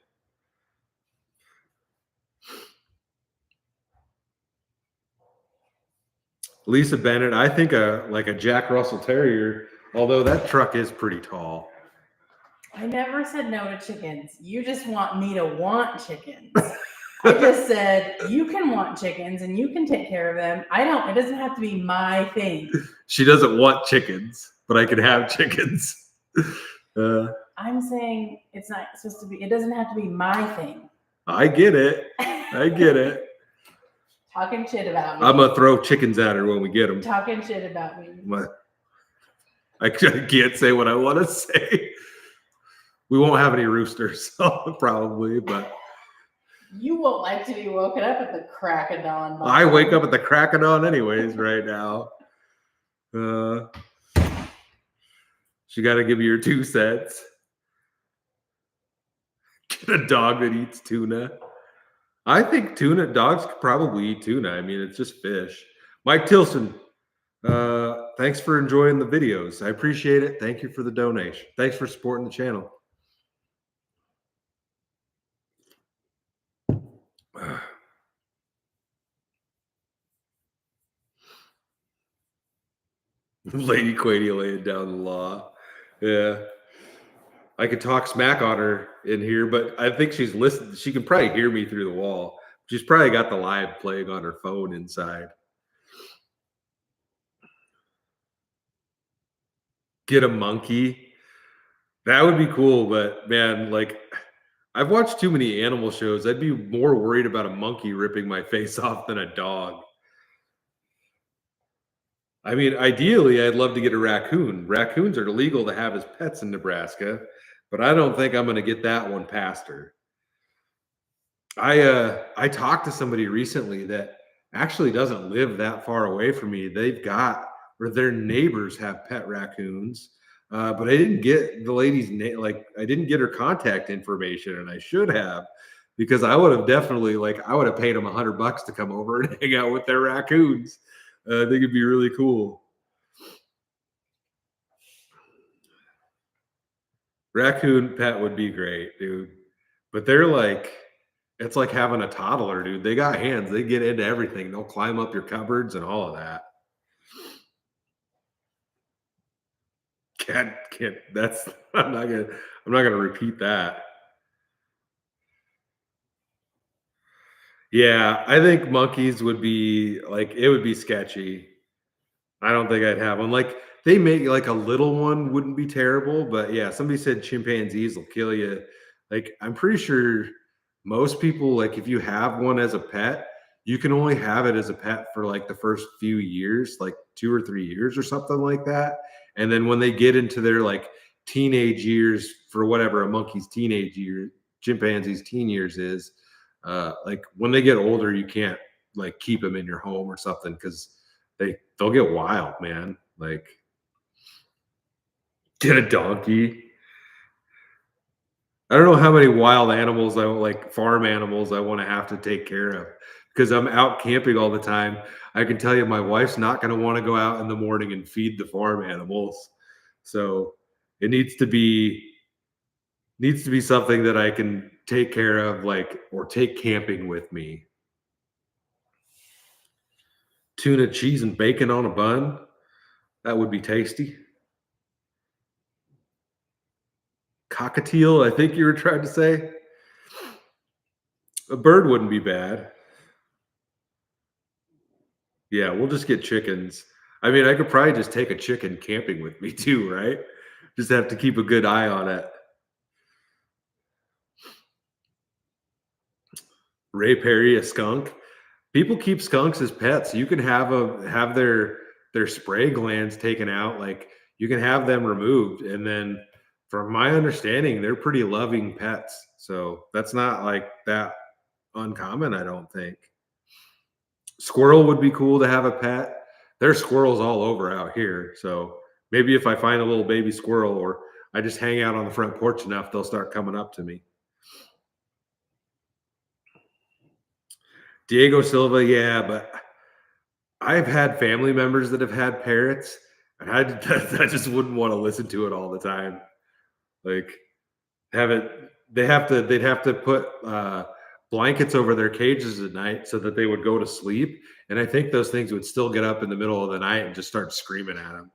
Lisa Bennett, I think like a Jack Russell Terrier, although that truck is pretty tall. I never said no to chickens. You just want me to want chickens. I just said you can want chickens and you can take care of them. It doesn't have to be my thing. She doesn't want chickens, but I can have chickens. I'm saying it's not supposed to be, it doesn't have to be my thing. I get it. I get it. Talking shit about me. I'm going to throw chickens at her when we get them. Talking shit about me. I can't say what I want to say. We won't have any roosters, probably, but. You won't like to be woken up at the crack of dawn. Bob. I wake up at the crack of dawn anyways right now. She got to give you your 2 cents. Get a dog that eats tuna. I think dogs could probably eat tuna. I mean, it's just fish. Mike Tilson, Thanks for enjoying the videos. I appreciate it. Thank you for the donation. Thanks for supporting the channel. Lady Quady laying down the law. Yeah. I could talk smack on her in here, but I think she's listening. She can probably hear me through the wall. She's probably got the live playing on her phone inside. Get a monkey. That would be cool, but man, like I've watched too many animal shows. I'd be more worried about a monkey ripping my face off than a dog. I mean, ideally, I'd love to get a raccoon. Raccoons are illegal to have as pets in Nebraska, but I don't think I'm going to get that one past her. I talked to somebody recently that actually doesn't live that far away from me. They've got or their neighbors have pet raccoons, but I didn't get the lady's name. Like I didn't get her contact information, and I should have because I would have definitely I would have paid them $100 to come over and hang out with their raccoons. I think it'd be really cool. Raccoon pet would be great, dude. But they're it's like having a toddler, dude. They got hands. They get into everything. They'll climb up your cupboards and all of that. Cat can't. That's I'm not gonna repeat that. Yeah, I think monkeys would be it would be sketchy. I don't think I'd have one. Like they make a little one wouldn't be terrible, but yeah, somebody said chimpanzees will kill you. Like I'm pretty sure most people if you have one as a pet, you can only have it as a pet for the first few years, like 2 or 3 years or something like that. And then when they get into their teenage years for whatever a monkey's teenage year, chimpanzee's teen years is, when they get older, you can't keep them in your home or something because they'll get wild, man. Like get a donkey. I don't know how many wild animals farm animals I want to have to take care of because I'm out camping all the time. I can tell you my wife's not going to want to go out in the morning and feed the farm animals. So it needs to be something that I can take care of or take camping with me. Tuna, cheese, and bacon on a bun. That would be tasty. Cockatiel, I think you were trying to say. A bird wouldn't be bad. Yeah, we'll just get chickens. I mean, I could probably just take a chicken camping with me too, right? Just have to keep a good eye on it. Ray Perry, a skunk. People keep skunks as pets. You can have their spray glands taken out. Like you can have them removed, and then, from my understanding, they're pretty loving pets. So that's not that uncommon. I don't think. Squirrel would be cool to have a pet. There's squirrels all over out here. So maybe if I find a little baby squirrel or I just hang out on the front porch enough, they'll start coming up to me. Diego Silva, yeah, but I've had family members that have had parrots, and I just wouldn't want to listen to it all the time. Like, have it, they'd have to put blankets over their cages at night so that they would go to sleep. And I think those things would still get up in the middle of the night and just start screaming at them.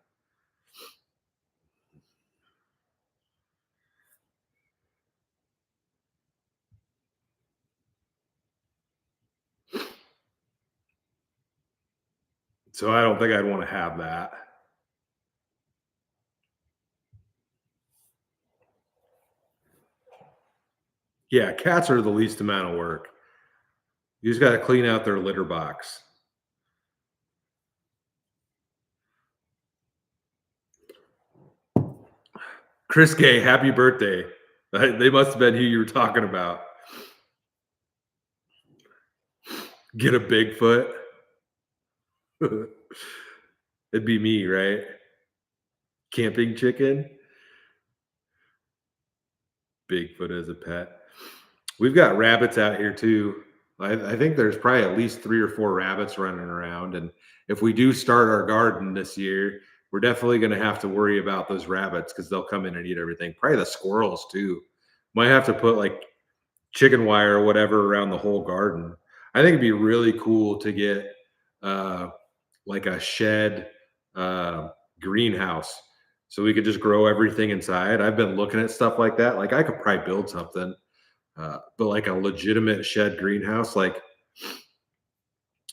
So I don't think I'd want to have that. Yeah, cats are the least amount of work. You just got to clean out their litter box. Chris Gay, happy birthday. They must have been who you were talking about. Get a Bigfoot. It'd be me, right? Camping chicken. Bigfoot as a pet. We've got rabbits out here too. I think there's probably at least 3 or 4 rabbits running around. And if we do start our garden this year, we're definitely going to have to worry about those rabbits because they'll come in and eat everything. Probably the squirrels too. Might have to put like chicken wire or whatever around the whole garden. I think it'd be really cool to get uh, like a shed uh, greenhouse so we could just grow everything inside. I've been looking at stuff like that. Like I could probably build something, but like a legitimate shed greenhouse, like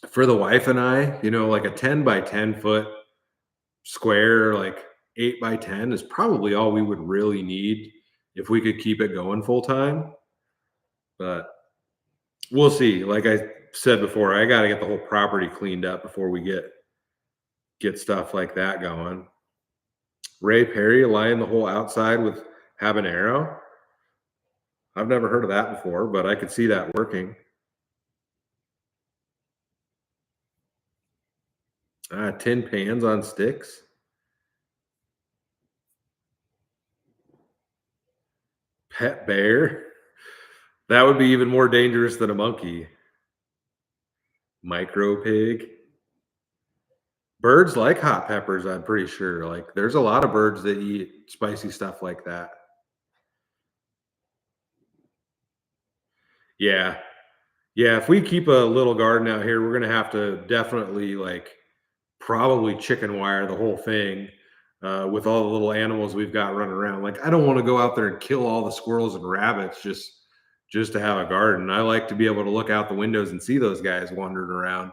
for the wife and I, like a 10 by 10 foot square, like 8 by 10 is probably all we would really need if we could keep it going full time. But we'll see. Like I said before, I got to get the whole property cleaned up before we get stuff like that going. Ray Perry lining the whole outside with habanero. I've never heard of that before, but I could see that working. Tin pans on sticks. Pet bear. That would be even more dangerous than a monkey. Micro pig. Birds like hot peppers, I'm pretty sure. Like there's a lot of birds that eat spicy stuff like that. Yeah. Yeah, if we keep a little garden out here, we're gonna have to definitely like probably chicken wire the whole thing with all the little animals we've got running around. Like I don't want to go out there and kill all the squirrels and rabbits just to have a garden. I like to be able to look out the windows and see those guys wandering around.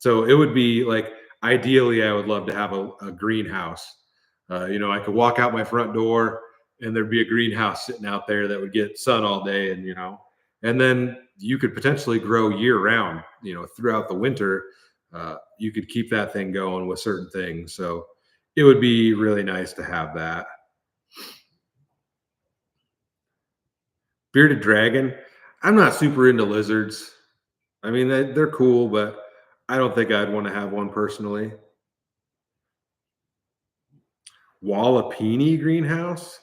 So it would be like ideally, I would love to have a greenhouse. I could walk out my front door and there'd be a greenhouse sitting out there that would get sun all day, and then you could potentially grow year round. Throughout the winter, you could keep that thing going with certain things. So it would be really nice to have that. Bearded dragon. I'm not super into lizards. I mean, they're cool, but I don't think I'd want to have one personally. Wallapini greenhouse?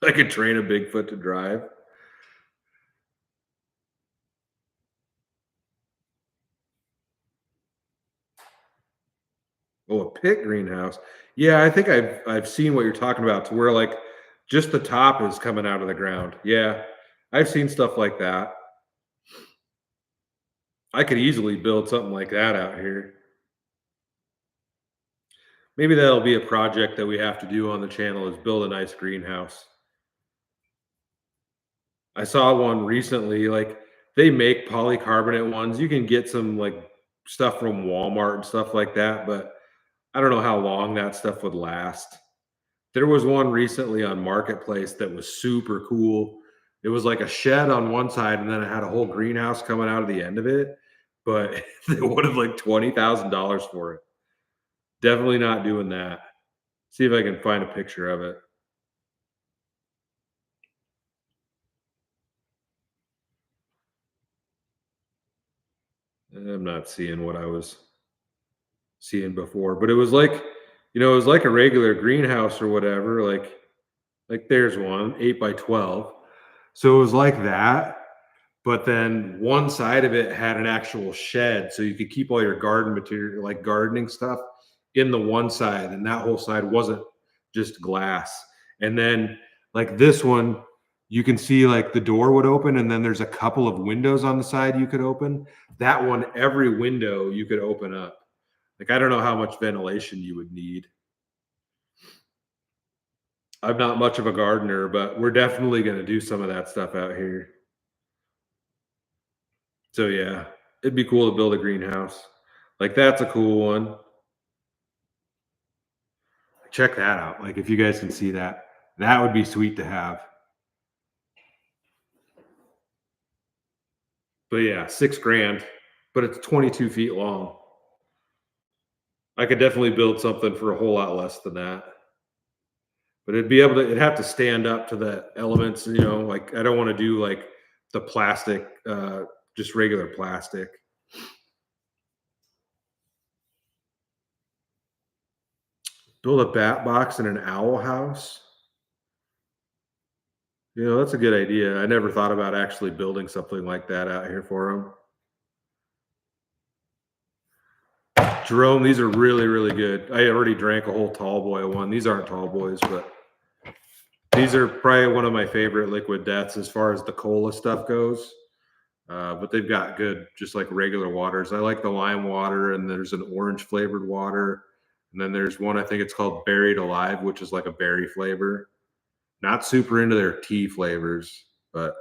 I could train a Bigfoot to drive. Oh, a pit greenhouse. Yeah, I think I've seen what you're talking about to where like just the top is coming out of the ground. Yeah. I've seen stuff like that. I could easily build something like that out here. Maybe that'll be a project that we have to do on the channel is build a nice greenhouse. I saw one recently, like they make polycarbonate ones. You can get some like stuff from Walmart and stuff like that, but I don't know how long that stuff would last. There was one recently on Marketplace that was super cool. It was like a shed on one side, and then it had a whole greenhouse coming out of the end of it. But they wanted like $20,000 for it. Definitely not doing that. See if I can find a picture of it. I'm not seeing what I was seeing before, but it was like, it was like a regular greenhouse or whatever. Like there's one 8 by 12. So it was like that. But then one side of it had an actual shed, so you could keep all your garden material, like gardening stuff, in the one side, and that whole side wasn't just glass. And then, like this one, you can see like the door would open, and then there's a couple of windows on the side you could open. That one, every window you could open up. Like I don't know how much ventilation you would need. I'm not much of a gardener, but we're definitely going to do some of that stuff out here. So yeah, it'd be cool to build a greenhouse. Like that's a cool one. Check that out. Like if you guys can see that, that would be sweet to have. But yeah, 6 grand, but it's 22 feet long. I could definitely build something for a whole lot less than that. But it'd have to stand up to the elements, like I don't want to do like the plastic, just regular plastic. Build a bat box in an owl house. That's a good idea. I never thought about actually building something like that out here for them. Jerome, these are really, really good. I already drank a whole tall boy one. These aren't tall boys, but these are probably one of my favorite liquid deaths as far as the cola stuff goes. But they've got good, just like regular waters. I like the lime water, and there's an orange flavored water. And then there's one, I think it's called Buried Alive, which is like a berry flavor. Not super into their tea flavors, but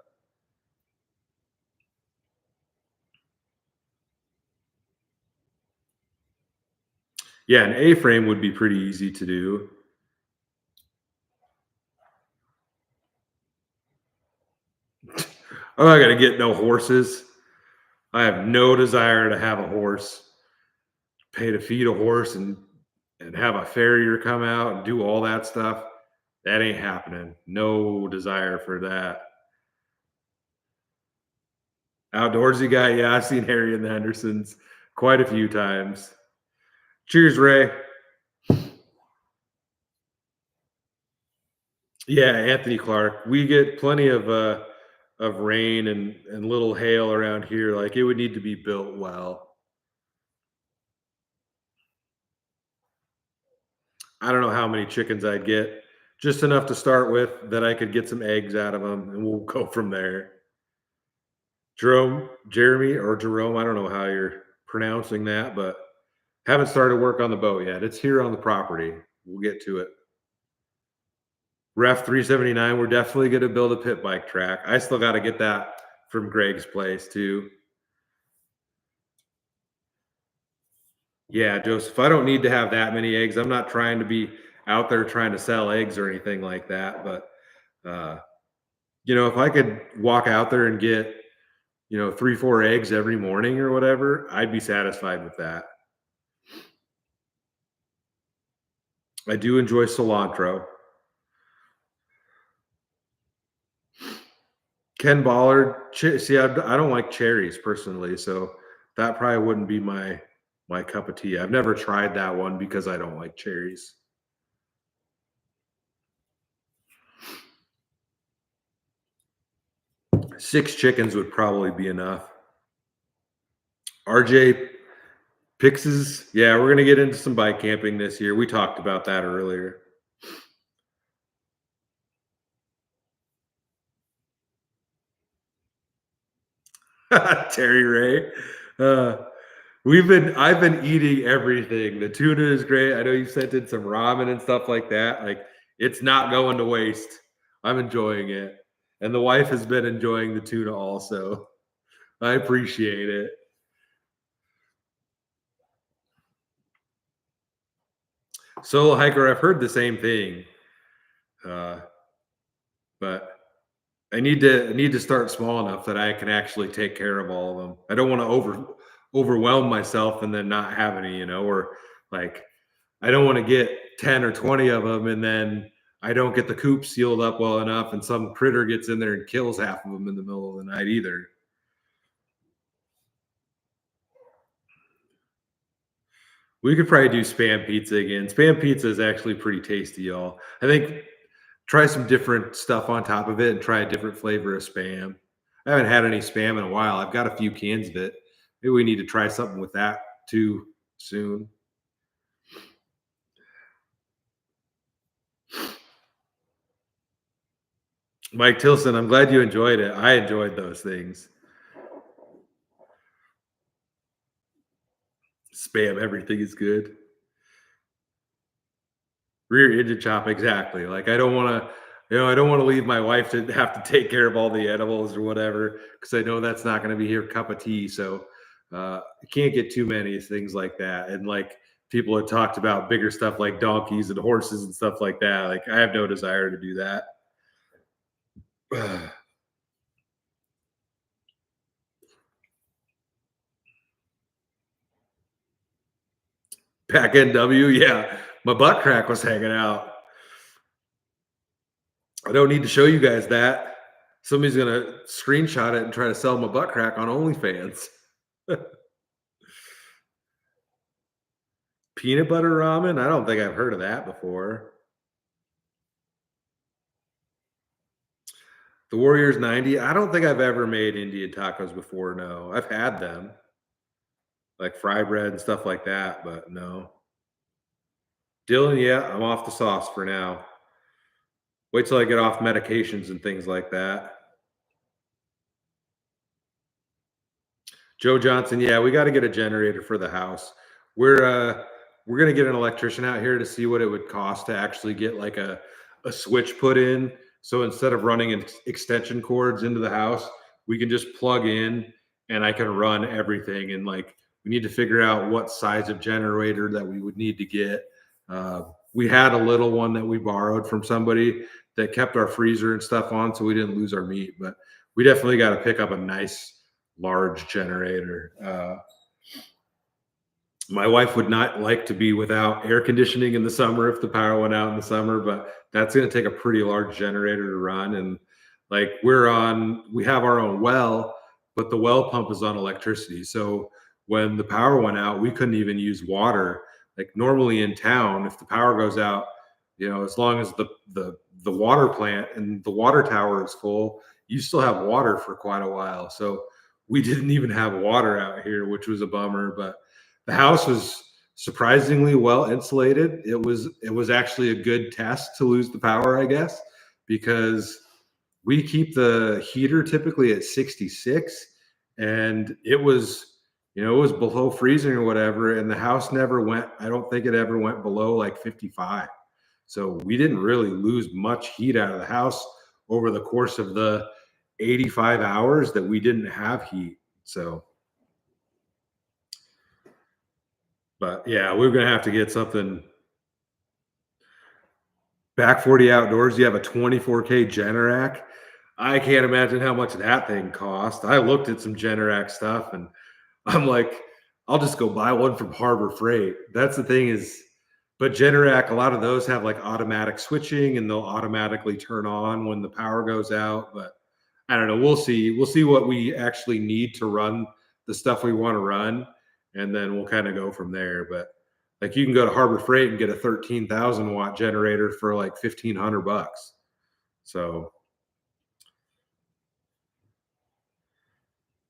yeah, an A frame would be pretty easy to do. I'm not going to get no horses. I have no desire to have a horse, pay to feed a horse and have a farrier come out and do all that stuff. That ain't happening. No desire for that. Outdoorsy guy, yeah, I've seen Harry and the Hendersons quite a few times. Cheers, Ray. Yeah, Anthony Clark. We get plenty of rain and little hail around here. Like it would need to be built well. I don't know how many chickens I'd get. Just enough to start with that I could get some eggs out of them, and we'll go from there. Jeremy, or Jerome, I don't know how you're pronouncing that, but haven't started work on the boat yet. It's here on the property. We'll get to it. Ref 379, we're definitely going to build a pit bike track. I still got to get that from Greg's place too. Yeah, Joseph, I don't need to have that many eggs. I'm not trying to be out there trying to sell eggs or anything like that. But, uh, if I could walk out there and get, 3, 4 eggs every morning or whatever, I'd be satisfied with that. I do enjoy cilantro. Ken Ballard, see, I don't like cherries personally, so that probably wouldn't be my cup of tea. I've never tried that one because I don't like cherries. 6 chickens would probably be enough. RJ Pixes, yeah, we're gonna get into some bike camping this year. We talked about that earlier. Terry Ray. Uh, I've been eating everything. The tuna is great. I know you sent in some ramen and stuff like that. Like it's not going to waste. I'm enjoying it. And the wife has been enjoying the tuna also. I appreciate it. Solo hiker, I've heard the same thing. Uh, but I need to start small enough that I can actually take care of all of them. I don't want to overwhelm myself and then not have any, or like I don't want to get 10 or 20 of them and then I don't get the coop sealed up well enough and some critter gets in there and kills half of them in the middle of the night either. We could probably do spam pizza again. Spam pizza is actually pretty tasty, y'all. I think try some different stuff on top of it and try a different flavor of spam. I haven't had any spam in a while. I've got a few cans of it. Maybe we need to try something with that too soon. Mike Tilson, I'm glad you enjoyed it. I enjoyed those things. Spam, everything is good. Rear engine chop, exactly. Like I don't want to leave my wife to have to take care of all the edibles or whatever because I know that's not going to be her cup of tea. So you can't get too many things like that. And like people have talked about bigger stuff like donkeys and horses and stuff like that. Like I have no desire to do that. Pack NW, yeah. My butt crack was hanging out. I don't need to show you guys that. Somebody's gonna screenshot it and try to sell my butt crack on OnlyFans. Peanut butter ramen? I don't think I've heard of that before. The Warriors 90. I don't think I've ever made Indian tacos before. No, I've had them like fry bread and stuff like that, but no. Dylan, yeah, I'm off the sauce for now. Wait till I get off medications and things like that. Joe Johnson, yeah, we got to get a generator for the house. We're gonna get an electrician out here to see what it would cost to actually get like a switch put in. So instead of running extension cords into the house, we can just plug in and I can run everything. And like we need to figure out what size of generator that we would need to get. Uh, we had a little one that we borrowed from somebody that kept our freezer and stuff on, so we didn't lose our meat. But we definitely got to pick up a nice large generator. My wife would not like to be without air conditioning in the summer if the power went out in the summer, but that's going to take a pretty large generator to run. And like we have our own well, but the well pump is on electricity. So when the power went out, we couldn't even use water. Like normally in town, if the power goes out, as long as the water plant and the water tower is full, you still have water for quite a while. So we didn't even have water out here, which was a bummer. But the house was surprisingly well insulated. It was actually a good test to lose the power, I guess, because we keep the heater typically at 66, and it was below freezing or whatever, and the house never went, I don't think it ever went below like 55. So we didn't really lose much heat out of the house over the course of the 85 hours that we didn't have heat. So, but yeah, we're gonna have to get something. Back 40 Outdoors, you have a 24K Generac. I can't imagine how much that thing cost. I looked at some Generac stuff and I'm like, I'll just go buy one from Harbor Freight. That's the thing is, but Generac, a lot of those have like automatic switching and they'll automatically turn on when the power goes out. But I don't know. We'll see. We'll see what we actually need to run the stuff we want to run, and then we'll kind of go from there. But like you can go to Harbor Freight and get a 13,000 watt generator for like $1,500. So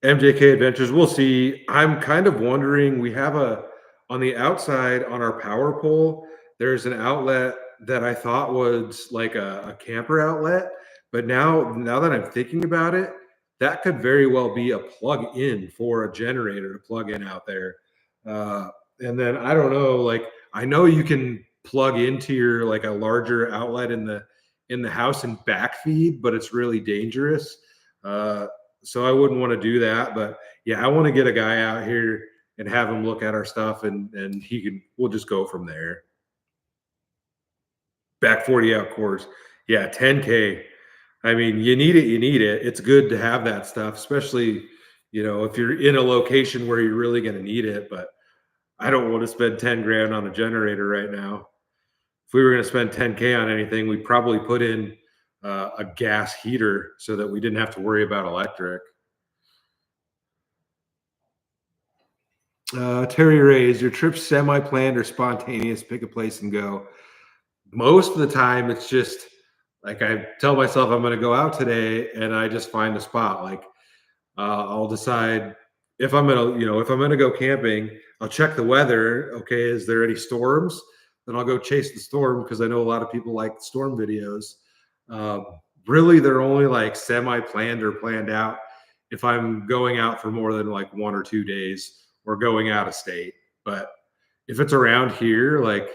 MJK Adventures, we'll see. I'm kind of wondering, we have on the outside on our power pole, there's an outlet that I thought was like a camper outlet, but now that I'm thinking about it, that could very well be a plug in for a generator to plug in out there. Uh, and then I don't know, like I know you can plug into your like a larger outlet in the house and backfeed, but it's really dangerous. So I wouldn't want to do that. But yeah, I want to get a guy out here and have him look at our stuff, and we'll just go from there. Back 40 out course. Yeah, 10K. I mean, you need it, you need it. It's good to have that stuff, especially, if you're in a location where you're really going to need it. But I don't want to spend 10 grand on a generator right now. If we were going to spend 10K on anything, we'd probably put in a gas heater so that we didn't have to worry about electric. Terry Ray, is your trip semi-planned or spontaneous? Pick a place and go. Most of the time, it's just like I tell myself I'm going to go out today, and I just find a spot. Like I'll decide if I'm gonna go camping. I'll check the weather. Okay, is there any storms? Then I'll go chase the storm because I know a lot of people like storm videos. Um, Really, they're only like semi-planned or planned out if I'm going out for more than like 1 or 2 days or going out of state. But if it's around here, like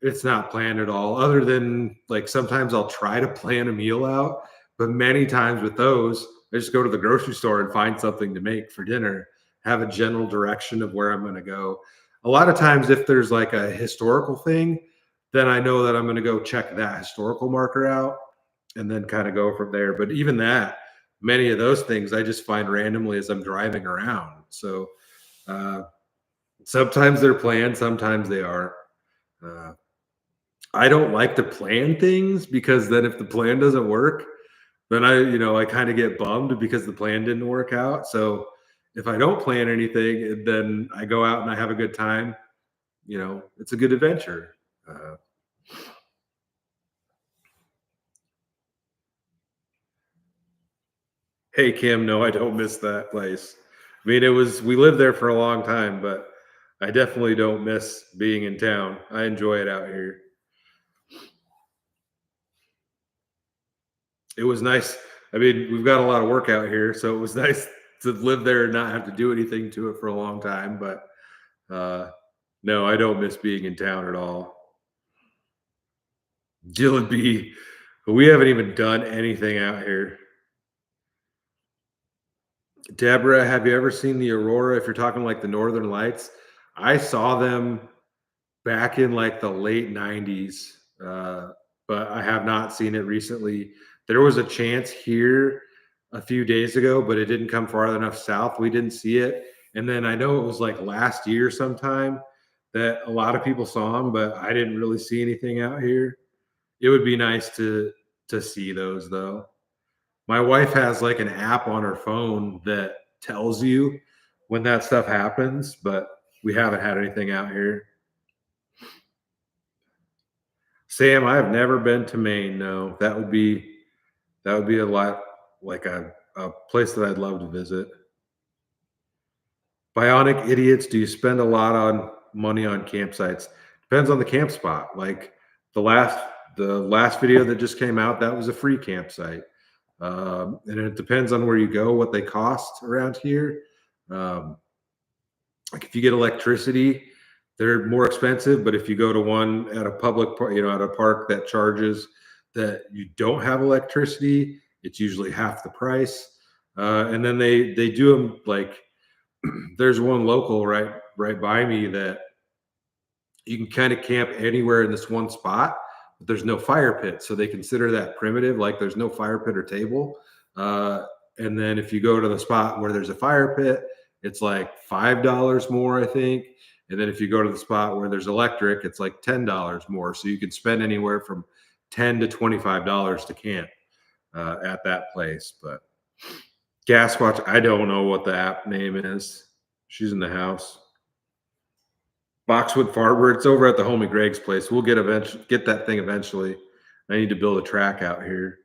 it's not planned at all, other than like sometimes I'll try to plan a meal out, but many times with those, I just go to the grocery store and find something to make for dinner, have a general direction of where I'm going to go. A lot of times, if there's like a historical thing, then I know that I'm going to go check that historical marker out and then kind of go from there. But even that, many of those things I just find randomly as I'm driving around. So uh, sometimes they're planned, sometimes they aren't. Uh, I don't like to plan things because then if the plan doesn't work, then I kind of get bummed because the plan didn't work out. So if I don't plan anything, then I go out and I have a good time. It's a good adventure. Uh, Hey Kim, no, I don't miss that place. I mean, we lived there for a long time, but I definitely don't miss being in town. I enjoy it out here. It was nice. I mean, we've got a lot of work out here, so it was nice to live there and not have to do anything to it for a long time. But uh, no, I don't miss being in town at all. Jill and B, we haven't even done anything out here. Deborah, have you ever seen the aurora? If you're talking like the Northern Lights, I saw them back in like the late 90s, but I have not seen it recently. There was a chance here a few days ago, but it didn't come far enough south. We didn't see it. And then I know it was like last year sometime that a lot of people saw them, but I didn't really see anything out here. It would be nice to see those though. My wife has like an app on her phone that tells you when that stuff happens, but we haven't had anything out here. Sam, I have never been to Maine. No, that would be a lot like a place that I'd love to visit. Bionic idiots, do you spend a lot on money on campsites? Depends on the camp spot. Like the last the last video that just came out, that was a free campsite. And it depends on where you go, what they cost around here. Um, like if you get electricity, they're more expensive. But if you go to one at a at a park that charges that you don't have electricity, it's usually half the price. And then they do them like there's one local right by me that you can kind of camp anywhere in this one spot, but there's no fire pit. So they consider that primitive, like there's no fire pit or table. Uh, and then if you go to the spot where there's a fire pit, it's like $5 more, I think. And then if you go to the spot where there's electric, it's like $10 more. So you can spend anywhere from $10 to $25 to camp at that place. But Gas Watch, I don't know what the app name is. She's in the house. Boxwood Farber. It's over at the homie Greg's place. We'll get that thing eventually. I need to build a track out here.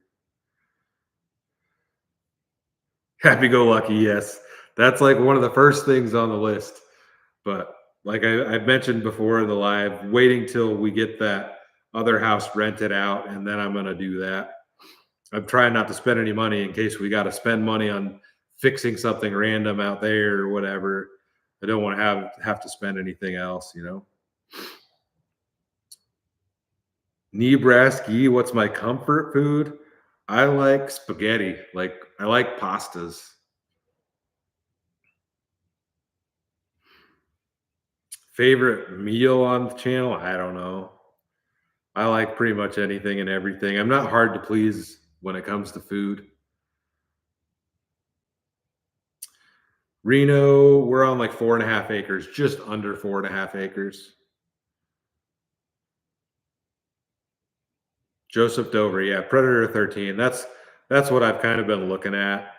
Happy go lucky, yes. That's like one of the first things on the list. But like I've mentioned before in the live, waiting till we get that other house rented out, and then I'm gonna do that. I'm trying not to spend any money in case we got to spend money on fixing something random out there or whatever. I don't want to have to spend anything else, you know. Nebraska, what's my comfort food? I like spaghetti. Like I like pastas. Favorite meal on the channel? I don't know. I like pretty much anything and everything. I'm not hard to please when it comes to food. Reno, we're on like 4.5 acres, just under 4.5 acres. Joseph Dover, yeah, Predator 13. That's what I've kind of been looking at,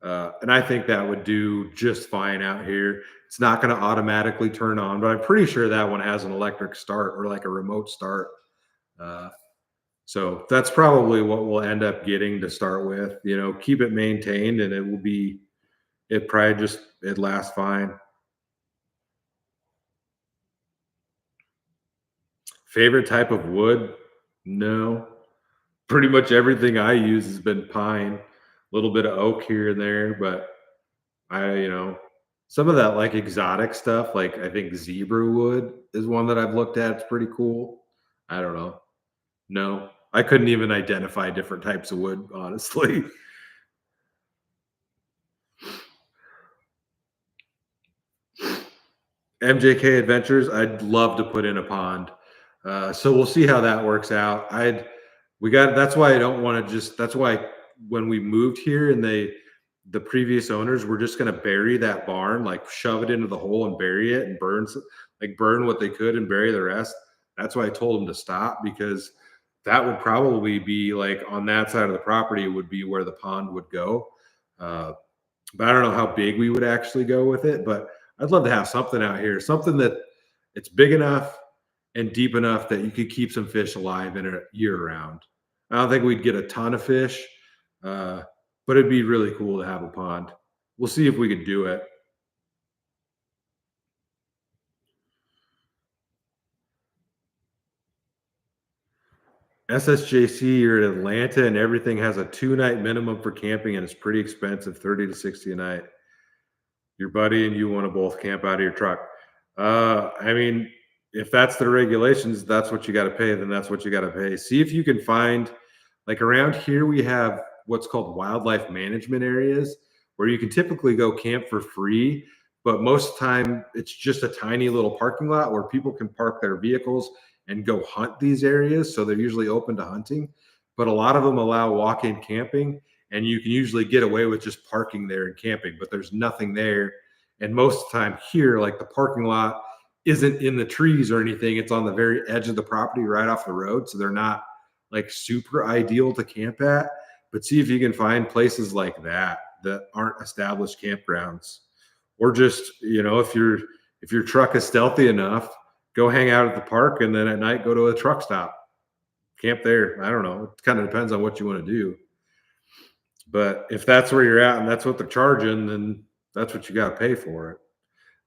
and I think that would do just fine out here. It's not going to automatically turn on, but I'm pretty sure that one has an electric start or like a remote start. Uh, so that's probably what we'll end up getting to start with. You know, keep it maintained, and it probably just it lasts fine. Favorite type of wood? No. Pretty much everything I use has been pine, a little bit of oak here and there, but some of that like exotic stuff, like I think zebra wood is one that I've looked at. It's pretty cool. I don't know. No, I couldn't even identify different types of wood, honestly. MJK Adventures, I'd love to put in a pond. So we'll see how that works out. That's why I don't want to that's why when we moved here and the previous owners were just going to bury that barn, like shove it into the hole and bury it and burn what they could and bury the rest. That's why I told them to stop, because that would probably be like on that side of the property would be where the pond would go. Uh, but I don't know how big we would actually go with it, but I'd love to have something out here, something that it's big enough and deep enough that you could keep some fish alive in it year round. I don't think we'd get a ton of fish, but it'd be really cool to have a pond. We'll see if we can do it. SSJC, you're in Atlanta, and everything has a 2-night minimum for camping, and it's pretty expensive, 30 to 60 a night. Your buddy and you want to both camp out of your truck. I mean, if that's the regulations, that's what you got to pay, then that's what you got to pay. See if you can find, like around here, we have what's called wildlife management areas where you can typically go camp for free, but most of the time it's just a tiny little parking lot where people can park their vehicles and go hunt these areas. So they're usually open to hunting, but a lot of them allow walk-in camping, and you can usually get away with just parking there and camping, but there's nothing there. And most of the time here, like the parking lot isn't in the trees or anything. It's on the very edge of the property right off the road. So they're not like super ideal to camp at, but see if you can find places like that that aren't established campgrounds. Or just, if your truck is stealthy enough, go hang out at the park, and then at night go to a truck stop. Camp there. I don't know. It kind of depends on what you want to do. But if that's where you're at and that's what they're charging, then that's what you got to pay for it.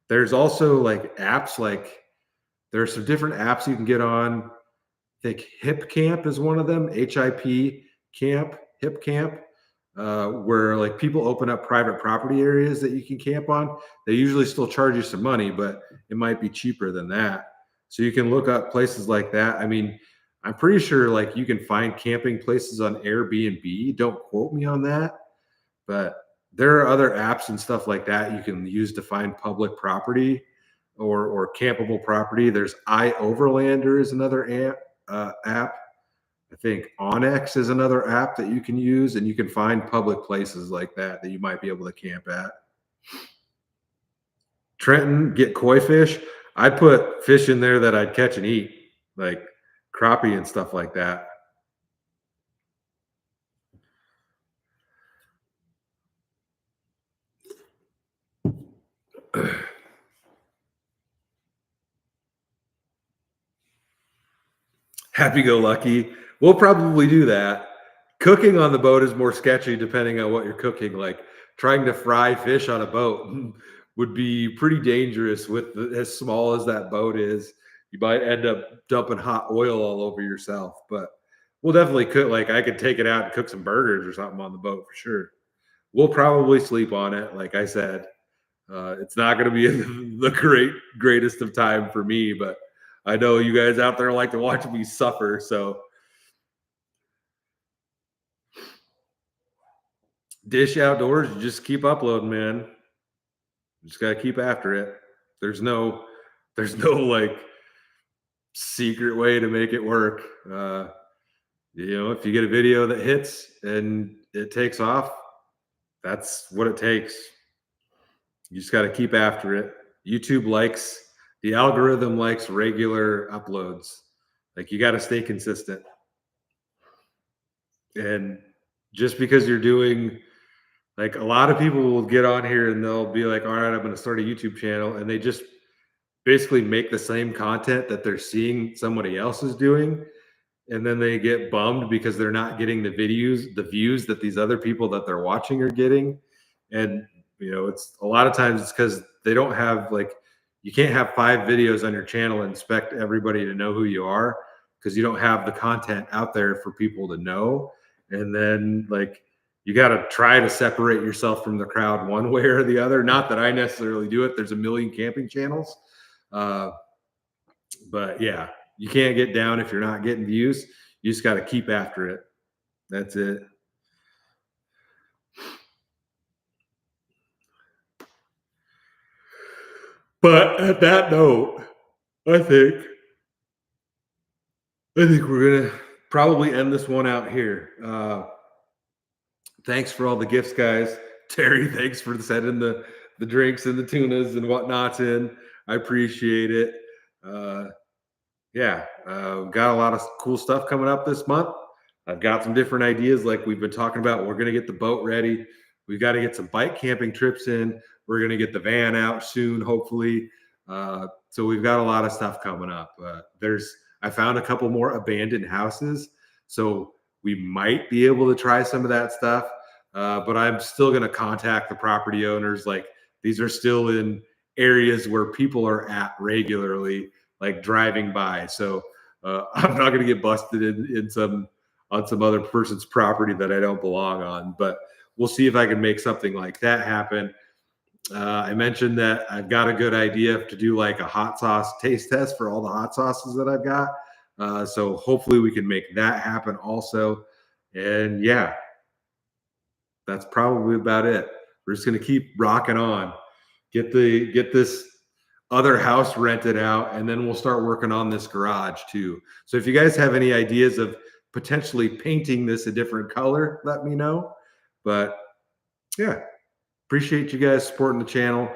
There's also like apps, like there's some different apps you can get on. I think Hip Camp is one of them, HIP Camp, Hip Camp, where like people open up private property areas that you can camp on. They usually still charge you some money, but it might be cheaper than that. So you can look up places like that. I mean, I'm pretty sure like you can find camping places on Airbnb. Don't quote me on that, but there are other apps and stuff like that you can use to find public property or campable property. There's iOverlander is another app. I think Onyx is another app that you can use, and you can find public places like that that you might be able to camp at. Trenton, get koi fish. I'd put fish in there that I'd catch and eat, like crappie and stuff like that. Happy go lucky. We'll probably do that. Cooking on the boat is more sketchy depending on what you're cooking. Like trying to fry fish on a boat would be pretty dangerous with as small as that boat is. You might end up dumping hot oil all over yourself, but we'll definitely cook. Like I could take it out and cook some burgers or something on the boat for sure. We'll probably sleep on it. Like I said, it's not going to be the greatest of time for me, but I know you guys out there like to watch me suffer. So Dish Outdoors, you just keep uploading, man. You just gotta keep after it. There's no, there's no like secret way to make it work. If you get a video that hits and it takes off, that's what it takes. You just got to keep after it. YouTube likes, the algorithm likes regular uploads. Like you got to stay consistent. And just because you're doing, like a lot of people will get on here and they'll be like, all right, I'm going to start a YouTube channel. And they just basically make the same content that they're seeing somebody else is doing. And then they get bummed because they're not getting the views that these other people that they're watching are getting. And, it's a lot of times it's because they don't have you can't have 5 videos on your channel and expect everybody to know who you are because you don't have the content out there for people to know. And then you got to try to separate yourself from the crowd one way or the other. Not that I necessarily do it. There's a million camping channels. But yeah, you can't get down if you're not getting views. You just got to keep after it. That's it. But at that note, I think we're gonna probably end this one out here. Thanks for all the gifts, guys. Terry, thanks for sending the drinks and the tunas and whatnots in. I appreciate it. Got a lot of cool stuff coming up this month. I've got some different ideas like we've been talking about. We're going to get the boat ready. We've got to get some bike camping trips in. We're going to get the van out soon, hopefully. So we've got a lot of stuff coming up. I found a couple more abandoned houses. So we might be able to try some of that stuff. but I'm still going to contact the property owners. Like, these are still in areas where people are at regularly, like driving by. So I'm not going to get busted in some on some other person's property that I don't belong on. But we'll see if I can make something like that happen. I mentioned that I've got a good idea to do like a hot sauce taste test for all the hot sauces that I've got. So hopefully we can make that happen also. And yeah, that's probably about it. We're just going to keep rocking on. Get this other house rented out, and then we'll start working on this garage too. So if you guys have any ideas of potentially painting this a different color, let me know. But yeah, appreciate you guys supporting the channel.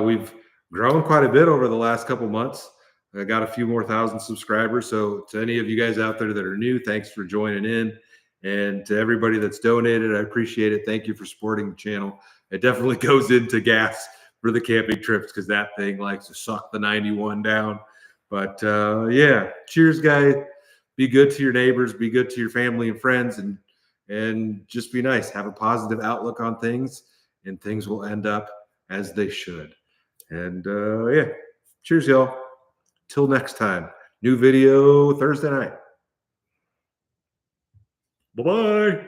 We've grown quite a bit over the last couple months. I got a few more thousand subscribers. So to any of you guys out there that are new, thanks for joining in. And to everybody that's donated, I appreciate it. Thank you for supporting the channel. It definitely goes into gas for the camping trips because that thing likes to suck the 91 down. But yeah, cheers, guys. Be good to your neighbors, be good to your family and friends, and just be nice. Have a positive outlook on things, and things will end up as they should. And yeah, cheers, y'all. Till next time. New video Thursday night. Bye-bye.